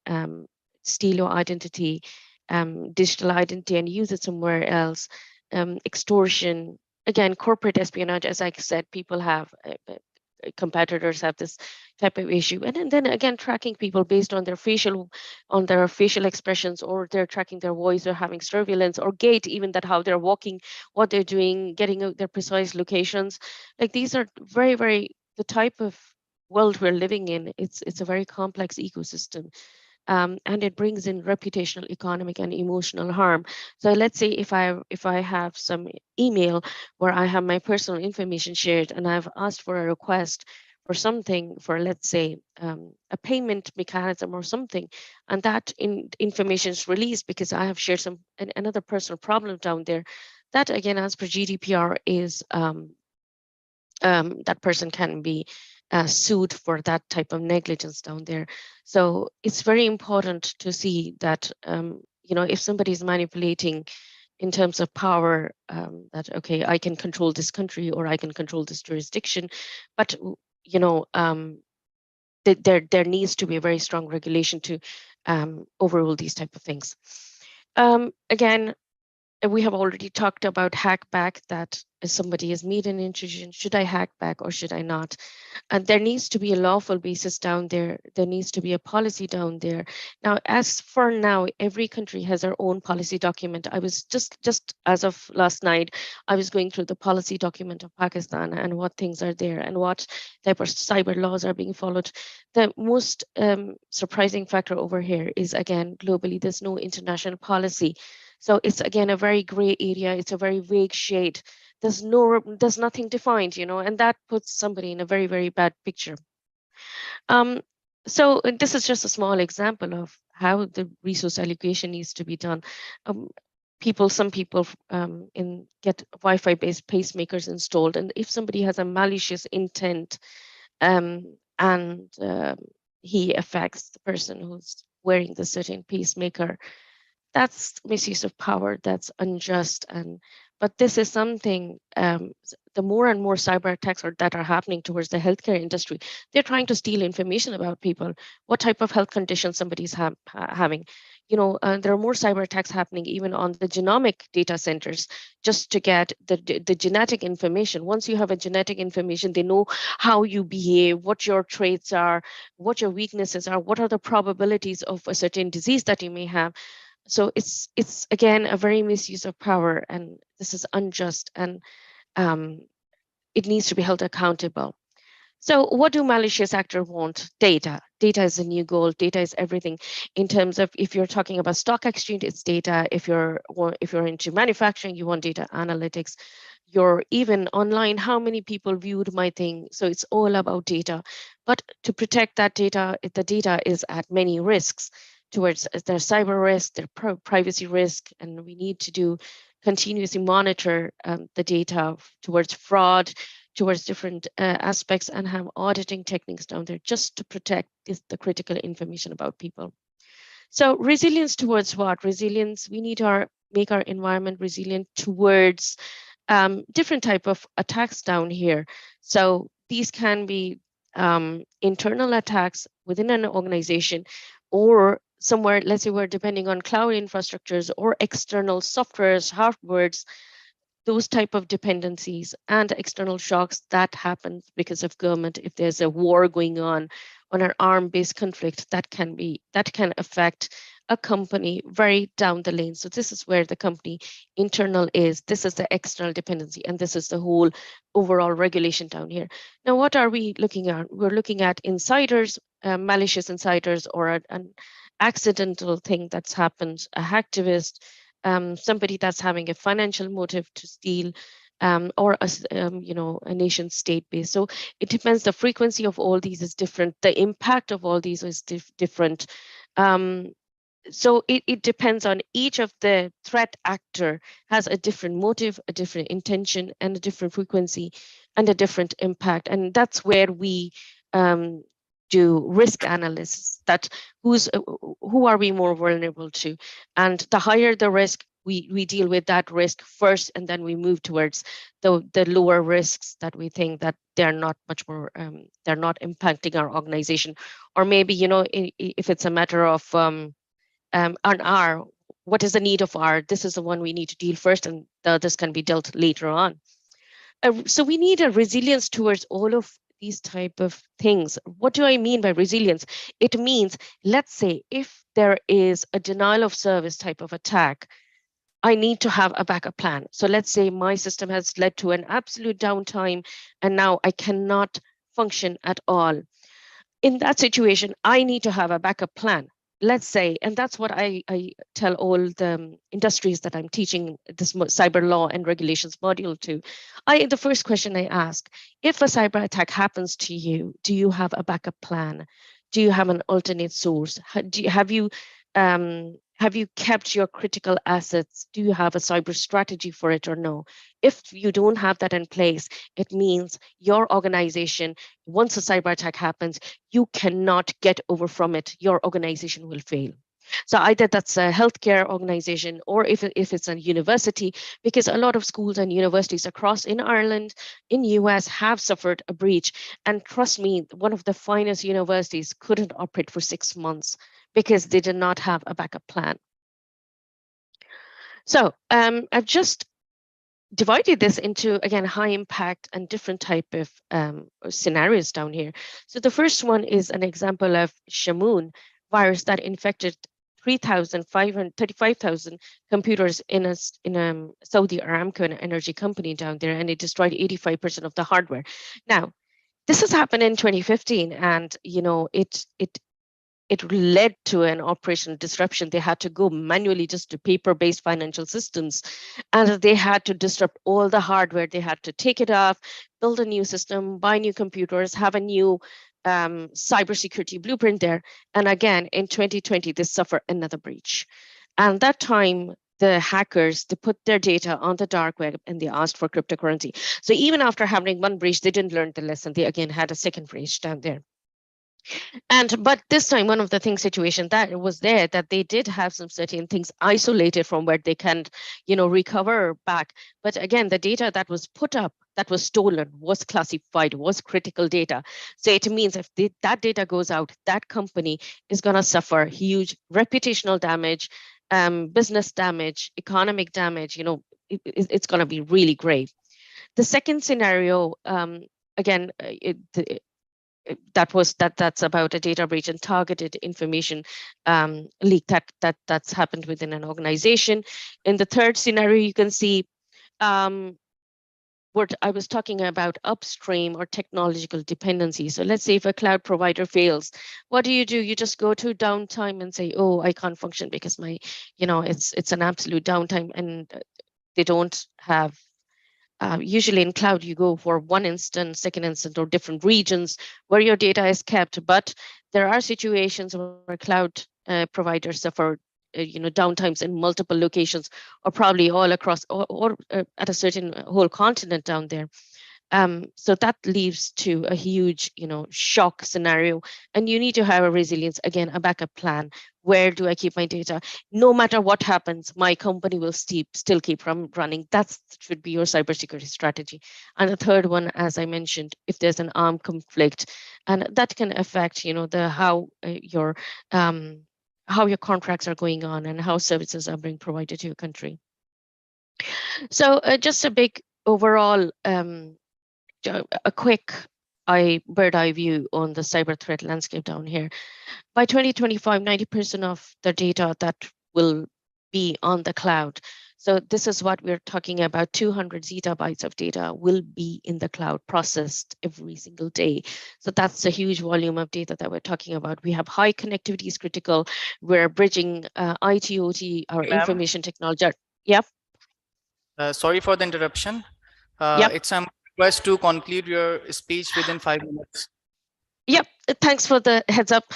steal your identity, digital identity, and use it somewhere else. Extortion, again, corporate espionage. As I said, people have competitors have this type of issue, and then again tracking people based on their facial expressions, or they're tracking their voice, or having surveillance or gait, even that how they're walking, what they're doing, getting out their precise locations. Like these are very the type of world we're living in. It's a very complex ecosystem. And it brings in reputational, economic, and emotional harm. So let's say if I have some email where I have my personal information shared, and I've asked for a request for something, for let's say a payment mechanism or something, and that information is released because I have shared another personal problem down there, that again, as per GDPR, is that person can be sued for that type of negligence down there. So it's very important to see that, if somebody is manipulating in terms of power, that, okay, I can control this country or I can control this jurisdiction, but, there needs to be a very strong regulation to overrule these type of things. Again, we have already talked about hack back, that if somebody has made an intrusion, should I hack back or should I not? And there needs to be a lawful basis down there. There needs to be a policy down there. Now, as for now, every country has their own policy document. I was just as of last night, I was going through the policy document of Pakistan and what things are there and what type of cyber laws are being followed. The most surprising factor over here is, again, globally, there's no international policy. So it's, again, a very gray area. It's a very vague shade. There's nothing defined, and that puts somebody in a very bad picture. So this is just a small example of how the resource allocation needs to be done. Some people get Wi-Fi based pacemakers installed, and if somebody has a malicious intent and he affects the person who's wearing the certain pacemaker, that's misuse of power, that's unjust. But this is something, the more and more cyber attacks that are happening towards the healthcare industry, they're trying to steal information about people, what type of health conditions somebody's having. There are more cyber attacks happening even on the genomic data centers, just to get the genetic information. Once you have a genetic information, they know how you behave, what your traits are, what your weaknesses are, what are the probabilities of a certain disease that you may have. So it's again a very misuse of power, and this is unjust, and it needs to be held accountable. So what do malicious actors want? Data. data is the new gold. Data is everything. In terms of, if you're talking about stock exchange, it's data. If you're into manufacturing, you want data analytics. You're even online, how many people viewed my thing? So it's all about data. But to protect that data, the data is at many risks towards their cyber risk, their privacy risk, and we need to do continuously monitor the data towards fraud, towards different aspects, and have auditing techniques down there just to protect the critical information about people. So resilience towards what? Resilience, we need to make our environment resilient towards different type of attacks down here. So these can be internal attacks within an organization, or somewhere, let's say we're depending on cloud infrastructures or external softwares, hardwares, those type of dependencies and external shocks that happen because of government. If there's a war going on an arm-based conflict, that can affect a company very down the lane. So this is where the company internal is. This is the external dependency, and this is the whole overall regulation down here. Now, what are we looking at? We're looking at insiders, malicious insiders, or an accidental thing that's happened, a hacktivist, somebody that's having a financial motive to steal, or a nation state base. So it depends. The frequency of all these is different. The impact of all these is different. So it depends on each of the threat actor has a different motive, a different intention, and a different frequency, and a different impact. And that's where we do risk analysis. That who are we more vulnerable to, and the higher the risk, we deal with that risk first, and then we move towards the lower risks that we think that they're not much more they're not impacting our organization, or maybe if it's a matter of what is the need of R? This is the one we need to deal first, and this can be dealt later on. So we need a resilience towards all of these type of things. What do I mean by resilience? It means, let's say, if there is a denial of service type of attack, I need to have a backup plan. So let's say my system has led to an absolute downtime, and now I cannot function at all. In that situation, I need to have a backup plan. Let's say, and that's what I tell all the industries that I'm teaching this cyber law and regulations module to. The first question I ask, if a cyber attack happens to you, do you have a backup plan? Do you have an alternate source? Have you kept your critical assets? Do you have a cyber strategy for it or no? If you don't have that in place, it means your organization, once a cyber attack happens, you cannot get over from it. Your organization will fail. So either that's a healthcare organization, or if it's a university, because a lot of schools and universities across in Ireland, in US have suffered a breach. And trust me, one of the finest universities couldn't operate for 6 months because they did not have a backup plan. So I've just divided this into, again, high impact and different type of scenarios down here. So the first one is an example of Shamoon virus that infected 35,000 computers in a Saudi Aramco, an energy company down there, and it destroyed 85% of the hardware. Now, this has happened in 2015, and it led to an operational disruption. They had to go manually just to paper-based financial systems, and they had to disrupt all the hardware. They had to take it off, build a new system, buy new computers, have a new cybersecurity blueprint there. And again, in 2020, they suffered another breach. And that time, the hackers, they put their data on the dark web and they asked for cryptocurrency. So even after having one breach, they didn't learn the lesson. They again had a second breach down there. But this time, one of the situation that was there, that they did have some certain things isolated from where they can, recover back. But again, the data that was put up, that was stolen, was classified, was critical data. So it means if that data goes out, that company is going to suffer huge reputational damage, business damage, economic damage. It's going to be really grave. The second scenario, again, that's about a data breach and targeted information leak that's happened within an organization. In the third scenario, you can see what I was talking about upstream or technological dependency. So let's say if a cloud provider fails, what do? You just go to downtime and say, oh, I can't function because my, it's an absolute downtime, and they don't have. Usually in cloud, you go for one instance, second instance, or different regions where your data is kept. But there are situations where cloud providers suffer, downtimes in multiple locations, or probably all across, or at a certain whole continent down there. So that leads to a huge, shock scenario, and you need to have a resilience, again, a backup plan. Where do I keep my data? No matter what happens, my company will still keep running. That should be your cybersecurity strategy. And the third one, as I mentioned, if there's an armed conflict, and that can affect, how your contracts are going on and how services are being provided to your country. So just a big overall, a quick bird eye view on the cyber threat landscape down here. By 2025, 90% of the data that will be on the cloud. So this is what we're talking about. 200 zettabytes of data will be in the cloud, processed every single day. So that's a huge volume of data that we're talking about. We have high connectivity is critical. We're bridging IT, OT, our information technology. Yep. Sorry for the interruption. Yep. It's a request to conclude your speech within 5 minutes. Yep. Thanks for the heads up.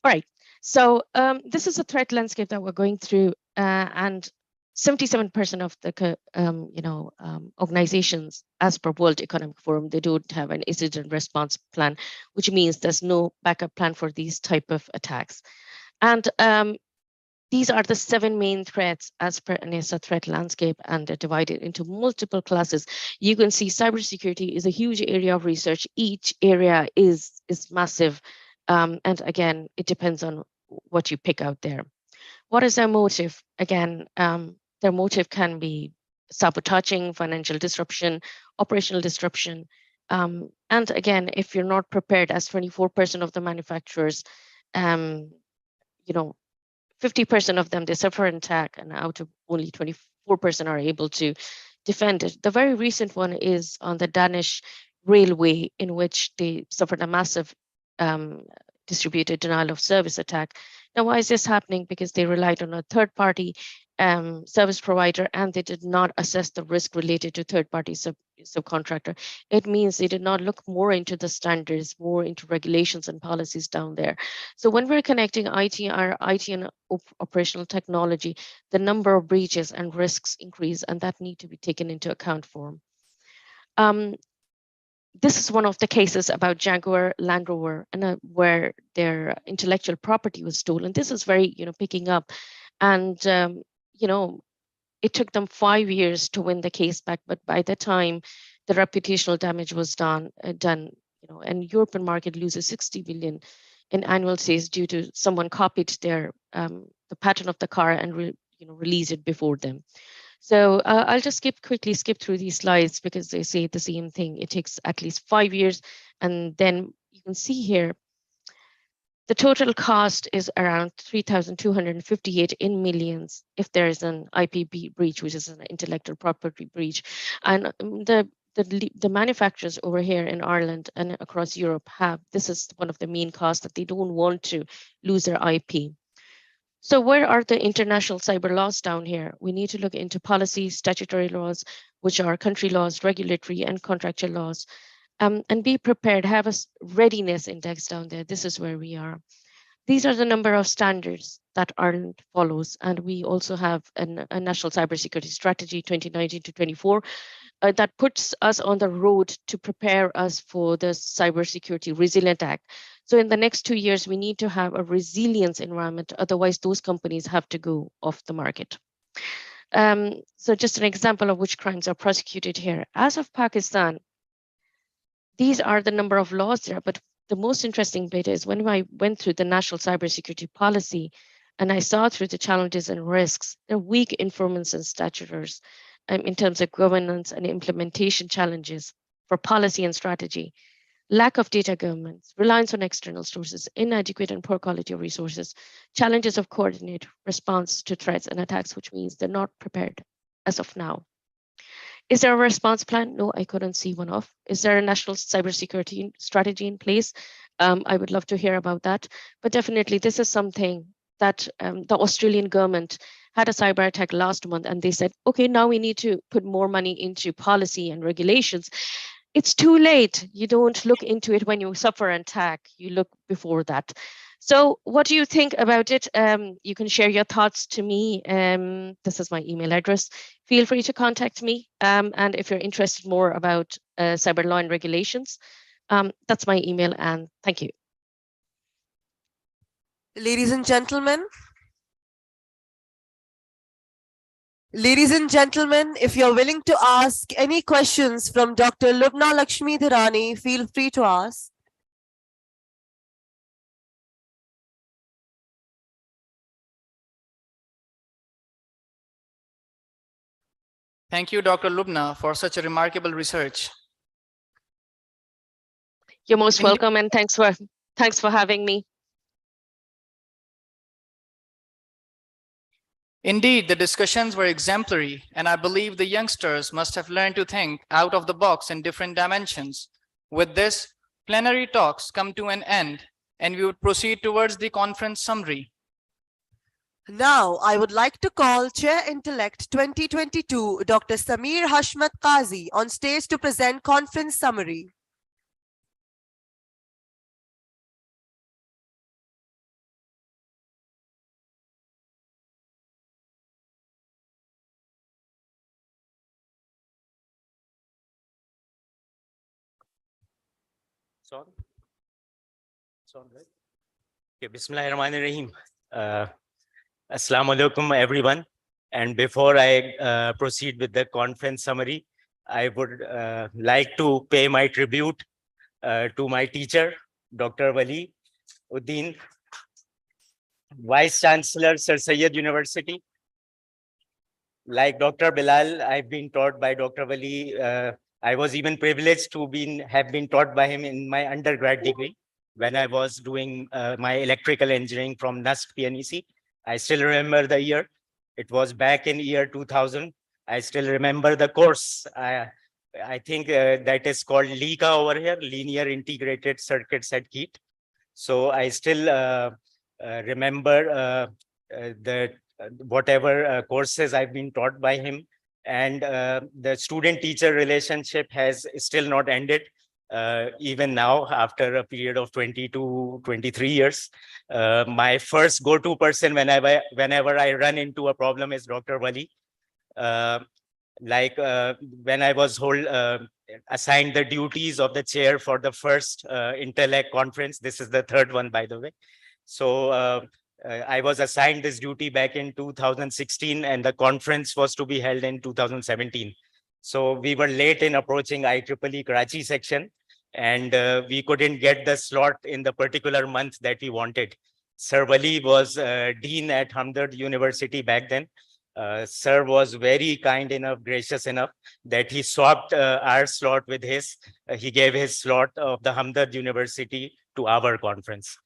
All right. So this is a threat landscape that we're going through, and 77% of the organizations, as per World Economic Forum, they don't have an incident response plan, which means there's no backup plan for these type of attacks. And these are the 7 main threats as per NIST threat landscape, and they're divided into multiple classes. You can see cybersecurity is a huge area of research. Each area is massive. And again, it depends on what you pick out there. What is their motive? Again, their motive can be sabotaging, financial disruption, operational disruption. And again, if you're not prepared, as 24% of the manufacturers, 50% of them, they suffer an attack, and out of only 24% are able to defend it. The very recent one is on the Danish railway, in which they suffered a massive distributed denial of service attack. Now, why is this happening? Because they relied on a third-party service provider, and they did not assess the risk related to third-party subcontractor. It means they did not look more into the standards, more into regulations and policies down there. So when we're connecting our IT and operational technology, the number of breaches and risks increase, and that need to be taken into account for. This is one of the cases about Jaguar Land Rover, and where their intellectual property was stolen. This is very, picking up, and it took them 5 years to win the case back. But by the time the reputational damage was done, and European market loses 60 billion in annual sales due to someone copied their the pattern of the car and release it before them. So I'll just quickly skip through these slides because they say the same thing. It takes at least 5 years, and then you can see here the total cost is around 3,258 in millions if there is an IP breach, which is an intellectual property breach. And the manufacturers over here in Ireland and across Europe this is one of the main costs, that they don't want to lose their IP. So where are the international cyber laws down here? We need to look into policies, statutory laws, which are country laws, regulatory and contractual laws, and be prepared, have a readiness index down there. This is where we are. These are the number of standards that Ireland follows, and we also have a national cybersecurity strategy 2019 to 24 that puts us on the road to prepare us for the Cybersecurity Resilient Act. So in the next 2 years, we need to have a resilience environment. Otherwise, those companies have to go off the market. So just an example of which crimes are prosecuted here. As of Pakistan, these are the number of laws there. But the most interesting bit is when I went through the national cybersecurity policy and I saw through the challenges and risks, there are weak informants and statutors in terms of governance and implementation challenges for policy and strategy. Lack of data governance, reliance on external sources, inadequate and poor quality of resources, challenges of coordinate response to threats and attacks, which means they're not prepared as of now. Is there a response plan? No, I couldn't see one of. Is there a national cybersecurity strategy in place? I would love to hear about that. But definitely, this is something that the Australian government had a cyber attack last month, and they said, okay, now we need to put more money into policy and regulations. It's too late. You don't look into it when you suffer an attack. You look before that. So what do you think about it? You can share your thoughts to me. This is my email address. Feel free to contact me. And if you're interested more about cyber law and regulations, that's my email, and thank you. Ladies and gentlemen, if you're willing to ask any questions from Dr. Lubna Lakshmi Dhirani, feel free to ask. Thank you, Dr. Lubna, for such a remarkable research. You're most welcome, and thanks for having me. Indeed, the discussions were exemplary, and I believe the youngsters must have learned to think out of the box in different dimensions. With this, plenary talks come to an end, and we would proceed towards the conference summary. Now, I would like to call Chair Intellect 2022, Dr. Samir Hashmat Qazi, on stage to present conference summary. Okay, Bismillahirrahmanirrahim. Assalamu alaikum, everyone. And before I proceed with the conference summary, I would like to pay my tribute to my teacher, Dr. Wali Uddin, Vice Chancellor, Sir Syed University. Like Dr. Bilal, I've been taught by Dr. Wali. I was even privileged to have been taught by him in my undergrad degree when I was doing my electrical engineering from NUST PNEC. I still remember the year. It was back in year 2000. I still remember the course. I think that is called LICA over here, Linear Integrated Circuits at KIET. So I still remember whatever courses I've been taught by him. And the student-teacher relationship has still not ended. Even now, after a period of 22, 23 years, my first go-to person whenever I run into a problem is Dr. Wali. When I was assigned the duties of the chair for the first INTELLECT conference, this is the third one, by the way. So I was assigned this duty back in 2016, and the conference was to be held in 2017. So we were late in approaching IEEE Karachi section, and we couldn't get the slot in the particular month that we wanted. Sir Wali was Dean at Hamdard University back then. Sir was very kind enough, gracious enough that he swapped our slot with his. He gave his slot of the Hamdard University to our conference.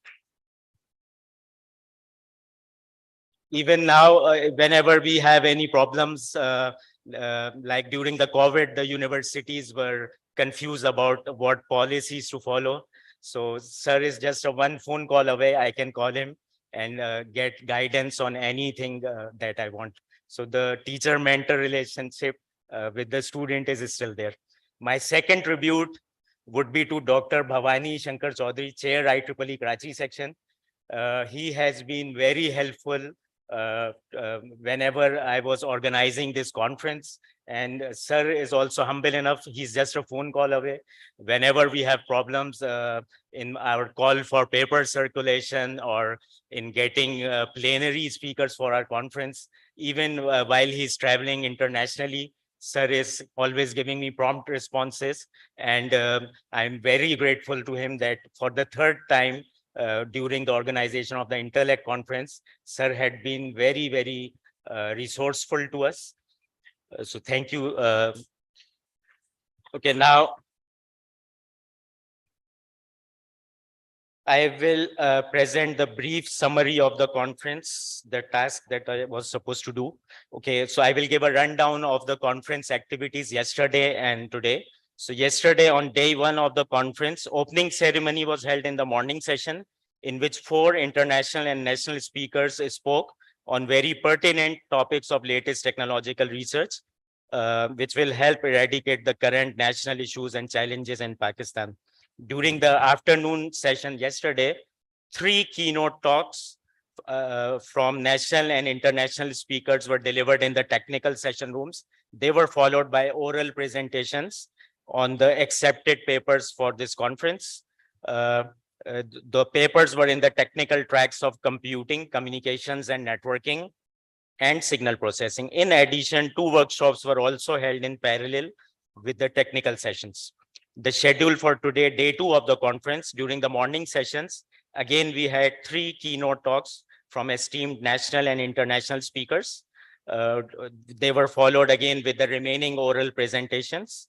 Even now, whenever we have any problems, like during the COVID, the universities were confused about what policies to follow. So sir is just a one phone call away. I can call him and get guidance on anything that I want. So the teacher-mentor relationship with the student is still there. My second tribute would be to Dr. Bhavani Shankar Chaudhary, Chair IEEE Karachi section. He has been very helpful whenever I was organizing this conference. And sir is also humble enough. He's just a phone call away. Whenever we have problems in our call for paper circulation or in getting plenary speakers for our conference, even while he's traveling internationally, sir is always giving me prompt responses. And I'm very grateful to him that for the third time, during the organization of the INTELLECT conference, sir had been very, very resourceful to us. So thank you. Okay, now I will present the brief summary of the conference, the task that I was supposed to do. Okay, so I will give a rundown of the conference activities yesterday and today. So yesterday on day one of the conference, opening ceremony was held in the morning session, in which 4 international and national speakers spoke on very pertinent topics of latest technological research, which will help eradicate the current national issues and challenges in Pakistan. During the afternoon session yesterday, 3 keynote talks from national and international speakers were delivered in the technical session rooms. They were followed by oral presentations on the accepted papers for this conference. The papers were in the technical tracks of computing, communications, and networking, and signal processing. In addition, 2 workshops were also held in parallel with the technical sessions. The schedule for today, day 2 of the conference, during the morning sessions, again, we had 3 keynote talks from esteemed national and international speakers. They were followed again with the remaining oral presentations,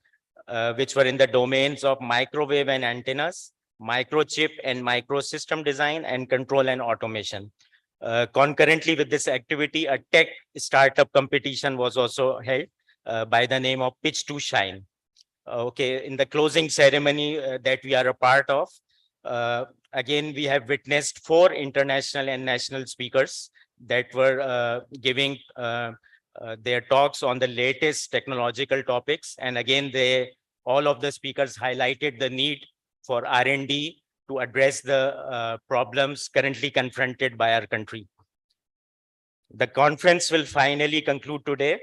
which were in the domains of microwave and antennas, microchip and microsystem design, and control and automation. Concurrently with this activity, a tech startup competition was also held by the name of Pitch to Shine. Okay, in the closing ceremony that we are a part of, again, we have witnessed 4 international and national speakers that were giving their talks on the latest technological topics. And again, all of the speakers highlighted the need for R&D to address the problems currently confronted by our country. The conference will finally conclude today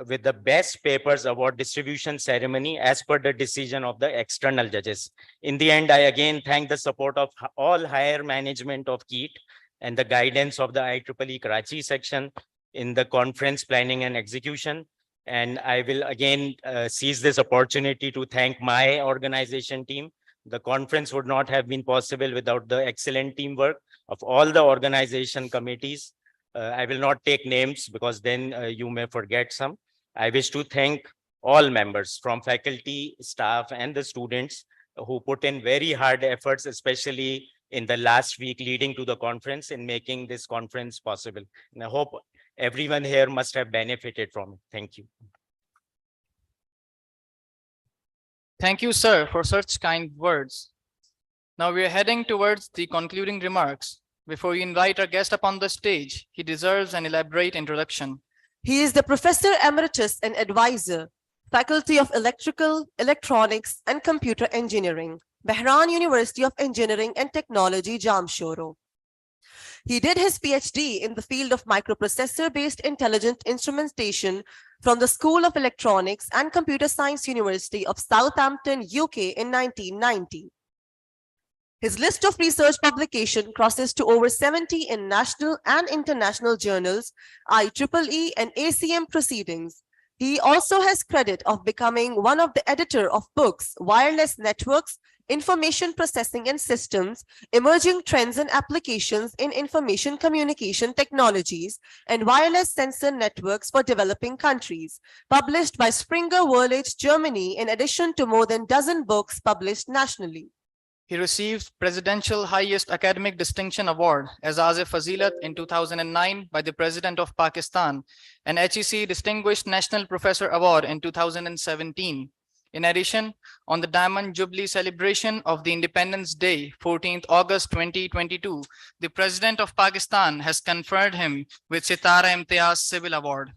with the Best Papers Award distribution ceremony as per the decision of the external judges. In the end, I again thank the support of all higher management of KIET and the guidance of the IEEE Karachi section in the conference planning and execution. And I will again seize this opportunity to thank my organization team. The conference would not have been possible without the excellent teamwork of all the organization committees. I will not take names because then you may forget some. I wish to thank all members from faculty, staff, and the students who put in very hard efforts, especially in the last week leading to the conference, in making this conference possible. And I hope everyone here must have benefited from it. Thank you. Thank you, sir, for such kind words. Now we are heading towards the concluding remarks. Before we invite our guest up on the stage, he deserves an elaborate introduction. He is the Professor Emeritus and Advisor, Faculty of Electrical, Electronics and Computer Engineering, Behran University of Engineering and Technology, Jamshoro. He did his PhD in the field of microprocessor-based intelligent instrumentation from the School of Electronics and Computer Science University of Southampton, UK in 1990. His list of research publication crosses to over 70 in national and international journals, IEEE and ACM proceedings. He also has credit of becoming one of the editor of books, Wireless Networks, Information Processing and Systems, Emerging Trends and Applications in Information Communication Technologies, and Wireless Sensor Networks for Developing Countries, published by Springer Verlag, Germany, in addition to more than a dozen books published nationally. He received Presidential Highest Academic Distinction Award as Fazilat in 2009 by the President of Pakistan, and HEC Distinguished National Professor Award in 2017. In addition, on the Diamond Jubilee celebration of the Independence Day, 14th August 2022, the President of Pakistan has conferred him with Sitara Imtiaz Civil Award.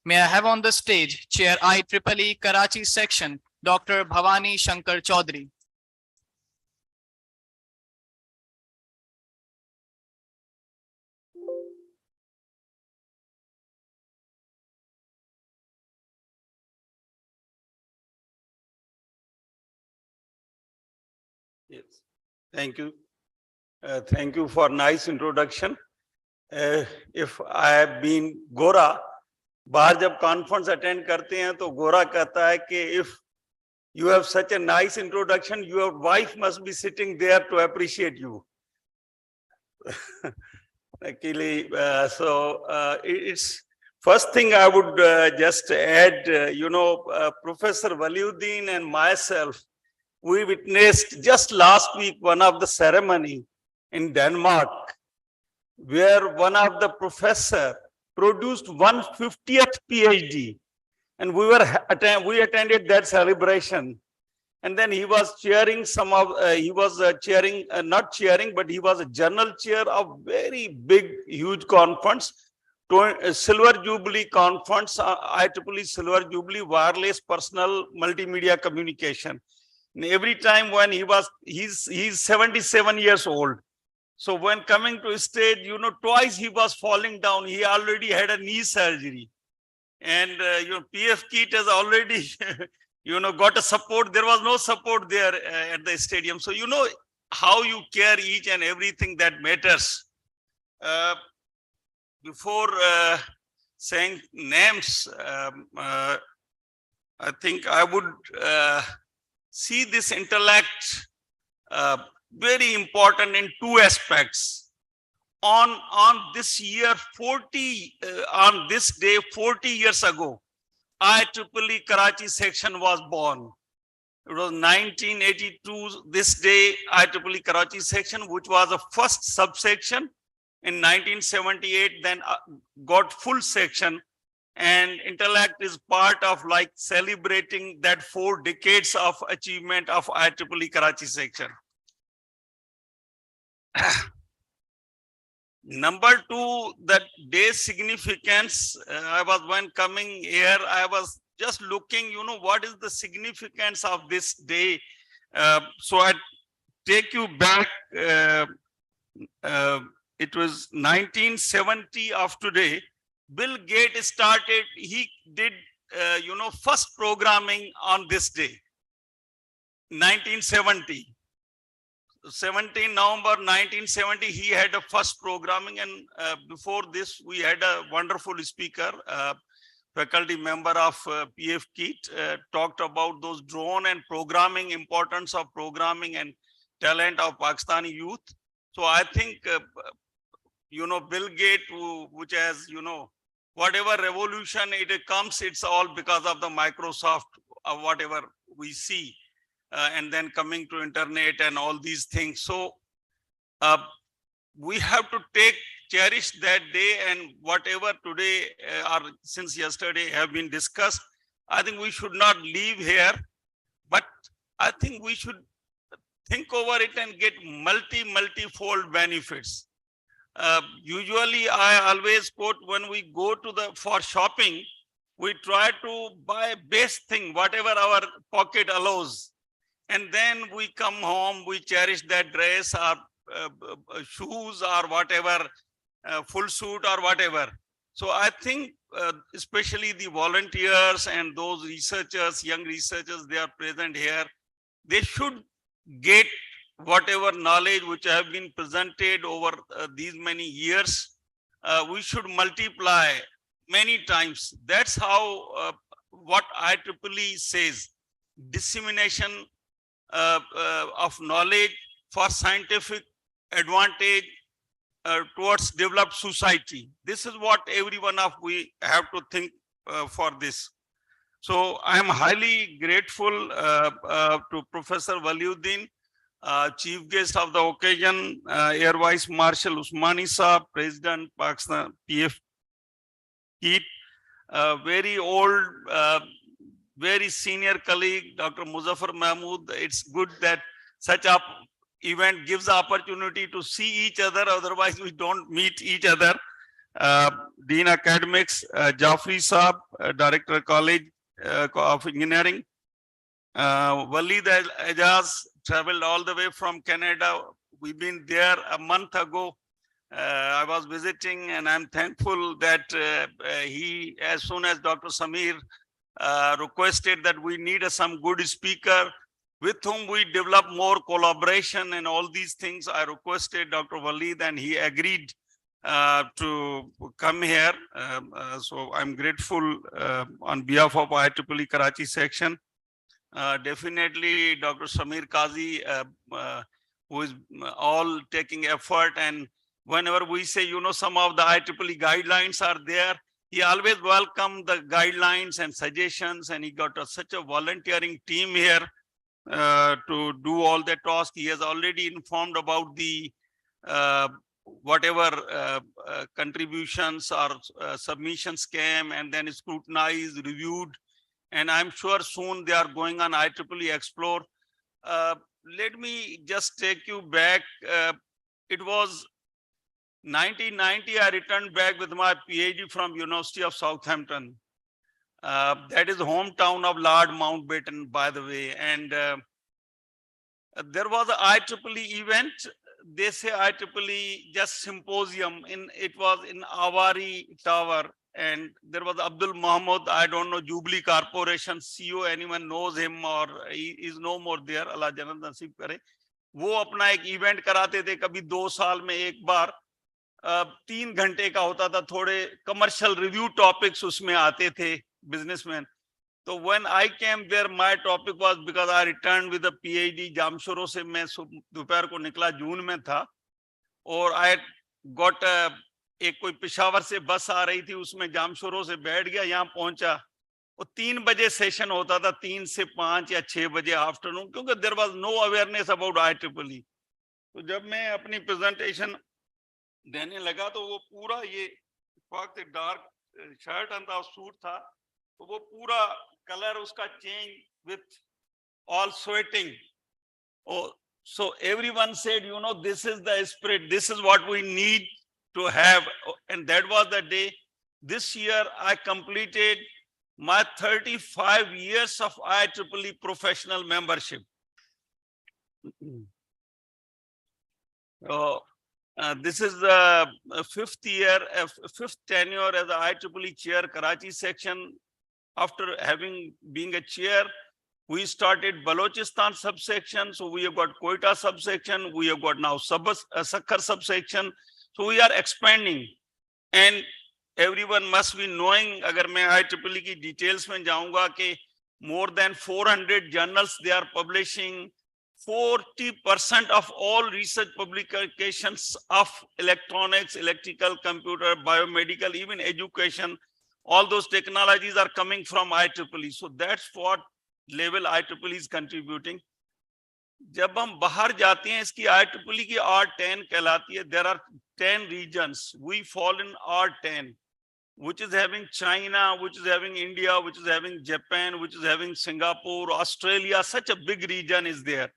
May I have on the stage Chair IEEE Karachi Section, Dr. Bhavani Shankar Chaudhary. Yes, thank you. Thank you for nice introduction. If I have been Gora, बाहर जब conference attend करते हैं तो गोरा कहता है कि if you have such a nice introduction, your wife must be sitting there to appreciate you. Actually, it's first thing I would just add, Professor Waliuddin and myself, we witnessed just last week one of the ceremony in Denmark, where one of the professor produced 150th PhD, and we attended that celebration. And then he was chairing not chairing, but he was a general chair of very big, huge conference, Silver Jubilee conference, IEEE Silver Jubilee Wireless Personal Multimedia Communication. And every time when he's 77 years old. So when coming to stage, twice he was falling down. He already had a knee surgery. And, PF-KIET has already, got a support. There was no support there at the stadium. So, how you care each and everything that matters. Before saying names, I think I would see this intellect very important in two aspects. On this year, on this day, 40 years ago, IEEE Karachi section was born. It was 1982, this day, IEEE Karachi section, which was the first subsection. In 1978, then got full section, and Intellect is part of like celebrating that 4 decades of achievement of IEEE Karachi section. Number 2, that day's significance. When coming here, I was just looking, what is the significance of this day? So I take you back. It was 1970 of today. Bill Gates started, he did, first programming on this day, 1970. 17 November 1970, he had a first programming, and before this, we had a wonderful speaker, faculty member of PF-KIET, talked about those drone and programming, importance of programming and talent of Pakistani youth. So I think, Bill Gates, which has, whatever revolution it comes, it's all because of the Microsoft, whatever we see. And then coming to internet and all these things. So we have to cherish that day, and whatever today or since yesterday have been discussed, I think we should not leave here, but I think we should think over it and get multifold benefits. Usually I always quote, when we go for shopping, we try to buy best thing, whatever our pocket allows. And then we come home, we cherish that dress or shoes or whatever, full suit or whatever. So I think especially the volunteers and those researchers, young researchers, they are present here. They should get whatever knowledge which have been presented over these many years. We should multiply many times. That's how what IEEE says, dissemination of knowledge for scientific advantage towards developed society. This is what every one of we have to think for this. So I am highly grateful to Professor Waliuddin, Chief Guest of the occasion, Air Vice Marshal Usmani Saab, President Pakistan PF-KIET, very old, very senior colleague, Dr. Muzaffar Mahmood. It's good that such a event gives the opportunity to see each other, otherwise we don't meet each other. Dean Academics, Jafri Saab, Director College of Engineering. Walid Ajaz traveled all the way from Canada. We've been there a month ago. I was visiting, and I'm thankful that he, as soon as Dr. Samir requested that we need some good speaker with whom we develop more collaboration and all these things, I requested Dr. Walid, and he agreed to come here. So I'm grateful on behalf of IEEE Karachi section. Definitely Dr. Samir Qazi, who is all taking effort, and whenever we say, some of the IEEE guidelines are there, he always welcomed the guidelines and suggestions, and he got such a volunteering team here to do all the tasks. He has already informed about the whatever contributions or submissions came and then scrutinized, reviewed, and I'm sure soon they are going on IEEE Explore. Let me just take you back. It was 1990, I returned back with my PhD from University of Southampton. That is hometown of Lord Mountbatten, by the way. And there was an IEEE event. They say IEEE just symposium it was in Awari Tower, and there was Abdul Mahmood, I don't know, Jubilee Corporation CEO, anyone knows him or he is no more there, Allah Jannat Nasib kare. वो अपना एक event कराते थे कभी 2 साल में एक बार, 3 घंटे का होता था, थोड़े कमर्शियल रिव्यू टॉपिक्स उसमें आते थे businessman. So when I came there, my topic was, because I returned with a PhD, जामशोरों से मैं दोपहर को निकला, जून में था, और I got एक कोई पेशावर से बस आ रही थी, उसमें जामशोरों से बैठ गया, यहाँ पहुंचा, और 3 बजे सेशन होता था, 3 से 5 या 6 बजे आफ्टरनून, क्योंकि there was no awareness about IEEE. तो जब मैं अपनी प्रेजेंटेशन देने लगा तो वो पूरा ये वक्त डार्क शर्ट था, सूट था, तो वो पूरा कलर उसका change with all sweating. Oh, so everyone said, you know, this is the spirit, this is what we need to have. And that was the day. This year I completed my 35 years of IEEE professional membership. This is the 5th tenure as the IEEE chair, Karachi section. After being a chair, we started Balochistan subsection. So we have got Quetta subsection. We have got now Sakkar subsection. So we are expanding. And everyone must be knowing, agar main IEEE ki details mein jaunga, ke more than 400 journals they are publishing. 40% of all research publications of electronics, electrical, computer, biomedical, even education, all those technologies are coming from IEEE. So that's what level IEEE is contributing. जब हम बाहर जाते हैं, इसकी IEEE की R10 कहलाती है. There are 10 regions. We fall in R10, which is having China, which is having India, which is having Japan, which is having Singapore, Australia. Such a big region is there.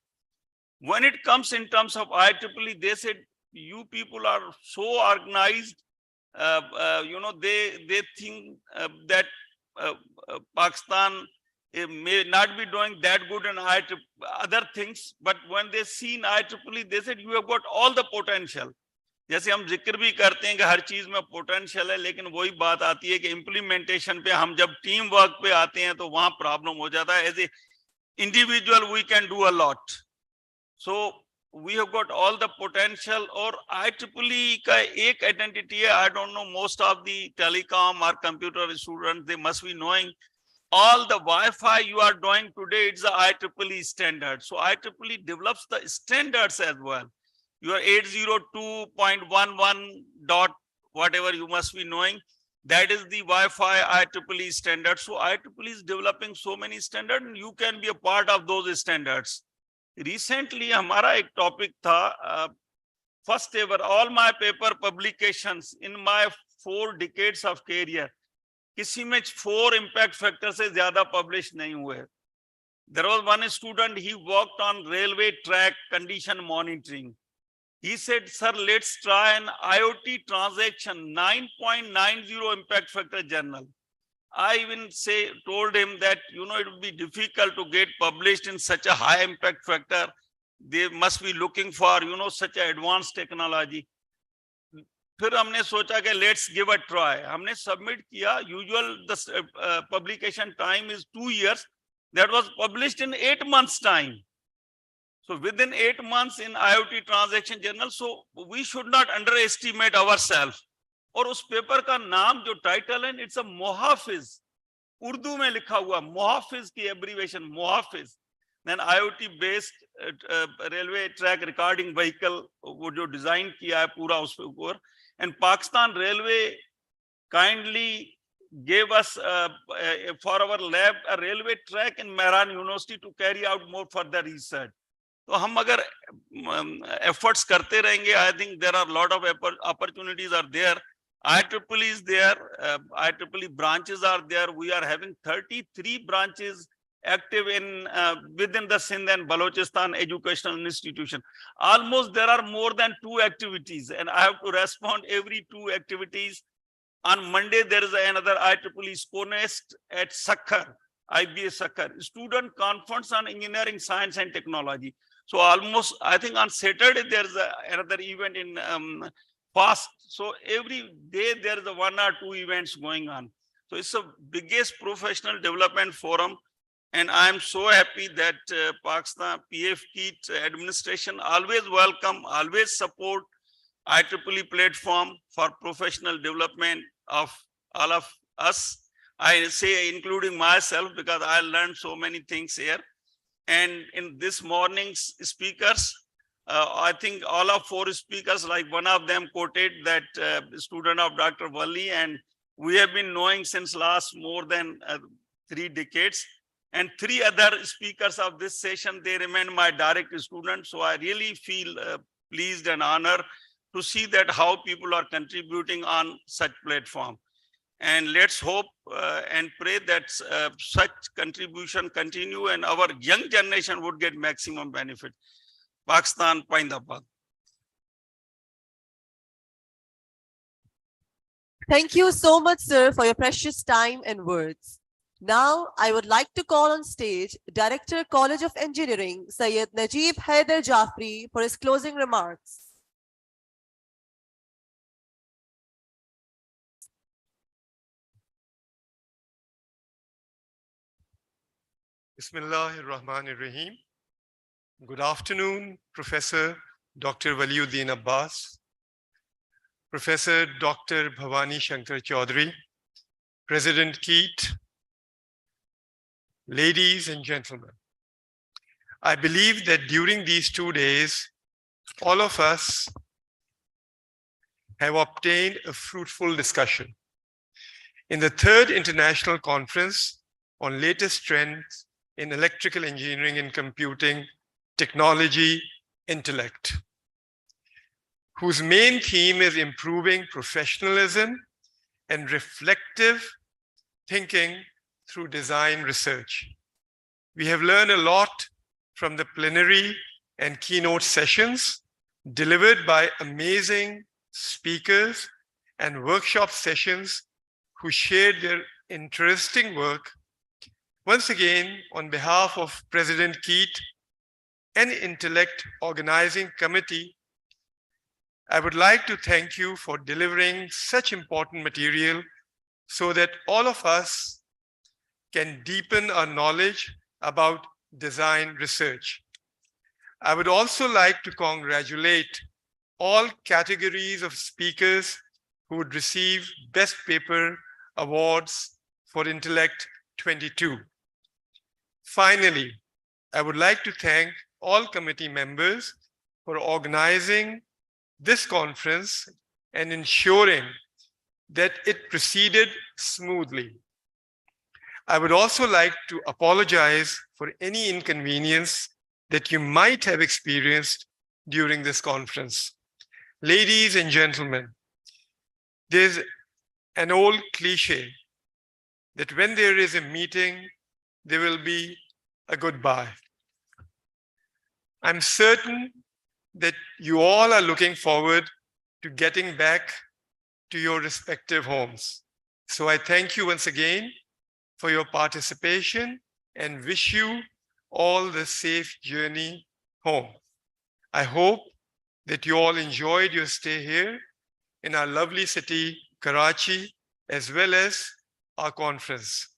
When it comes in terms of IEEE, they said, you people are so organized. You know, they think that Pakistan may not be doing that good in other things, but when they see in IEEE, they said, you have got all the potential. जैसे हम जिक्र भी करते हैं कि हर चीज में potential है, लेकिन वही बात आती है कि इम्प्लीमेंटेशन पे हम जब टीम वर्क पे आते हैं तो वहां प्रॉब्लम हो जाता है. As a individual we can do a lot. So we have got all the potential. Or IEEE का एक identity है, I don't know, most of the telecom or computer students, they must be knowing all the Wi-Fi you are doing today, it's the IEEE standard. So IEEE develops the standards as well. Your 802.11 dot whatever you must be knowing, that is the Wi-Fi IEEE standard. So IEEE is developing so many standards, and you can be a part of those standards. Recently हमारा एक topic था, first ever all my paper publications in my 4 decades of career, किसी में 4 impact factor से ज्यादा publish नहीं हुए. There was one student, he worked on railway track condition monitoring. He said, sir, let's try an IoT transaction 9.90 impact factor journal. I even told him that, you know, it would be difficult to get published in such a high impact factor. They must be looking for, you know, such an advanced technology. फिर हमने सोचा कि let's give a try. हमने submit किया. Usual the publication time is 2 years. That was published in 8 months time. So within 8 months in IoT transaction journal. So we should not underestimate ourselves. और उस paper का नाम जो title है, it's a मुहाफिज, Urdu में लिखा हुआ, मुहाफिज की abbreviation Muhafiz. Then IoT based railway track recording vehicle, वो जो डिजाइन किया है पूरा उस ऊपर. And Pakistan railway kindly gave us for our lab a railway track in Mehran University to carry out more further research. तो हम अगर efforts करते रहेंगे, I think there are a lot of opportunities are there. IEEE is there, IEEE branches are there. We are having 33 branches active in within the Sindh and Balochistan educational institution. Almost there are more than 2 activities, and I have to respond every 2 activities. On Monday, there is another IEEE SCONEST at Sakkar, IBS Sakkar, student conference on engineering, science and technology. So almost, I think on Saturday, there's another event in FAST. So every day there is 1 or 2 events going on. So it's the biggest professional development forum. And I'm so happy that Pakistan PF-KIET administration always welcome, always support IEEE platform for professional development of all of us. I say including myself because I learned so many things here. And in this morning's speakers, I think all of 4 speakers, like one of them quoted that student of Dr. Wali, and we have been knowing since last more than 3 decades. And 3 other speakers of this session, they remain my direct students. So I really feel pleased and honored to see that how people are contributing on such platform. And let's hope and pray that such contribution continue and our young generation would get maximum benefit. Pakistan, Paindabad. Thank you so much, sir, for your precious time and words. Now, I would like to call on stage Director, College of Engineering, Syed Najib Haider Jafri, for his closing remarks. Bismillahirrahmanirrahim. Good afternoon, Professor Dr. Waliuddin Abbas, Professor Dr. Bhavani Shankar Chaudhary, President KIET, ladies and gentlemen. I believe that during these 2 days, all of us have obtained a fruitful discussion. In the 3rd International Conference on Latest Trends in Electrical Engineering and Computing, Technology, Intellect, whose main theme is improving professionalism and reflective thinking through design research. We have learned a lot from the plenary and keynote sessions delivered by amazing speakers and workshop sessions who shared their interesting work. Once again, on behalf of President KIET and INTELLECT Organizing Committee, I would like to thank you for delivering such important material so that all of us can deepen our knowledge about design research. I would also like to congratulate all categories of speakers who would receive Best Paper Awards for Intellect 22. Finally, I would like to thank all committee members for organizing this conference and ensuring that it proceeded smoothly. I would also like to apologize for any inconvenience that you might have experienced during this conference. Ladies and gentlemen, there's an old cliche that when there is a meeting, there will be a goodbye. I'm certain that you all are looking forward to getting back to your respective homes. So I thank you once again for your participation and wish you all the safe journey home. I hope that you all enjoyed your stay here in our lovely city, Karachi, as well as our conference.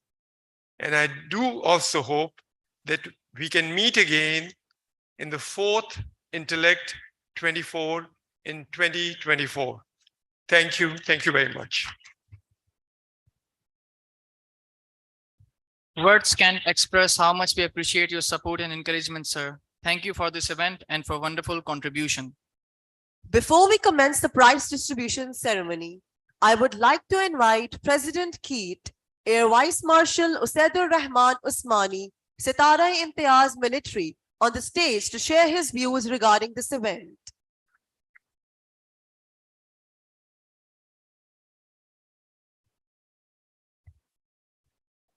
And I do also hope that we can meet again in the 4th Intellect 24 in 2024. Thank you. Thank you very much. Words can't express how much we appreciate your support and encouragement, sir. Thank you for this event and for wonderful contribution. Before we commence the prize distribution ceremony, I would like to invite President KIET, Air Vice Marshal Usaidur Rahman Usmani, Sitara-e-Imtiaz Military, on the stage to share his views regarding this event.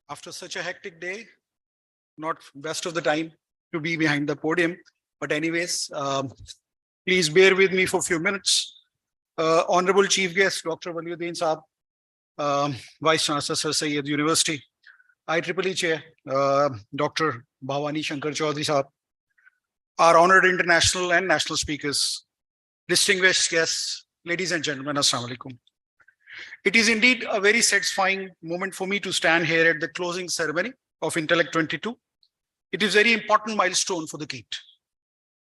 After such a hectic day, not best of the time to be behind the podium, but anyways, please bear with me for a few minutes. Honorable Chief Guest, Dr. Waliuddin Saab, Vice Chancellor Sir Syed University, IEEE Chair, Dr. Bhavani Shankar Chaudhary Saab, our honored international and national speakers, distinguished guests, ladies and gentlemen, Assalamu alaikum. It is indeed a very satisfying moment for me to stand here at the closing ceremony of Intellect 22. It is a very important milestone for the KIET.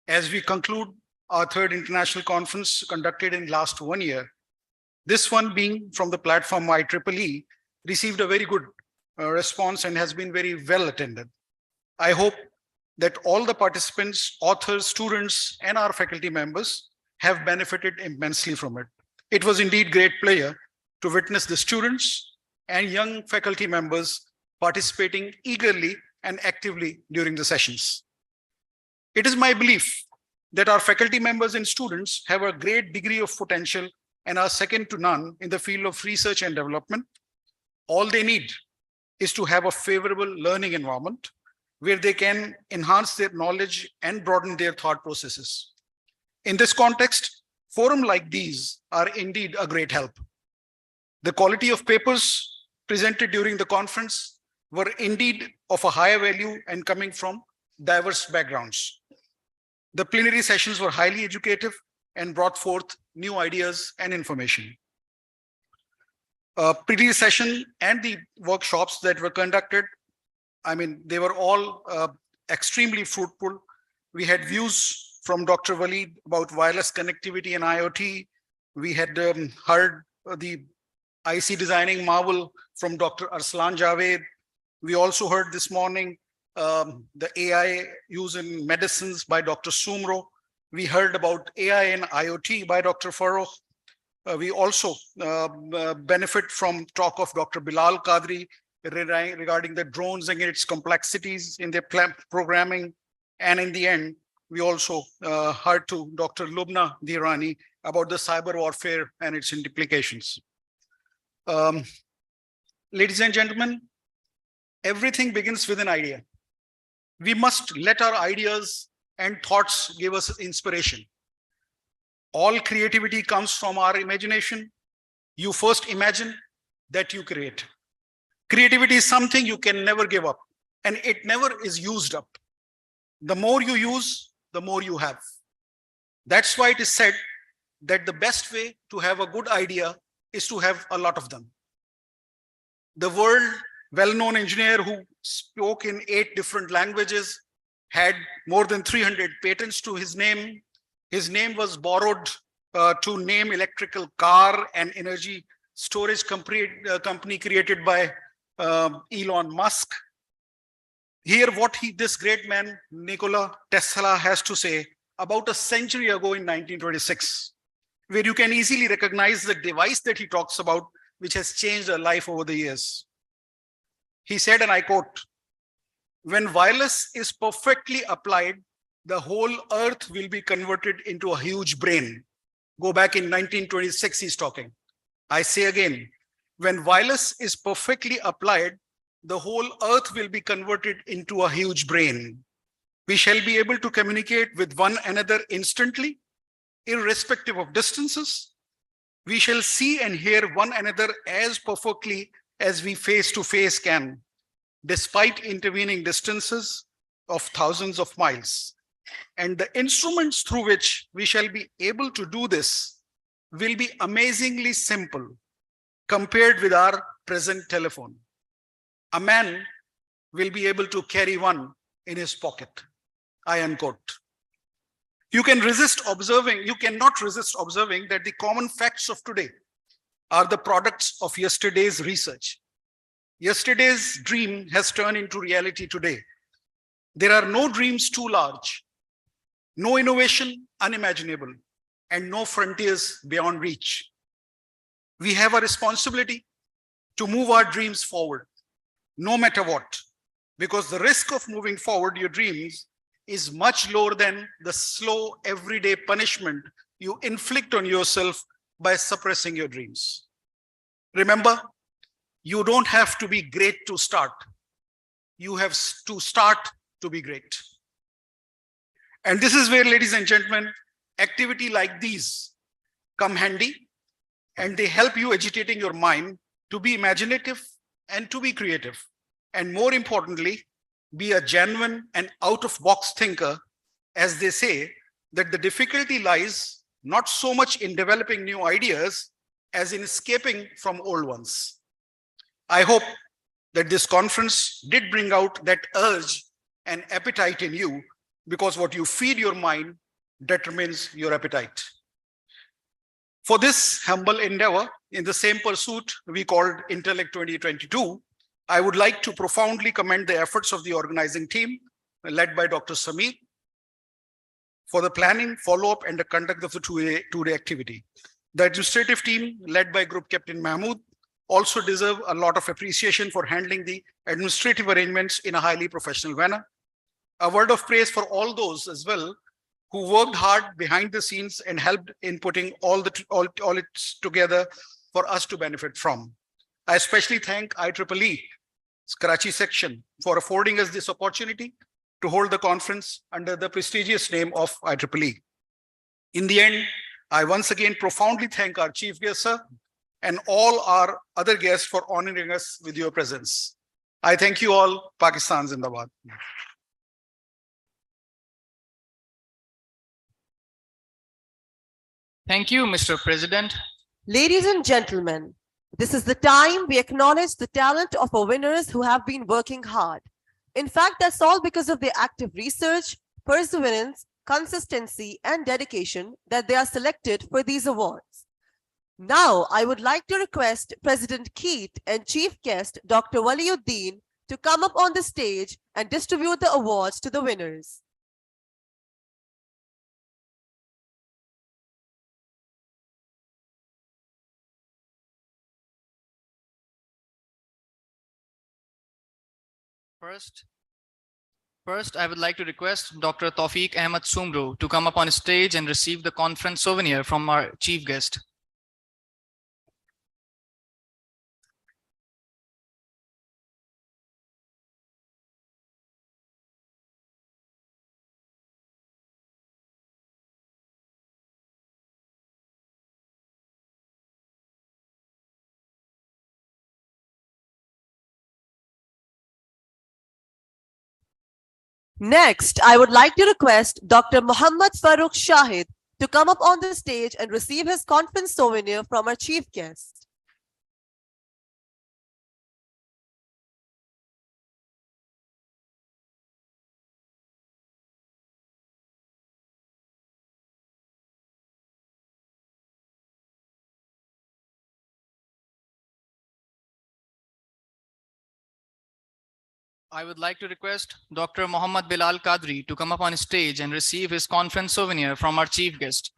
As we conclude our third international conference conducted in last 1 year, this one being from the platform IEEE received a very good response and has been very well attended. I hope that all the participants, authors, students, and our faculty members have benefited immensely from it. It was indeed great pleasure to witness the students and young faculty members participating eagerly and actively during the sessions. It is my belief that our faculty members and students have a great degree of potential and are second to none in the field of research and development. All they need is to have a favorable learning environment where they can enhance their knowledge and broaden their thought processes. In this context, forums like these are indeed a great help. The quality of papers presented during the conference were indeed of a higher value and coming from diverse backgrounds. The plenary sessions were highly educative and brought forth new ideas and information. Plenary session and the workshops that were conducted, they were all extremely fruitful. We had views from Dr. Waleed about wireless connectivity and IoT. We had heard the IC designing marvel from Dr. Arslan Javed. We also heard this morning the AI use in medicines by Dr. Sumro. We heard about AI and IoT by Dr. Farooq. We also benefit from talk of Dr. Bilal Qadri regarding the drones and its complexities in their programming. And in the end, we also heard to Dr. Lubna Dirani about the cyber warfare and its implications. Ladies and gentlemen, everything begins with an idea. We must let our ideas and thoughts give us inspiration. All creativity comes from our imagination. You first imagine, that you create. Creativity is something you can never give up, and it never is used up. The more you use, the more you have. That's why it is said that the best way to have a good idea is to have a lot of them. The world well-known engineer who spoke in 8 different languages had more than 300 patents to his name. His name was borrowed to name electrical car and energy storage company created by Elon Musk. Hear what this great man, Nikola Tesla, has to say about a century ago in 1926, where you can easily recognize the device that he talks about, which has changed our life over the years. He said, and I quote, "When wireless is perfectly applied, the whole earth will be converted into a huge brain." Go back in 1926, he's talking. I say again, when wireless is perfectly applied, the whole earth will be converted into a huge brain. We shall be able to communicate with one another instantly, irrespective of distances. We shall see and hear one another as perfectly as we face to face can, despite intervening distances of thousands of miles. And the instruments through which we shall be able to do this will be amazingly simple compared with our present telephone. A man will be able to carry one in his pocket. I unquote. You cannot resist observing that the common facts of today are the products of yesterday's research. Yesterday's dream has turned into reality today. There are no dreams too large, no innovation unimaginable, and no frontiers beyond reach. We have a responsibility to move our dreams forward, no matter what, because the risk of moving forward your dreams is much lower than the slow everyday punishment you inflict on yourself by suppressing your dreams. Remember, you don't have to be great to start. You have to start to be great. And this is where, ladies and gentlemen, activity like these come handy, and they help you agitating your mind to be imaginative and to be creative. And more importantly, be a genuine and out-of-box thinker, as they say that the difficulty lies not so much in developing new ideas as in escaping from old ones. I hope that this conference did bring out that urge and appetite in you, because what you feed your mind determines your appetite. For this humble endeavor, in the same pursuit we called Intellect 2022, I would like to profoundly commend the efforts of the organizing team led by Dr. Sameer for the planning, follow-up, and the conduct of the two-day activity. The administrative team led by Group Captain Mahmood also deserve a lot of appreciation for handling the administrative arrangements in a highly professional manner. A word of praise for all those as well who worked hard behind the scenes and helped in putting all it together for us to benefit from. I especially thank IEEE Karachi section for affording us this opportunity to hold the conference under the prestigious name of IEEE. In the end, I once again profoundly thank our chief guest, sir, and all our other guests for honoring us with your presence. I thank you all. Pakistan Zindabad. Thank you, Mr. President. Ladies and gentlemen, this is the time we acknowledge the talent of our winners who have been working hard. In fact, that's all because of their active research, perseverance, consistency, and dedication that they are selected for these awards. Now, I would like to request President KIET and Chief Guest Dr. Waliuddin to come up on the stage and distribute the awards to the winners. First, I would like to request Dr. Tawfiq Ahmed Sumro to come up on stage and receive the conference souvenir from our chief guest. Next, I would like to request Dr. Muhammad Farooq Shahid to come up on the stage and receive his conference souvenir from our chief guest. I would like to request Dr. Muhammad Bilal Qadri to come up on stage and receive his conference souvenir from our chief guest.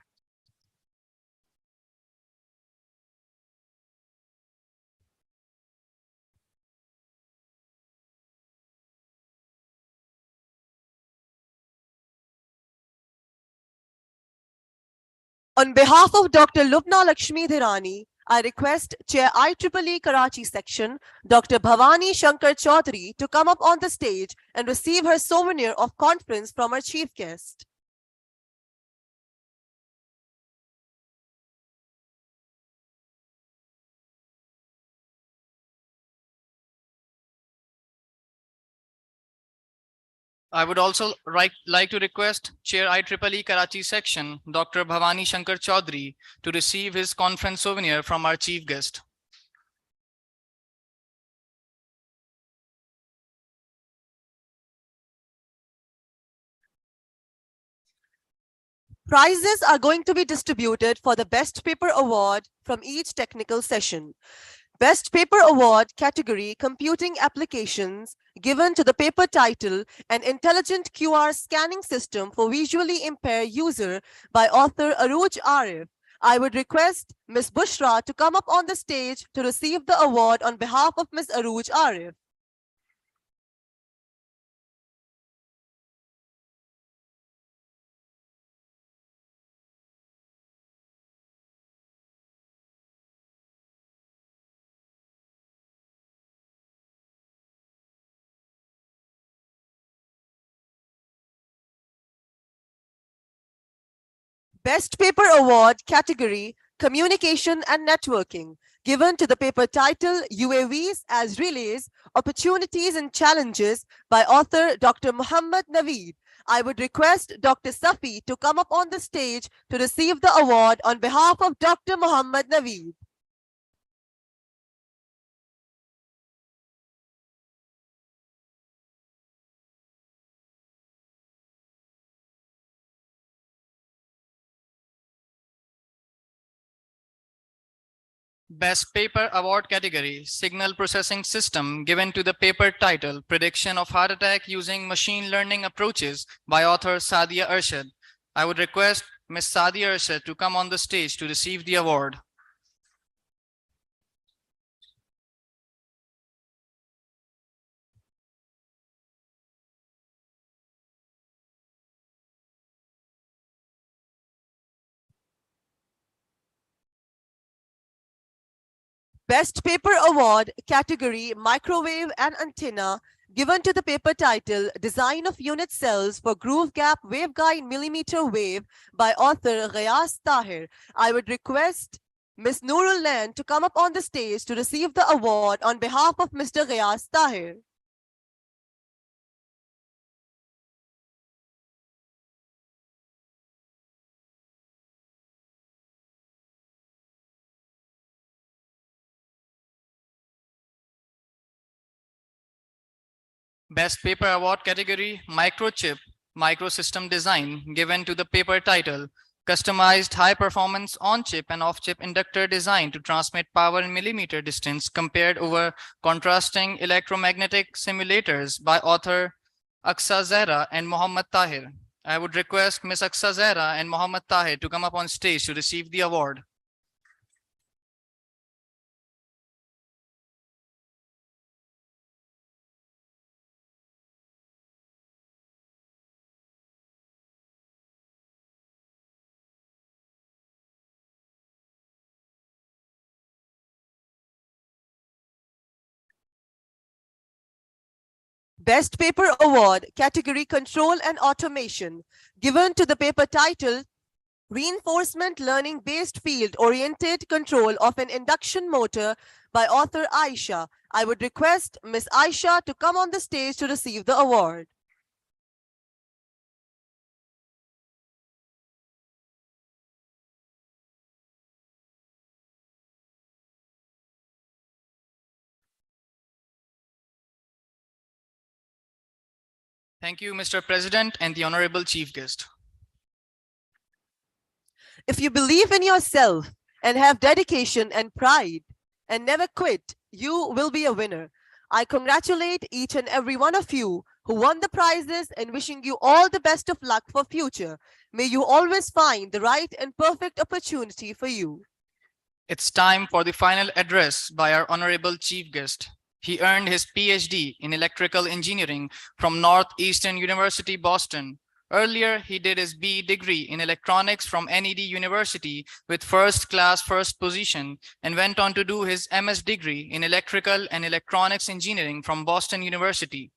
On behalf of Dr. Lubna Lakshmi Dhirani, I request Chair IEEE Karachi section, Dr. Bhavani Shankar Chaudhary, to come up on the stage and receive her souvenir of conference from our chief guest. I would also like to request Chair IEEE Karachi section, Dr. Bhavani Shankar Chaudhary, to receive his conference souvenir from our chief guest. Prizes are going to be distributed for the Best Paper Award from each technical session. Best Paper Award category Computing Applications given to the paper title An Intelligent QR Scanning System for Visually Impaired User by author Aruj Arif. I would request Ms. Bushra to come up on the stage to receive the award on behalf of Ms. Aruj Arif. Best Paper Award category Communication and Networking, given to the paper title UAVs as Relays, Opportunities and Challenges by author Dr. Muhammad Naveed. I would request Dr. Safi to come up on the stage to receive the award on behalf of Dr. Muhammad Naveed. Best Paper Award category, Signal Processing System, given to the paper title, Prediction of Heart Attack Using Machine Learning Approaches by author Sadia Arshad. I would request Ms. Sadia Arshad to come on the stage to receive the award. Best Paper Award category Microwave and Antenna, given to the paper title Design of Unit Cells for Groove Gap Waveguide Millimeter Wave by author Ghayas Tahir. I would request Ms. Noorul Lan to come up on the stage to receive the award on behalf of Mr. Ghayas Tahir. Best Paper Award category, Microchip, Microsystem Design, given to the paper title, Customized High Performance On-Chip and Off-Chip Inductor Design to Transmit Power in Millimeter Distance Compared Over Contrasting Electromagnetic Simulators by author Aqsa Zahra and Mohammad Tahir. I would request Ms. Aqsa Zahra and Mohammad Tahir to come up on stage to receive the award. Best Paper Award category Control and Automation, given to the paper title Reinforcement Learning Based Field Oriented Control of an Induction Motor by author Aisha. I would request Ms. Aisha to come on the stage to receive the award. Thank you, Mr. President and the Honorable Chief Guest. If you believe in yourself and have dedication and pride and never quit, you will be a winner. I congratulate each and every one of you who won the prizes and wishing you all the best of luck for future. May you always find the right and perfect opportunity for you. It's time for the final address by our Honorable Chief Guest. He earned his PhD in Electrical Engineering from Northeastern University, Boston. Earlier, he did his BE degree in Electronics from NED University with first position and went on to do his MS degree in Electrical and Electronics Engineering from Boston University.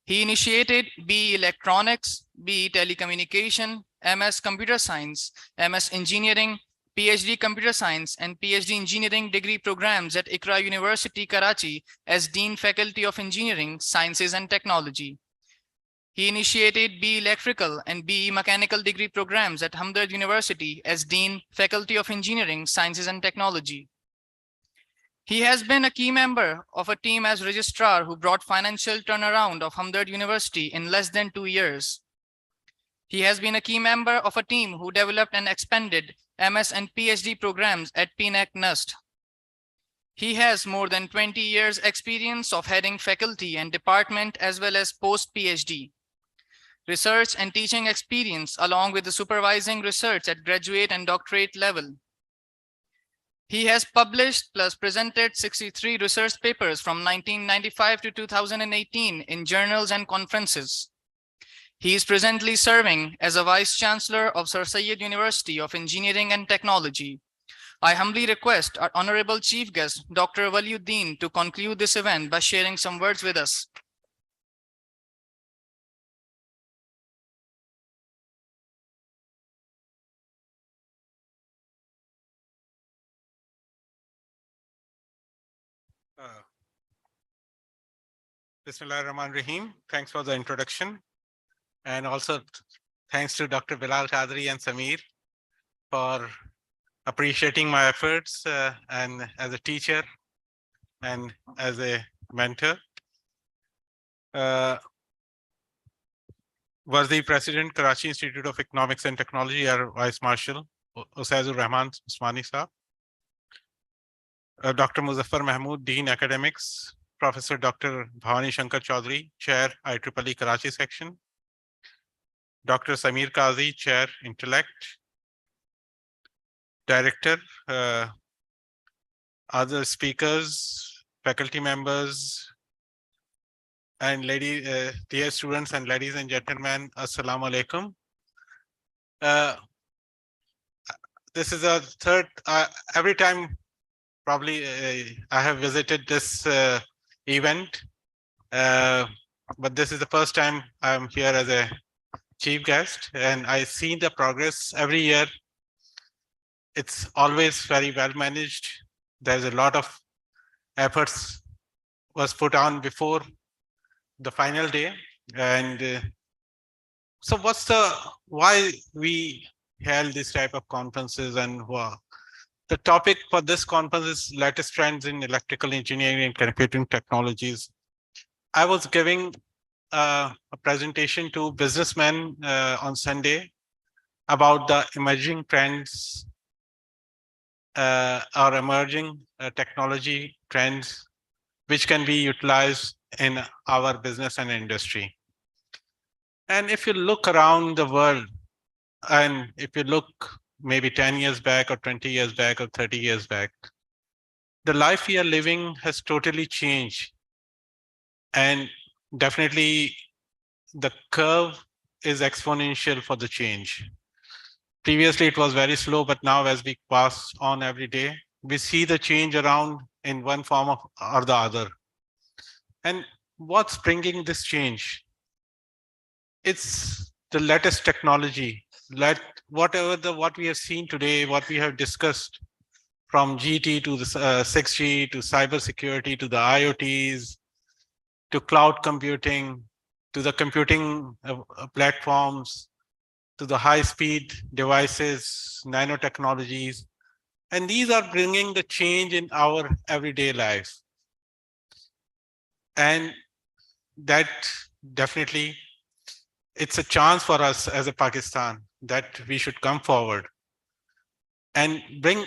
He initiated BE Electronics, BE Telecommunication, MS Computer Science, MS Engineering, PhD Computer Science and PhD Engineering degree programs at Iqra University, Karachi as Dean Faculty of Engineering, Sciences and Technology. He initiated BE Electrical and BE Mechanical degree programs at Hamdard University as Dean Faculty of Engineering, Sciences and Technology. He has been a key member of a team as registrar who brought financial turnaround of Hamdard University in less than 2 years. He has been a key member of a team who developed and expanded MS and PhD programs at PNAC NUST. He has more than 20 years experience of heading faculty and department as well as post-PhD. Research and teaching experience along with the supervising research at graduate and doctorate level. He has published plus presented 63 research papers from 1995 to 2018 in journals and conferences. He is presently serving as a Vice Chancellor of Sir Syed University of Engineering and Technology. I humbly request our Honorable Chief Guest, Dr. Waliuddin, to conclude this event by sharing some words with us. Bismillahirrahmanirrahim. Thanks for the introduction. And also thanks to Dr. Bilal Qadri and Samir for appreciating my efforts and as a teacher and as a mentor. Worthy President, Karachi Institute of Economics and Technology, our Vice Marshal, Usaizur Rahman Usmani Saab. Dr. Muzaffar Mahmood, Dean Academics, Professor Dr. Bhavani Shankar Chaudhary, Chair, IEEE Karachi Section, Dr. Samir Qazi, Chair, Intellect, Director, other speakers, faculty members, and dear students and ladies and gentlemen, Assalamu alaikum. This is a third, every time probably I have visited this event, but this is the first time I'm here as a chief guest, and I see the progress every year. It's always very well managed. There's a lot of efforts was put on before the final day. And so why we held this type of conferences, and the topic for this conference is latest trends in electrical engineering and computing technologies. I was giving a presentation to businessmen on Sunday about the emerging trends or emerging technology trends which can be utilized in our business and industry. And if you look around the world, and if you look maybe 10 years back or 20 years back or 30 years back, the life we are living has totally changed. And definitely the curve is exponential for the change. Previously, it was very slow, but now as we pass on every day, we see the change around in one form or the other. And what's bringing this change? It's the latest technology. What we have seen today, what we have discussed, from GT to the 6G to cybersecurity to the IoTs to cloud computing to the computing platforms to the high-speed devices, nanotechnologies, and these are bringing the change in our everyday life. And that definitely, it's a chance for us as a Pakistan that we should come forward and bring.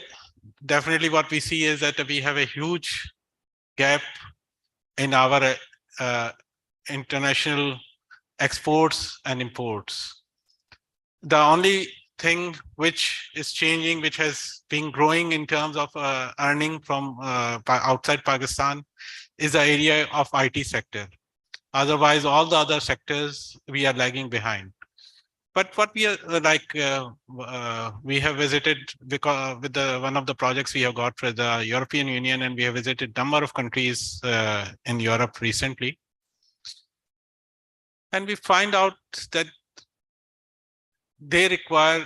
Definitely what we see is that we have a huge gap in our international exports and imports. The only thing which is changing, which has been growing in terms of earning from outside Pakistan, is the area of IT sector. Otherwise, all the other sectors, we are lagging behind. But what we are we have visited, because with one of the projects we have got for the European Union, and we have visited number of countries in Europe recently. And we find out that they require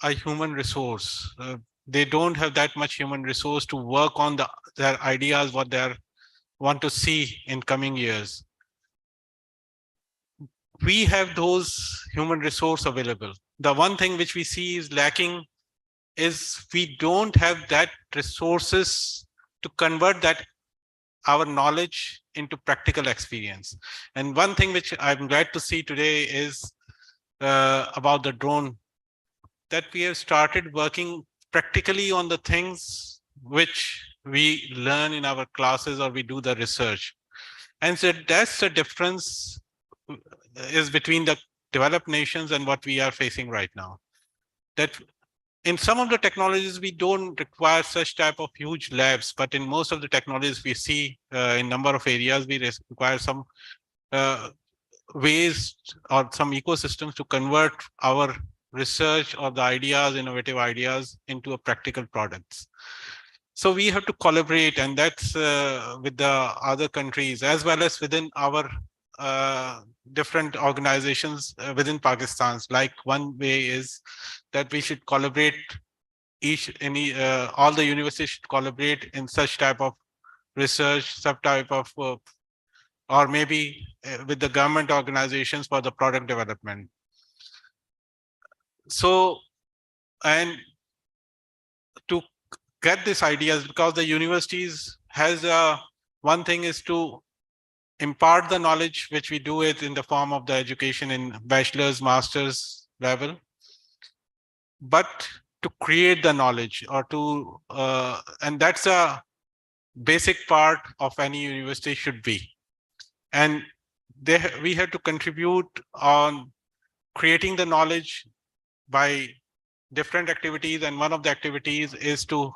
a human resource. They don't have that much human resource to work on their ideas, what they want to see in coming years. We have those human resource available. The one thing which we see is lacking is we don't have that resources to convert that our knowledge into practical experience. And one thing which I'm glad to see today is about the drone, that we have started working practically on the things which we learn in our classes or we do the research. And so that's the difference is between the developed nations and what we are facing right now. That in some of the technologies, we don't require such type of huge labs, but in most of the technologies we see in number of areas, we require some ways or some ecosystems to convert our research or the ideas, innovative ideas, into a practical products. So we have to collaborate, and that's with the other countries as well as within our different organizations within Pakistan. Like one way is that we should collaborate, all the universities should collaborate in such type of research, some type of, or maybe with the government organizations for the product development. So, and to get these ideas, because the universities has one thing is to impart the knowledge, which we do it in the form of the education in bachelor's, master's level, but to create the knowledge or to, and that's a basic part of any university should be. And we have to contribute on creating the knowledge by different activities, and one of the activities is to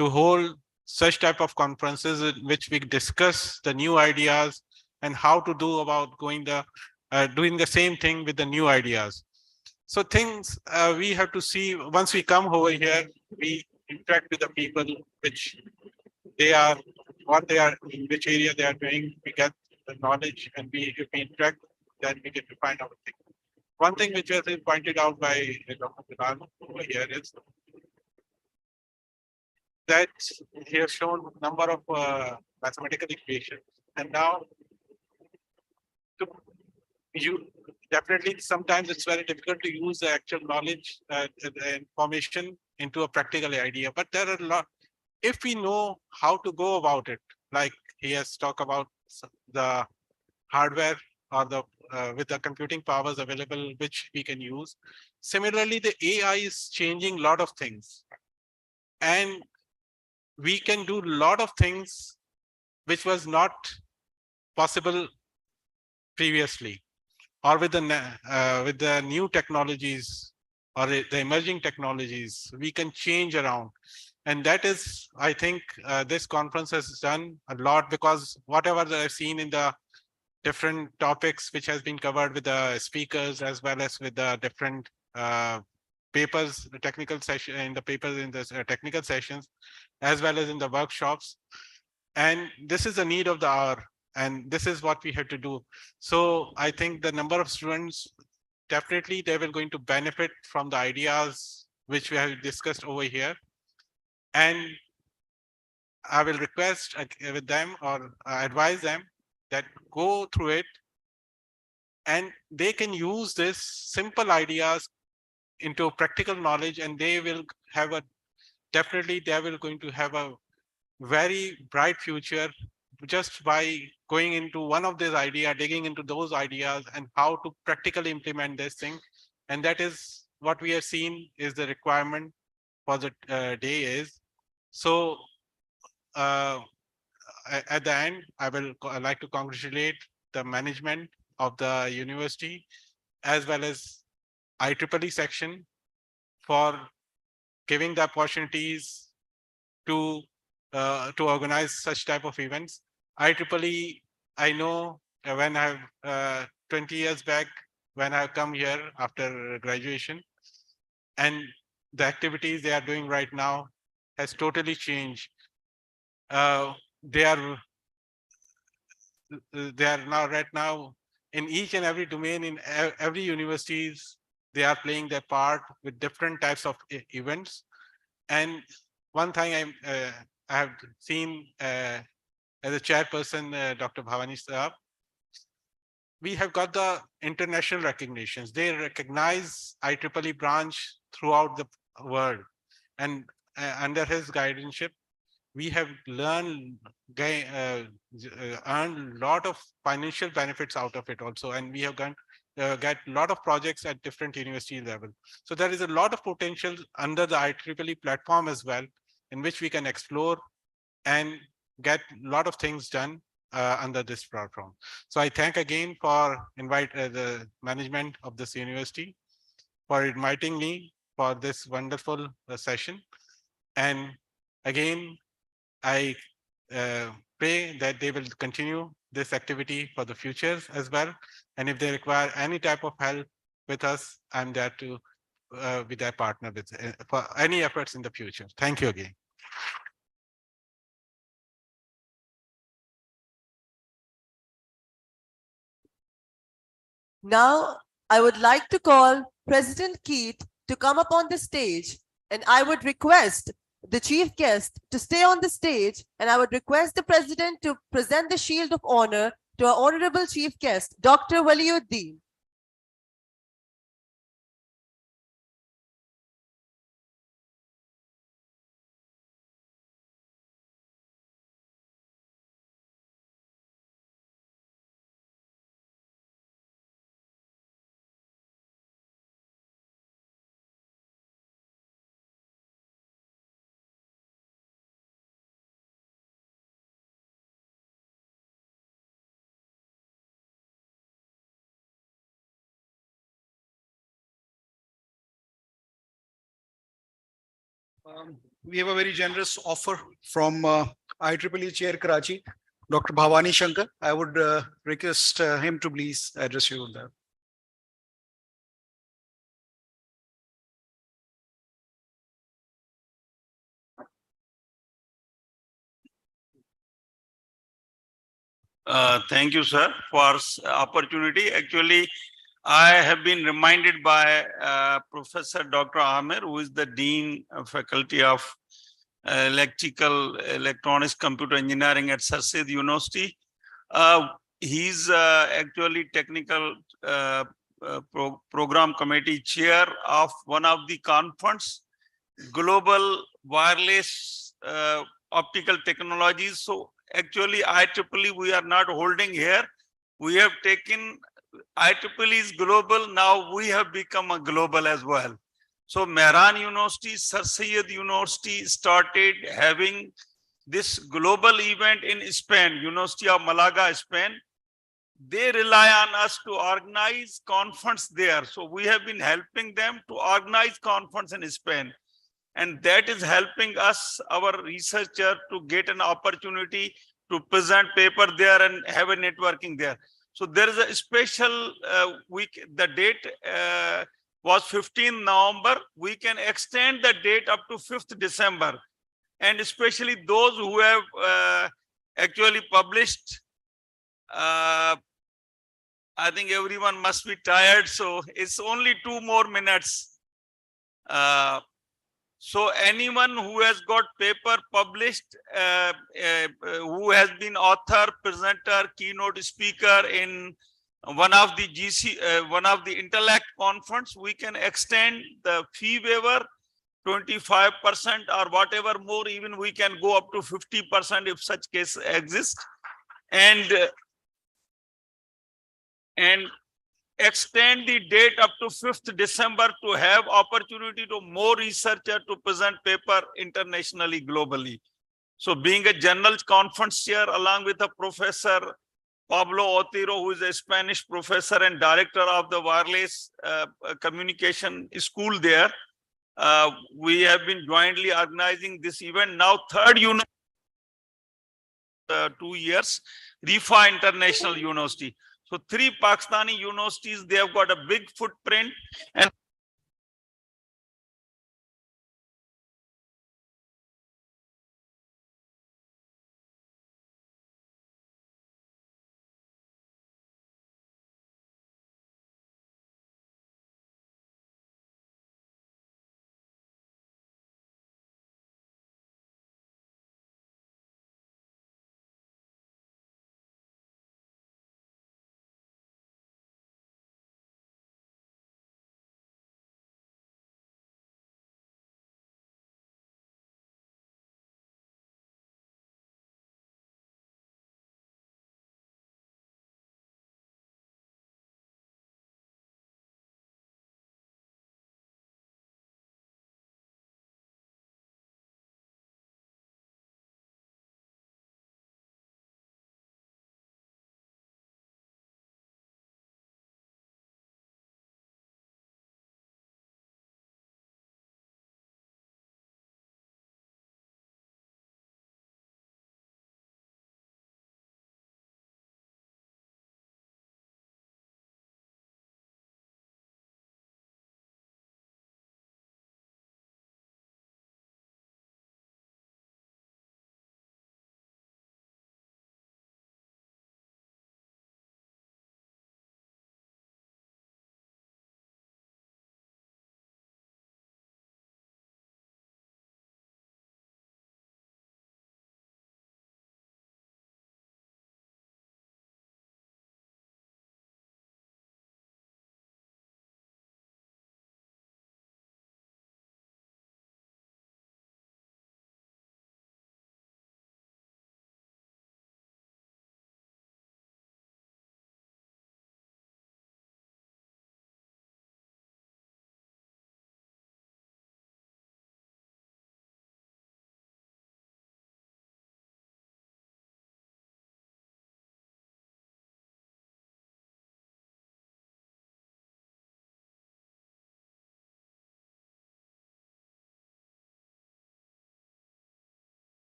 hold such type of conferences in which we discuss the new ideas and how to do about doing the same thing with the new ideas. So things we have to see once we come over here, we interact with the people, which they are, what they are, in which area they are doing, we get the knowledge, and if we interact, then we get to find out things. One thing which has been pointed out by Dr. Bilal over here is that he has shown number of mathematical equations, and now you definitely sometimes it's very difficult to use the actual knowledge, the information into a practical idea. But there are a lot. If we know how to go about it, like he has talked about the hardware or the with the computing powers available, which we can use. Similarly, the AI is changing a lot of things, and we can do a lot of things which was not possible previously, or with the new technologies or the emerging technologies, we can change around. And that is, I think, this conference has done a lot, because whatever I've seen in the different topics which has been covered with the speakers, as well as with the different papers, the technical session, in the papers in the technical sessions, as well as in the workshops. And this is the need of the hour, and this is what we have to do. So I think the number of students, definitely they will going to benefit from the ideas which we have discussed over here. And I will request with them, or advise them, that go through it, and they can use this simple ideas into practical knowledge, and they will have definitely they will going to have a very bright future just by going into one of these ideas, digging into those ideas, and how to practically implement this thing. And that is what we have seen is the requirement for the day is. So at the end, I will like to congratulate the management of the university, as well as IEEE section, for giving the opportunities to organize such type of events. IEEE, I know when I've 20 years back, when I come here after graduation, and the activities they are doing right now has totally changed. They are now right now in each and every domain, in every universities, they are playing their part with different types of events. And one thing I have seen as a chairperson, Dr. Bhavani Saab, we have got the international recognitions. They recognize IEEE branch throughout the world, and under his guidance, we have earned a lot of financial benefits out of it also, and we have got a lot of projects at different university level. So there is a lot of potential under the IEEE platform as well, in which we can explore and get a lot of things done under this platform. So I thank again for the management of this university for inviting me for this wonderful session. And again, I pray that they will continue this activity for the future as well. And if they require any type of help with us, I'm there to be their partner with for any efforts in the future. Thank you again. Now, I would like to call President KIET to come up on the stage, and I would request the chief guest to stay on the stage, and I would request the President to present the Shield of Honor to our Honorable Chief Guest, Dr. Waliuddin. We have a very generous offer from IEEE Chair Karachi, Dr. Bhavani Shankar. I would request him to please address you on that. Thank you, sir, for opportunity. Actually, I have been reminded by Professor Dr. Amir, who is the Dean of Faculty of Electrical Electronics Computer Engineering at Sir Syed University. He's actually technical program committee chair of one of the conference, Global Wireless Optical Technologies. So actually IEEE we are not holding here. We have taken IEEE is global. Now we have become a global as well. So Mehran University, Sir Syed University started having this global event in Spain, University of Malaga, Spain. They rely on us to organize conference there. So we have been helping them to organize conference in Spain. And that is helping us, our researcher, to get an opportunity to present paper there and have a networking there. So there is a special week, the date was 15 November. We can extend the date up to 5th December. And especially those who have actually published, I think everyone must be tired. So it's only 2 more minutes. So anyone who has got paper published, who has been author, presenter, keynote speaker in one of the one of the INTELLECT conference, we can extend the fee waiver 25% or whatever more, even we can go up to 50% if such case exists. And extend the date up to 5th December to have opportunity to more researcher to present paper internationally, globally. So being a general conference chair along with a Professor Pablo Otero, who is a Spanish professor and director of the wireless communication school there, we have been jointly organizing this event. Now third 2 years, Rifa International University. So 3 Pakistani universities, they have got a big footprint, and